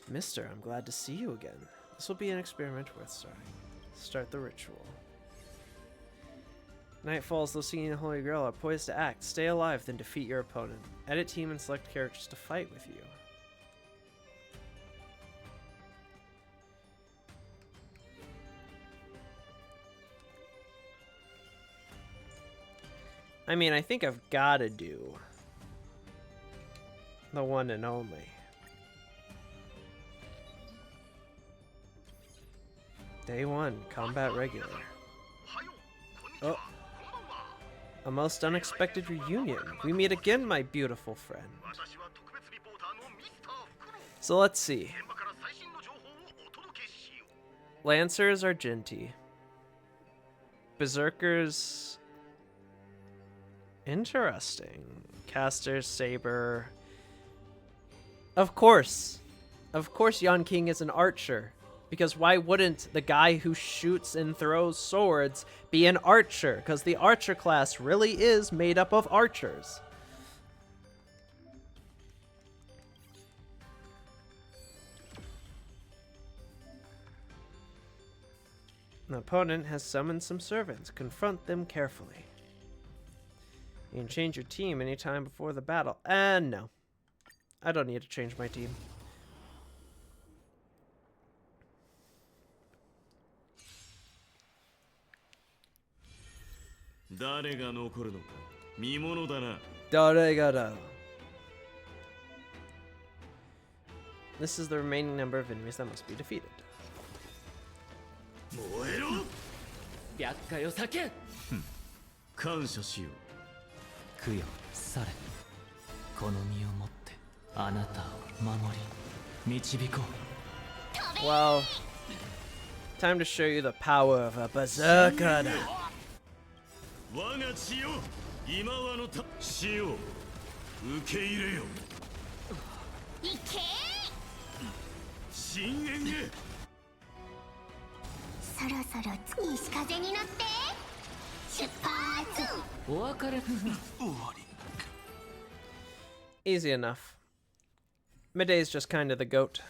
Mister, I'm glad to see you again. This will be an experiment worth starting. Start the ritual. Night falls, those singing the Holy Grail are poised to act. Stay alive, then defeat your opponent. Edit team and select characters to fight with you. I mean, I think I've got to do the one and only. Day 1, combat regular. Oh. A most unexpected reunion. We meet again, my beautiful friend. So let's see. Lancers are Jinty. Berserkers... Interesting. Casters, Saber... Of course! Of course Yon King is an archer. Because why wouldn't the guy who shoots and throws swords be an archer? Because the archer class really is made up of archers. The opponent has summoned some servants. Confront them carefully. You can change your team anytime before the battle. And no. I don't need to change my team. This is the remaining number of enemies that must be defeated. Well, time to show you the power of a berserker. Easy enough. Midday's just kind of the goat.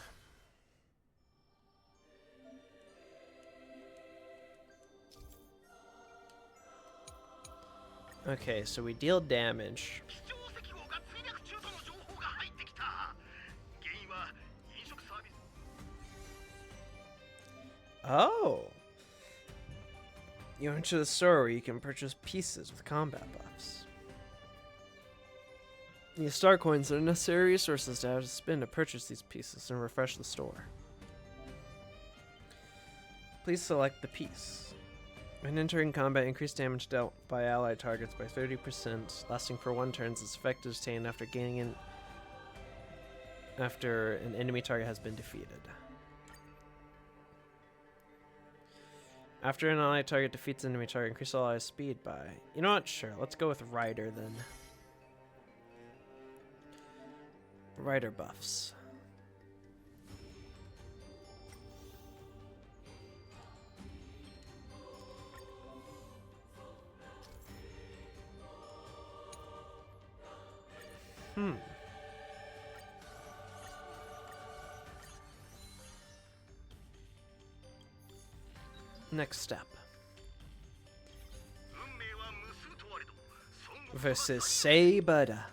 Okay, so we deal damage. Oh! You enter the store where you can purchase pieces with combat buffs. These star coins are necessary resources to have to spend to purchase these pieces and refresh the store. Please select the piece. When entering combat, increase damage dealt by allied targets by 30%, lasting for 1 turn. Its effect is obtained after after an enemy target has been defeated. After an allied target defeats an enemy target, increase allied speed by... You know what? Sure, let's go with Rider then. Rider buffs. Next step. Versus Saber.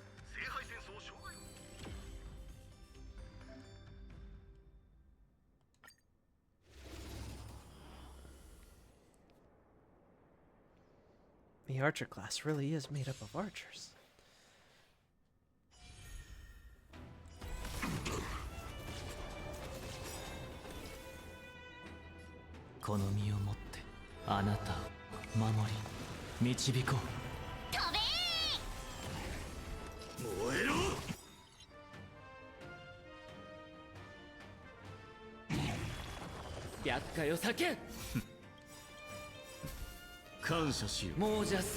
The archer class really is made up of archers.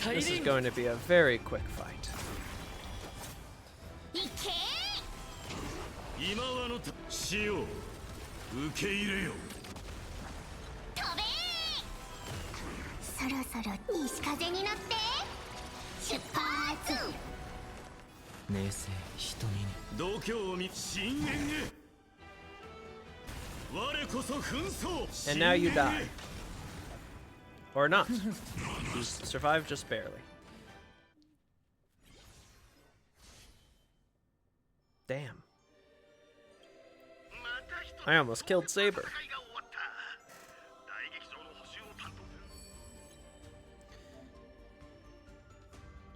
This is going to be a very quick fight. 今はの死を受け入れよ。飛べー。そろそろ西風に乗って出発。明星瞳に度胸を見深淵へ。我こそ紛争。 And now you die. Or not. You survive just barely. Damn. I almost killed Saber.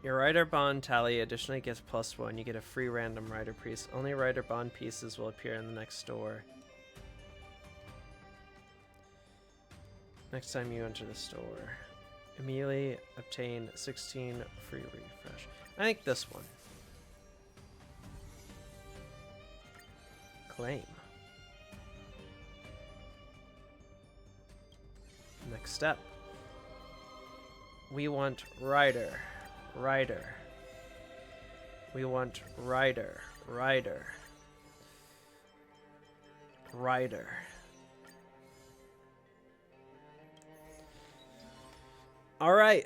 Your rider bond tally additionally gets +1. You get a free random rider piece. Only rider bond pieces will appear in the next store. Next time you enter the store. Immediately obtain 16 free refresh. I think this one. Claim. Next step. We want rider. Rider. We want rider. Rider. Rider. All right,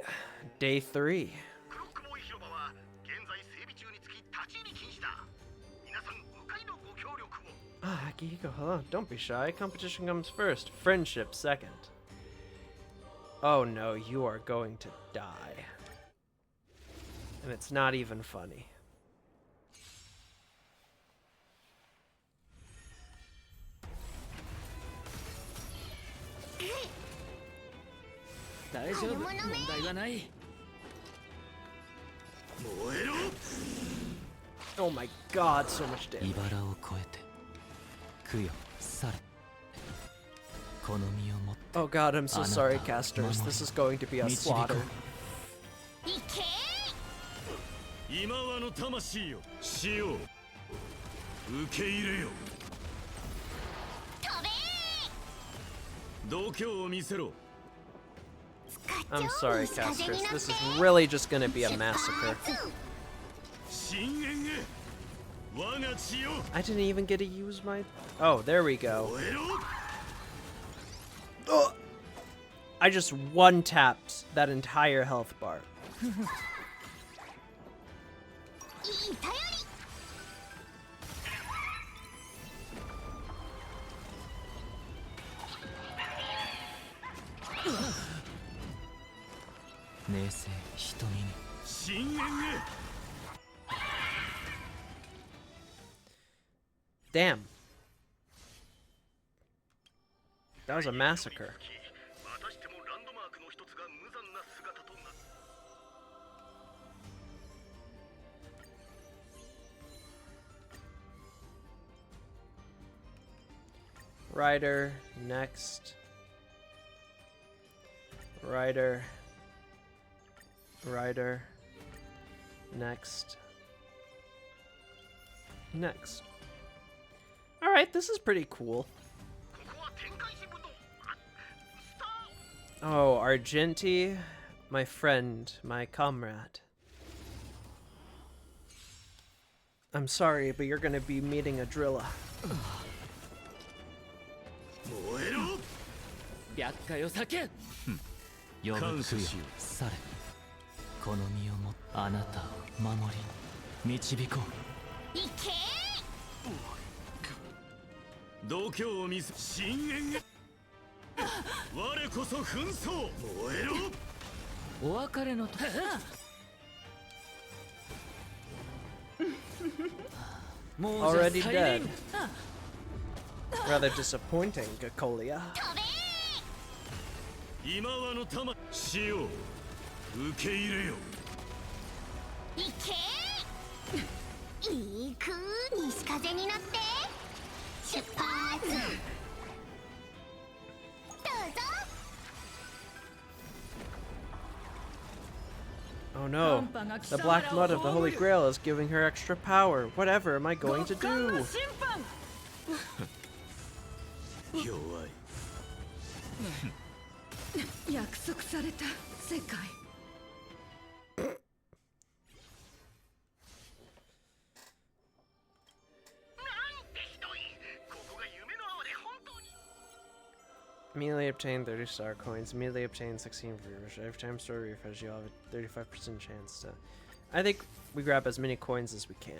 day 3. Ah, Akihiko, hello. Don't be shy. Competition comes first. Friendship second. Oh no, you are going to die. And it's not even funny. Oh my god, so much damage. Oh god, I'm so sorry, casters. This is going to be a slaughter. 今はの魂よ、死を受け入れよ。度胸を見せろ。 I'm sorry, casters. This is really just gonna be a massacre. I didn't even get to use my... Oh, there we go. Ugh. I just one-tapped that entire health bar. Damn. That was a massacre. Rider, next. Rider. Rider. Next. Next. Alright, this is pretty cool. Oh, Argenti, my friend, my comrade. I'm sorry, but you're gonna be meeting a Drilla. Already dead. Rather disappointing, Gacolia. 今はの玉死を受け入れよ。行け行く西風に乗って出発。どうぞ。Oh no, the black mud of the Holy Grail is giving her extra power. Whatever am I going to do? 弱い。約束された世界。なんて人 Immediately obtain 30 star coins. Immediately obtain 16 refresh. Every time store refresh, you'll have a 35% chance to... I think we grab as many coins as we can.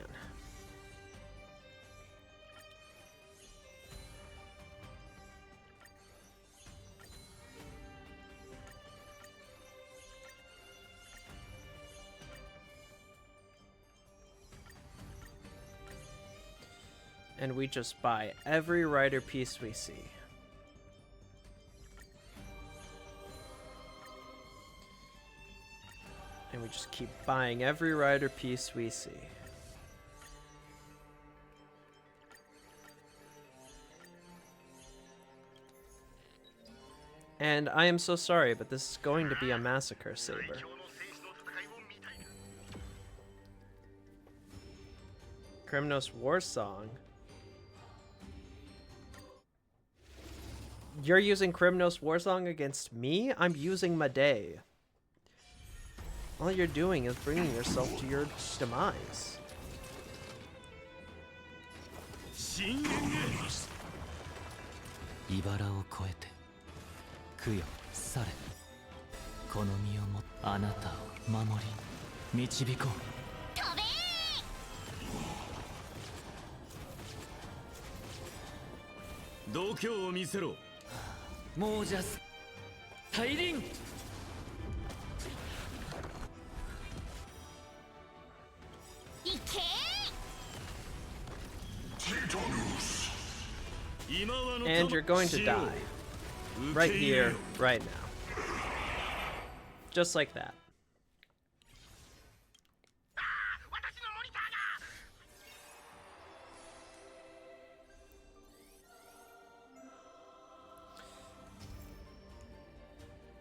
And we just buy every rider piece we see. And we just keep buying every rider piece we see. And I am so sorry, but this is going to be a massacre saber. Kremnos War Song. You're using Kremnos Warsong against me? I'm using Madei. All you're doing is bringing yourself to your demise. 茨を越えて供養されこの身をもあなたを守り導こう度胸を見せろもうじゃす大輪いけ And you're going to die. Right here, right now. Just like that.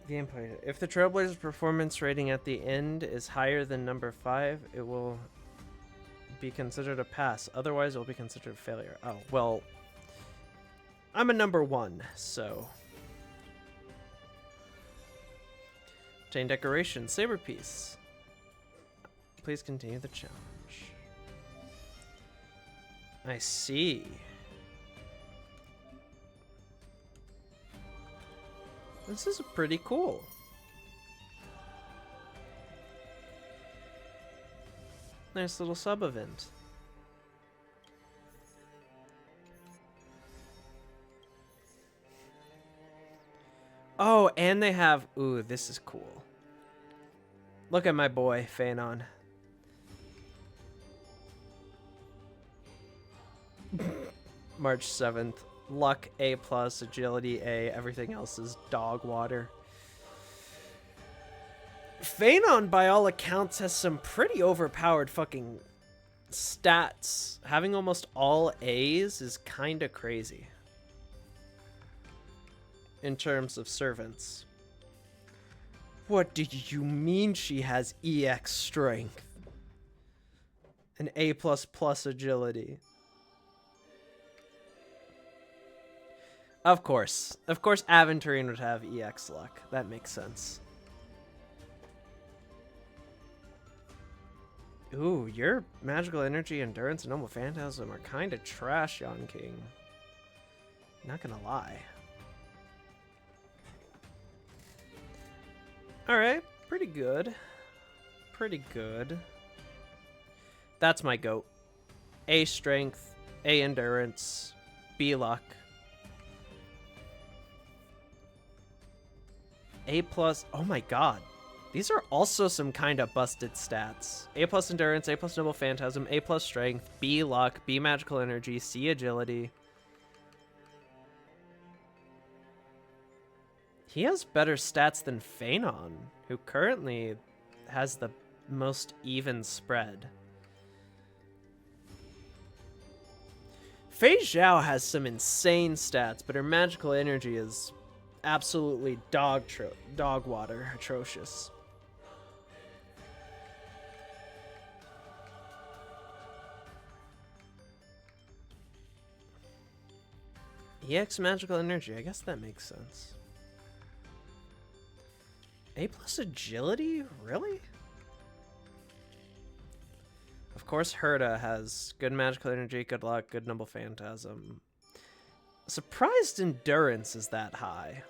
Gameplay. If the Trailblazer's performance rating at the end is higher than number 5, it will be considered a pass. Otherwise, it will be considered a failure. Oh, well, I'm a number 1, so... Obtain decoration, saber piece. Please continue the challenge. I see. This is pretty cool. Nice little sub event. Oh, and they have... Ooh, this is cool. Look at my boy, Phanon. March 7th. Luck A+, agility A, everything else is dog water. Phanon, by all accounts, has some pretty overpowered fucking stats. Having almost all A's is kinda crazy. In terms of servants. What do you mean she has EX strength? And A++ agility. Of course. Of course Aventurine would have EX luck. That makes sense. Ooh, your magical energy, endurance, and noble phantasm are kind of trash, Yon King. Not gonna lie. Alright, pretty good. Pretty good. That's my goat. A strength, A endurance, B luck. A+, oh my god. These are also some kind of busted stats. A+ endurance, A+ noble phantasm, A+ strength, B luck, B magical energy, C agility. He has better stats than Phanon, who currently has the most even spread. Fei Zhao has some insane stats, but her magical energy is absolutely dog water, atrocious. EX magical energy, I guess that makes sense. A+ agility? Really? Of course Herta has good magical energy, good luck, good noble phantasm. Surprised endurance is that high.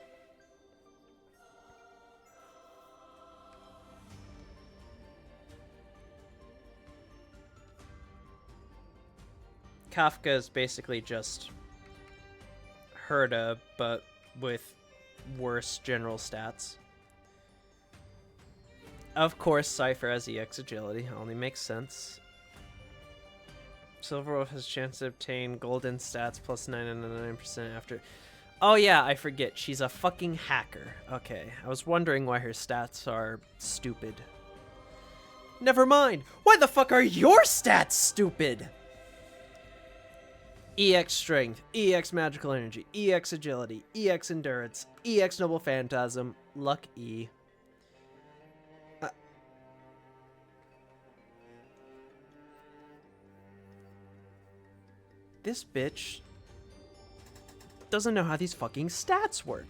Kafka is basically just Herta, but with worse general stats. Of course, Cypher has EX agility. Only makes sense. Silverwolf has a chance to obtain golden stats plus 999% after... Oh yeah, I forget. She's a fucking hacker. Okay, I was wondering why her stats are stupid. Never mind. Why the fuck are your stats stupid? EX Strength, EX Magical Energy, EX Agility, EX Endurance, EX Noble Phantasm, Luck E. This bitch doesn't know how these fucking stats work.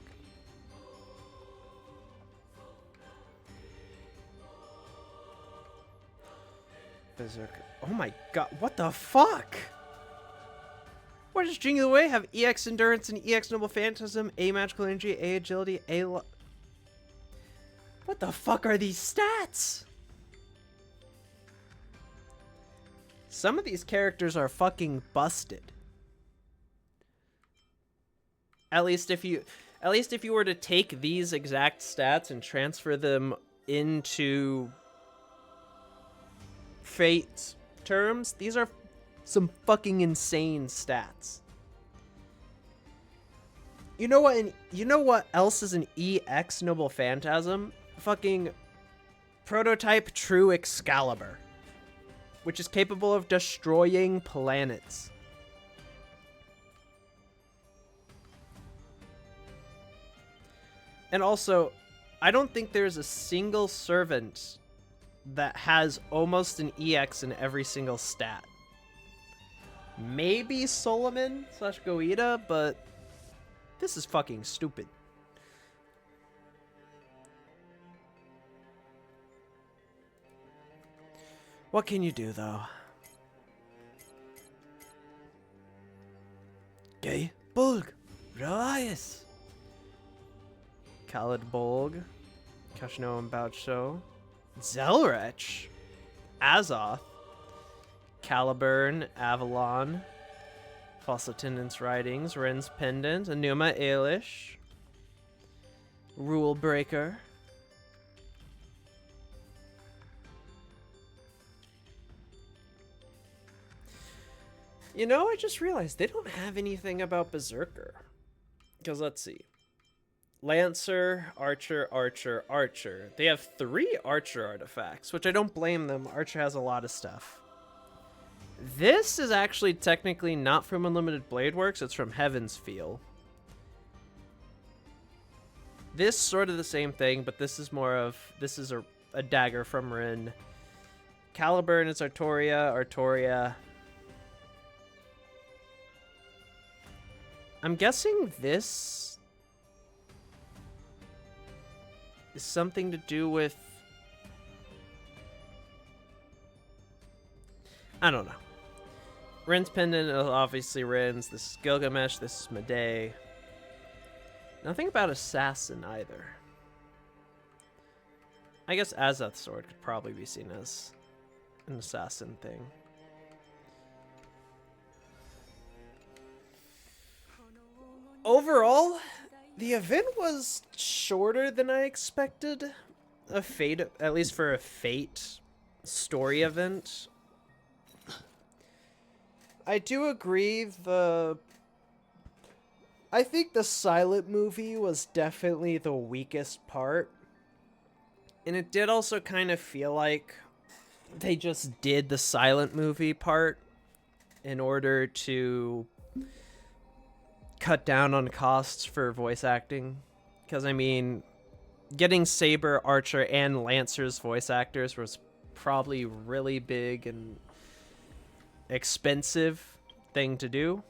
Berserker. Oh my god, what the fuck? Why does Jingle Away have EX Endurance and EX Noble Phantasm, A Magical Energy, A Agility, A... What the fuck are these stats? Some of these characters are fucking busted. At least if you were to take these exact stats and transfer them into Fate terms, these are some fucking insane stats. You know what? You know what else is an EX Noble Phantasm? Fucking prototype True Excalibur, which is capable of destroying planets. And also, I don't think there's a single servant that has almost an EX in every single stat. Maybe Solomon / Goita, but this is fucking stupid. What can you do, though? Gay Bulg, Relias, Khalid Bolg, Kashno and Boucho, Zelrech, Azoth, Caliburn, Avalon, False Attendant's Writings, Ren's Pendant, Enuma Elish, Rule Breaker, you know, I just realized they don't have anything about Berserker. Because let's see. Lancer, Archer, Archer, Archer. They have 3 Archer artifacts, which I don't blame them. Archer has a lot of stuff. This is actually technically not from Unlimited Blade Works, it's from Heaven's Feel. This sort of the same thing, but this is more of... This is a dagger from Rin. Caliburn is Artoria. I'm guessing this is something to do with... I don't know. Ren's Pendant is obviously Ren's. This is Gilgamesh. This is Medei. Nothing about Assassin either. I guess Azoth's sword could probably be seen as an assassin thing. Overall, the event was shorter than I expected. A Fate, at least for a Fate story event. I do agree I think the silent movie was definitely the weakest part. And it did also kind of feel like they just did the silent movie part in order to cut down on costs for voice acting. Because, I mean, getting Saber, Archer, and Lancer's voice actors was probably really big and expensive thing to do.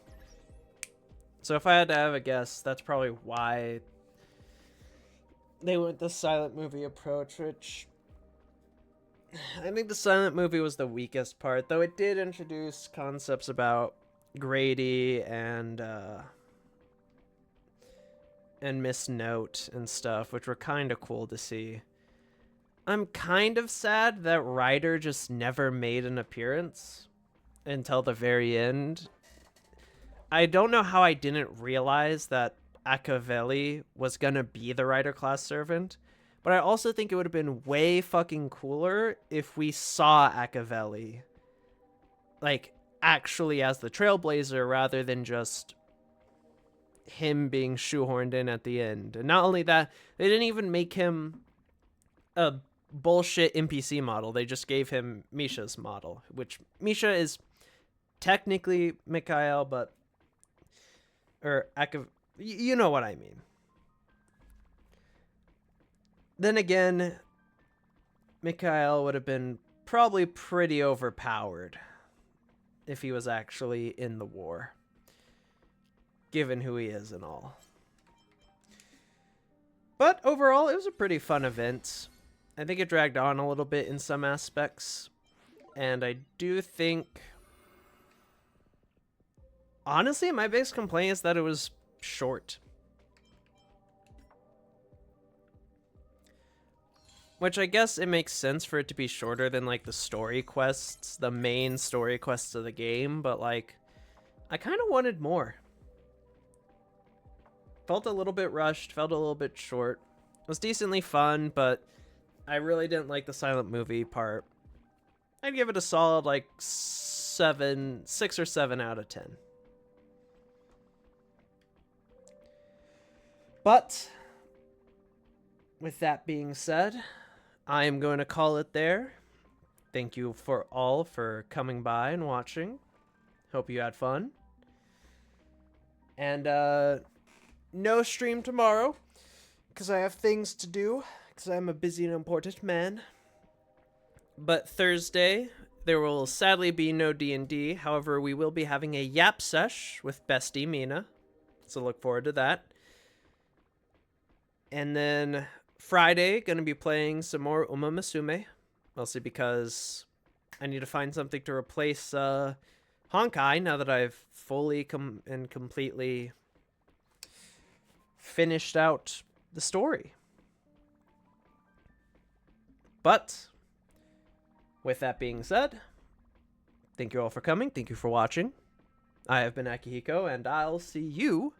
So if I had to have a guess, that's probably why they went the silent movie approach, which I think the silent movie was the weakest part, though it did introduce concepts about Grady and and Miss Note and stuff, which were kind of cool to see. I'm kind of sad that Ryder just never made an appearance until the very end. I don't know how I didn't realize that Akaveli was gonna be the Ryder class servant, but I also think it would have been way fucking cooler if we saw Akaveli, like, actually as the Trailblazer rather than just him being shoehorned in at the end. And not only that, they didn't even make him a bullshit NPC model. They just gave him Misha's model, which Misha is technically Mikhail, but you know what I mean. Then again, Mikhail would have been probably pretty overpowered if he was actually in the war, given who he is and all. But overall, it was a pretty fun event. I think it dragged on a little bit in some aspects, and I do think, honestly, my biggest complaint is that it was short. Which I guess it makes sense for it to be shorter than, like, the story quests, the main story quests of the game, but, like, I kind of wanted more. Felt a little bit rushed, felt a little bit short. It was decently fun, but I really didn't like the silent movie part. I'd give it a solid, like, 6 or 7 out of 10. But with that being said, I am going to call it there. Thank you for all for coming by and watching. Hope you had fun. And no stream tomorrow because I have things to do, because I'm a busy and important man. But Thursday, there will sadly be no D&D. However, we will be having a Yap Sesh with Bestie Mina, so look forward to that. And then Friday, gonna be playing some more Uma Musume, mostly because I need to find something to replace Honkai now that I've fully and completely finished out the story. But with that being said, thank you all for coming. Thank you for watching. I have been Akihiko, and I'll see you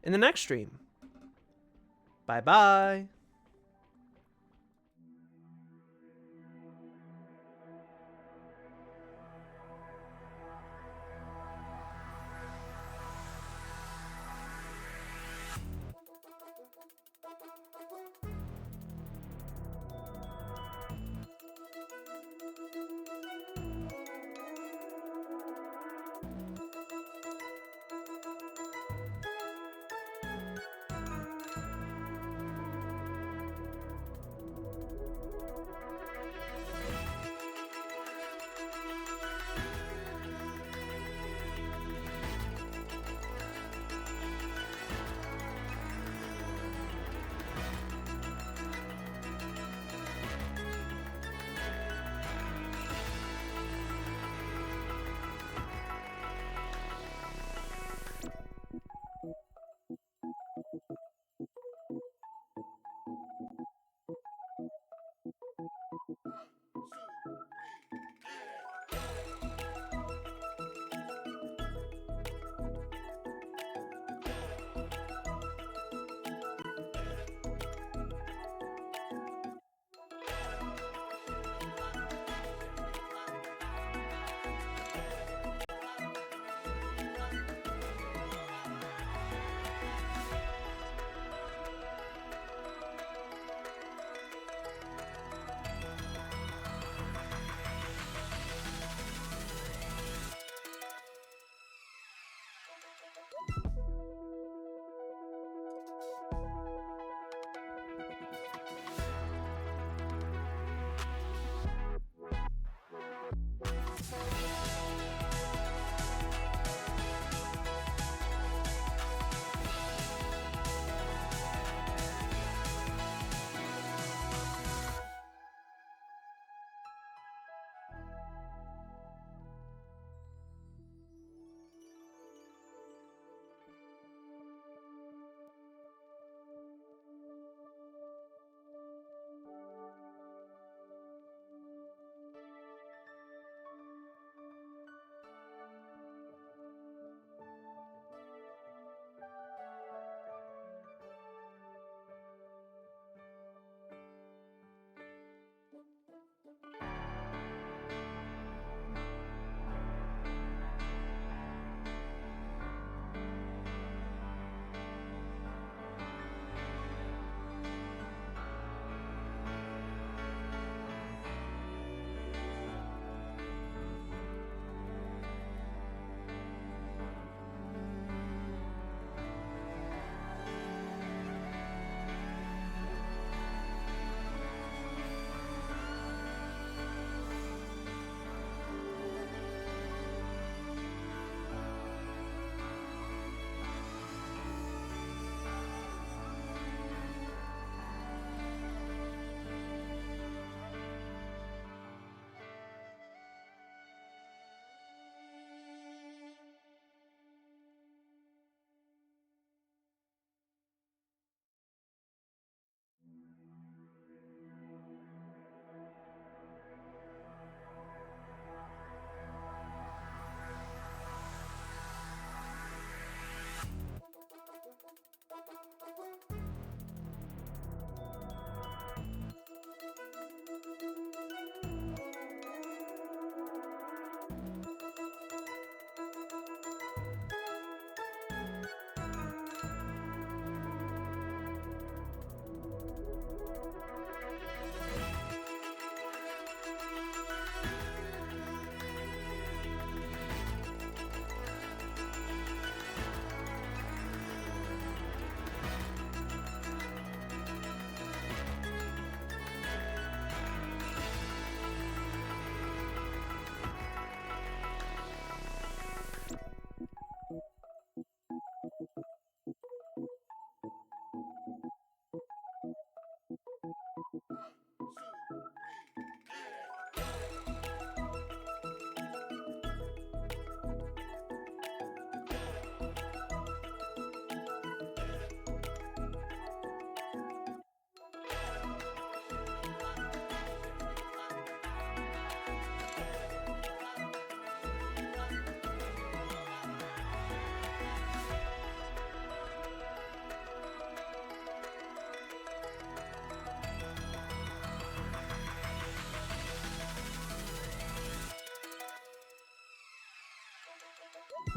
in the next stream. Bye-bye.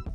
う